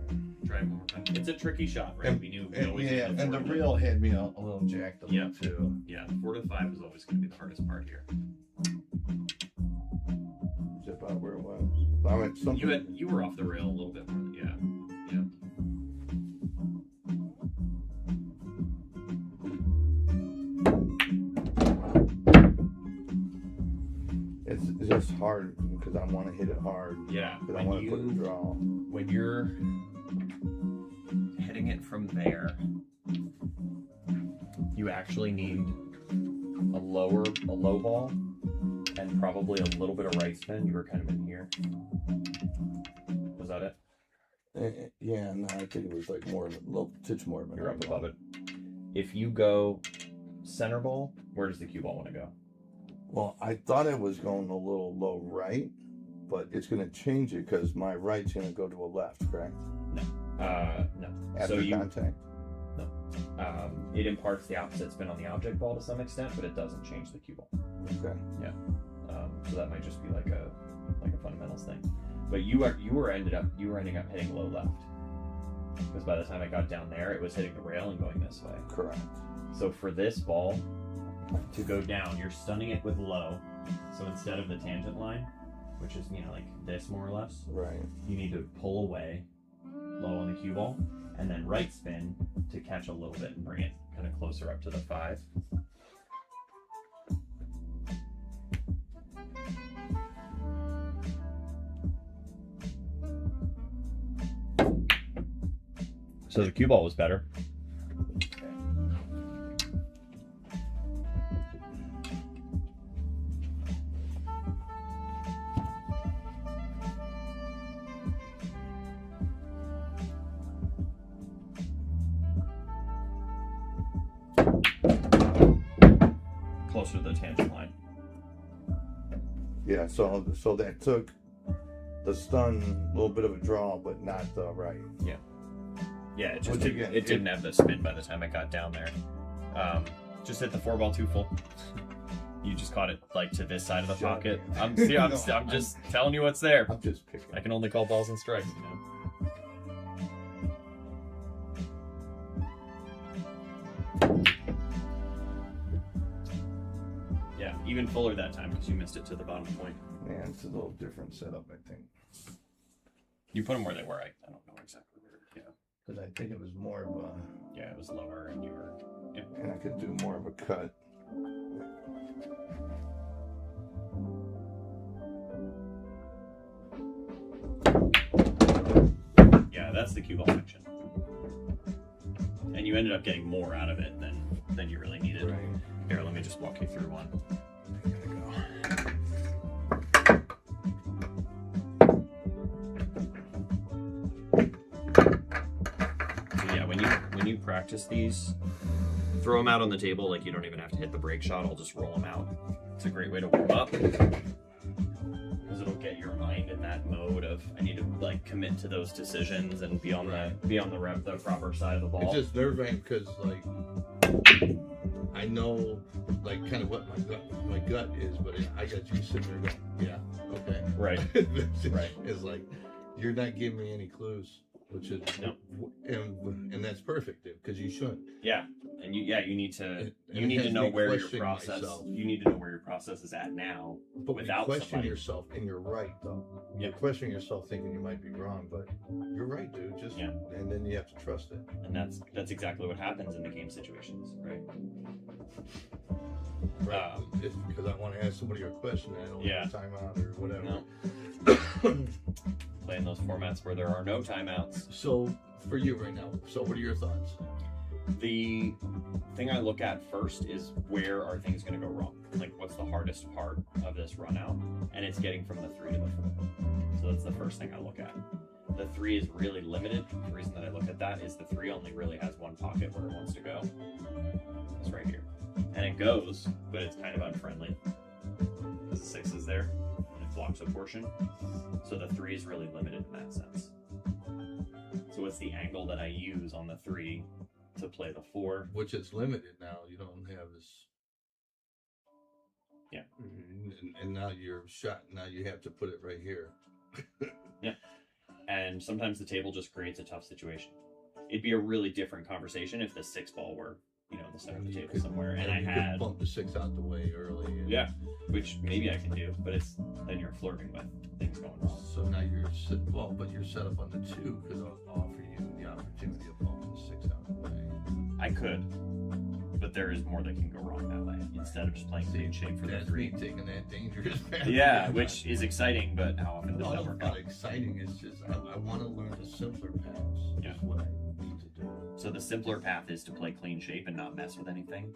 Speaker 2: Try it one more time. It's a tricky shot, right? We knew. We always
Speaker 3: yeah,
Speaker 2: knew the
Speaker 3: and the
Speaker 2: 4 to
Speaker 3: reel had me a little jacked up
Speaker 2: Yeah.
Speaker 3: too.
Speaker 2: Yeah, the 4 to 5 is always going to be the hardest part here.
Speaker 3: It's about where it was. I mean, something.
Speaker 2: You were off the rail a little bit more. Yeah.
Speaker 3: It's just hard because I want to hit it hard.
Speaker 2: Yeah.
Speaker 3: Because I want to put a draw.
Speaker 2: When you're hitting it from there, you actually need a low ball and probably a little bit of right spin. You were kind of in here. Was that it?
Speaker 3: Yeah, no, I think it was like more of a little touch more of an.
Speaker 2: You're up above it. If you go center ball, where does the cue ball want to go?
Speaker 3: Well, I thought it was going a little low right, but it's going to change it because my right's going to go to a left, correct?
Speaker 2: No. No.
Speaker 3: After contact?
Speaker 2: No. It imparts the opposite spin on the object ball to some extent, but it doesn't change the cue ball.
Speaker 3: Okay.
Speaker 2: Yeah. So that might just be like a fundamentals thing. But you were ending up hitting low left. Because by the time I got down there, it was hitting the rail and going this way.
Speaker 3: Correct.
Speaker 2: So for this ball to go down, you're stunning it with low. So instead of the tangent line, which is like this more or less,
Speaker 3: Right.
Speaker 2: you need to pull away low on the cue ball and then right spin to catch a little bit and bring it kind of closer up to the 5. So the cue ball was better. Closer to the tangent line.
Speaker 3: Yeah, so that took the stun, a little bit of a draw, but not the right.
Speaker 2: Yeah, it just
Speaker 3: Which again,
Speaker 2: it didn't have the spin by the time I got down there. Just hit the 4-ball too full. You just caught it like to this side of the
Speaker 3: Shut
Speaker 2: pocket.
Speaker 3: up.
Speaker 2: I'm
Speaker 3: No,
Speaker 2: just telling you what's there.
Speaker 3: I'm just picking.
Speaker 2: I can only call balls and strikes, Yeah, even fuller that time because you missed it to the bottom point.
Speaker 3: Man, it's a little different setup, I think.
Speaker 2: You put them where they were. I don't know exactly where. Yeah.
Speaker 3: Because I think it was more of a,
Speaker 2: Yeah, it was lower, and you were.
Speaker 3: and I could do more of a cut.
Speaker 2: Yeah, that's the cue ball action. And you ended up getting more out of it than you really needed.
Speaker 3: Right.
Speaker 2: Here, let me just walk you through one. So yeah, when you practice these, throw them out on the table. Like, you don't even have to hit the break shot. I'll just roll them out. It's a great way to warm up, because it'll get your mind in that mode of, I need to like commit to those decisions and be on the proper side of the ball.
Speaker 3: It's just nerve-wracking because, like, I know, like, kind of what my gut is, but I got you sitting there going, yeah, okay.
Speaker 2: Right. Right.
Speaker 3: It's like, you're not giving me any clues, which is,
Speaker 2: No.
Speaker 3: and that's perfect, because you shouldn't.
Speaker 2: Yeah, and you need to
Speaker 3: And
Speaker 2: you
Speaker 3: it
Speaker 2: need to
Speaker 3: has
Speaker 2: know
Speaker 3: me
Speaker 2: where your
Speaker 3: questioning
Speaker 2: process
Speaker 3: myself.
Speaker 2: you need to know where your process is at now.
Speaker 3: But
Speaker 2: Without
Speaker 3: you question
Speaker 2: somebody.
Speaker 3: yourself, and you're right, though. You're questioning yourself, thinking you might be wrong, but you're right, dude. Just
Speaker 2: Yeah.
Speaker 3: And then you have to trust it.
Speaker 2: And that's exactly what happens in the game situations, right?
Speaker 3: Right. Because I want to ask somebody a question, and I don't
Speaker 2: Yeah.
Speaker 3: want a timeout or whatever.
Speaker 2: No. Playing those formats where there are no timeouts.
Speaker 3: So for you right now, so what are your thoughts?
Speaker 2: The thing I look at first is, where are things going to go wrong? Like, what's the hardest part of this run out? And it's getting from the 3 to the 4. So that's the first thing I look at. The 3 is really limited. The reason that I look at that is the 3 only really has one pocket where it wants to go. It's right here. And it goes, but it's kind of unfriendly, because the 6 is there and it blocks a portion. So the 3 is really limited in that sense. So it's the angle that I use on the 3 to play the 4.
Speaker 3: Which is limited now. You don't have this.
Speaker 2: Yeah.
Speaker 3: And now you're shot. Now you have to put it right here.
Speaker 2: Yeah. And sometimes the table just creates a tough situation. It'd be a really different conversation if the 6 ball were, in the center of the table somewhere, and I
Speaker 3: you
Speaker 2: had
Speaker 3: could bump the 6 out the way early. And
Speaker 2: yeah, which maybe I can do, but then you're flirting with things going wrong.
Speaker 3: So now you're set up on the 2 because I'll offer you the opportunity of bumping the 6 out the way.
Speaker 2: I could, but there is more that can go wrong that way, instead of just playing clean shape for the
Speaker 3: That's
Speaker 2: 3.
Speaker 3: me taking that dangerous path.
Speaker 2: Yeah, which is exciting, but how often does
Speaker 3: No,
Speaker 2: that
Speaker 3: it's
Speaker 2: work
Speaker 3: not
Speaker 2: out?
Speaker 3: exciting. It's just I want to learn the simpler paths.
Speaker 2: Yeah.
Speaker 3: Is what I need to do.
Speaker 2: So the simpler path is to play clean shape and not mess with anything.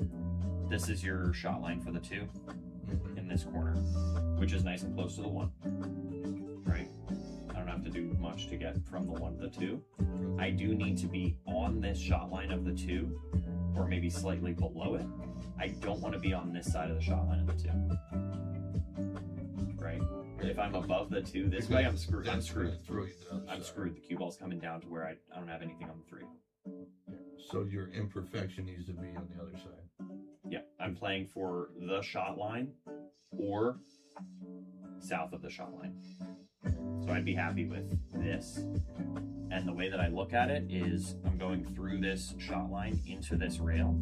Speaker 2: This is your shot line for the 2 in this corner, which is nice and close to the 1. Right? I don't have to do much to get from the 1 to the 2. I do need to be on this shot line of the 2, or maybe slightly below it. I don't want to be on this side of the shot line of the 2. Right? If I'm above the 2 this way, I'm screwed. I'm screwed. I'm screwed. The cue ball's coming down to where I don't have anything on the 3.
Speaker 3: So your imperfection needs to be on the other side.
Speaker 2: Yeah, I'm playing for the shot line or south of the shot line. So I'd be happy with this. And the way that I look at it is, I'm going through this shot line into this rail.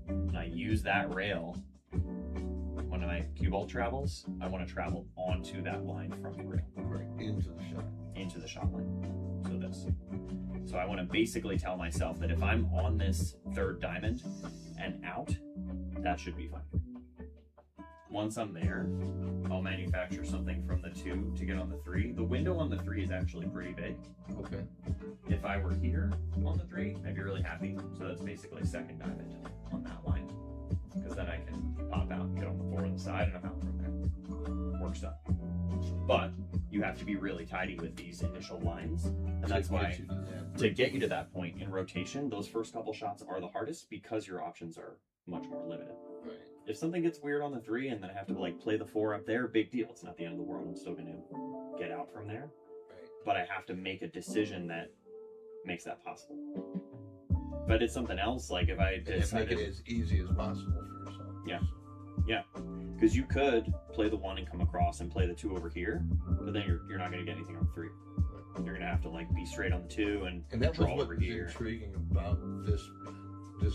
Speaker 2: And I use that rail when my cue ball travels. I want to travel onto that line from the rail.
Speaker 3: Right, into the shot.
Speaker 2: Into the shot line. So this. So I want to basically tell myself that if I'm on this 3rd diamond and out, that should be fine. Once I'm there, I'll manufacture something from the 2 to get on the 3. The window on the 3 is actually pretty big.
Speaker 3: Okay.
Speaker 2: If I were here on the 3, I'd be really happy. So that's basically 2nd diamond on that line, because then I can pop out and get on the 4 on the side, and I'm out from there. Works up. But you have to be really tidy with these initial lines, and that's why to get you to that point in rotation, those first couple shots are the hardest, because your options are much more limited.
Speaker 3: Right.
Speaker 2: If something gets weird on the 3 and then I have to play the 4 up there, big deal. It's not the end of the world. I'm still going to get out from there.
Speaker 3: Right.
Speaker 2: But I have to make a decision that makes that possible. But it's something else, like if I decided,
Speaker 3: make it as easy as possible for yourself.
Speaker 2: Yeah. Yeah, because you could play the 1 and come across and play the 2 over here, but then you're not going to get anything on 3. You're going to have to be straight on the 2 and
Speaker 3: that was
Speaker 2: draw
Speaker 3: what
Speaker 2: over
Speaker 3: was
Speaker 2: here.
Speaker 3: intriguing about this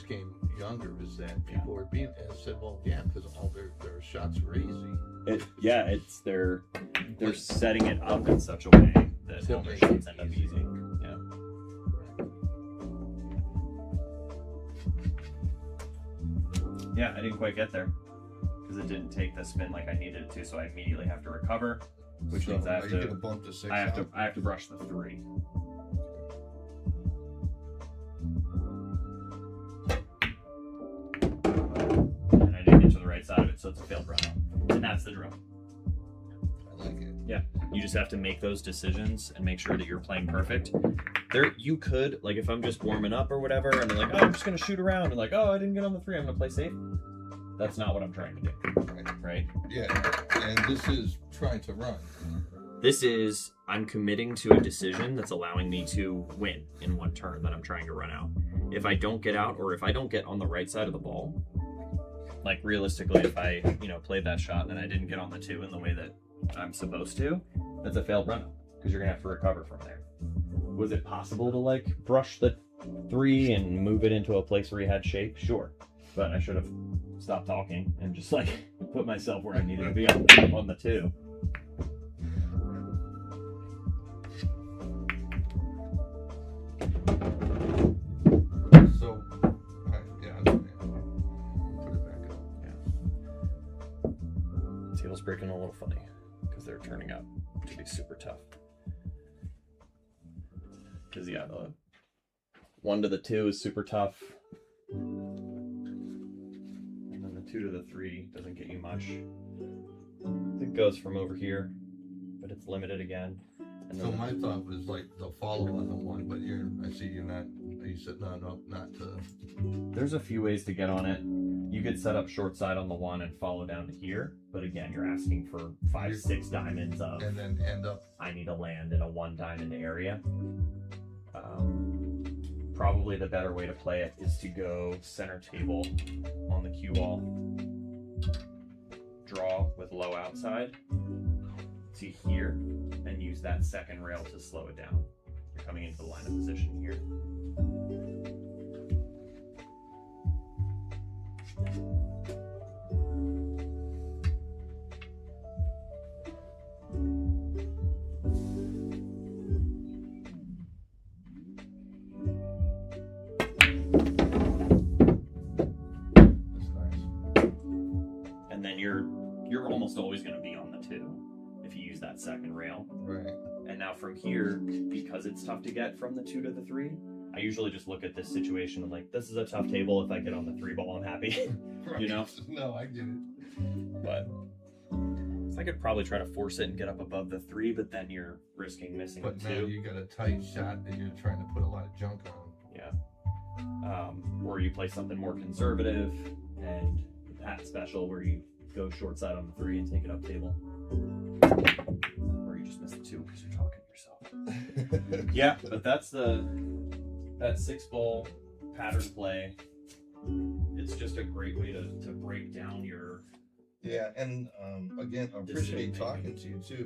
Speaker 3: game younger, is that people were being said, well, yeah, because all their shots were easy.
Speaker 2: They're setting it up in such a way
Speaker 1: that
Speaker 3: To
Speaker 1: all their
Speaker 3: make it
Speaker 1: shots end up
Speaker 3: easier.
Speaker 1: easy. Yeah. Yeah, I didn't quite get there because it didn't take the spin like I needed it to, so I immediately have to recover, which
Speaker 3: So
Speaker 1: means I
Speaker 3: are
Speaker 1: have
Speaker 3: you
Speaker 1: to
Speaker 3: gonna bump the 6
Speaker 1: I have to
Speaker 3: out?
Speaker 1: I have to brush the 3. And I didn't get to the right side of it, so it's a failed run out. And that's the drill.
Speaker 3: I like it.
Speaker 2: You just have to make those decisions and make sure that you're playing perfect. There, you could, like, if I'm just warming up or whatever, and I'm like, oh, I'm just gonna shoot around, and like, oh, I didn't get on the 3, I'm gonna play safe. That's not what I'm trying to do, right?
Speaker 3: Yeah, and this is trying to run.
Speaker 2: This is, I'm committing to a decision that's allowing me to win in one turn that I'm trying to run out. If I don't get out, or if I don't get on the right side of the ball, like realistically, if I, played that shot and I didn't get on the 2 in the way that I'm supposed to,
Speaker 1: That's a failed run out because you're gonna have to recover from there. Was it possible to like brush the 3 and move it into a place where you had shape? Sure, but I should have stopped talking and just like put myself where I needed to be on the 2.
Speaker 3: So, yeah, put it back up.
Speaker 2: table's breaking a little funny because they're turning out to be super tough.
Speaker 1: Because yeah, the 1 to the 2 is super tough, and then the 2 to the 3 doesn't get you much. It goes from over here, but it's limited again. And
Speaker 3: So my thought was like the follow on the 1, but I see you're not. You said no, not to.
Speaker 1: there's a few ways to get on it. You could set up short side on the 1 and follow down to here, but again, you're asking for 5, 6 diamonds of.
Speaker 3: And then end up.
Speaker 1: I need to land in a 1 diamond area. Probably the better way to play it is to go center table on the cue ball, draw with low outside to here, and use that second rail to slow it down. You're coming into the line of position here.
Speaker 3: That's nice.
Speaker 1: And then you're almost always going to be on the 2 if you use that second rail.
Speaker 3: Right.
Speaker 1: And now from here, because it's tough to get from the 2 to the 3, I usually just look at this situation and like, this is a tough table. If I get on the 3 ball, I'm happy.
Speaker 3: Right.
Speaker 1: You know?
Speaker 3: No, I get it.
Speaker 1: But I could probably try to force it and get up above the 3, but then you're risking missing
Speaker 3: But
Speaker 1: the
Speaker 3: now
Speaker 1: 2.
Speaker 3: you got a tight shot that you're trying to put a lot of junk on.
Speaker 1: Yeah. Or you play something more conservative and at special where you go short side on the 3 and take it up table. Or you just miss the 2 because you're talking to yourself. Yeah, but that's that 6 ball pattern play. It's just a great way to break down your
Speaker 3: Yeah, and again, I appreciate
Speaker 1: Decision-making.
Speaker 3: talking to you too.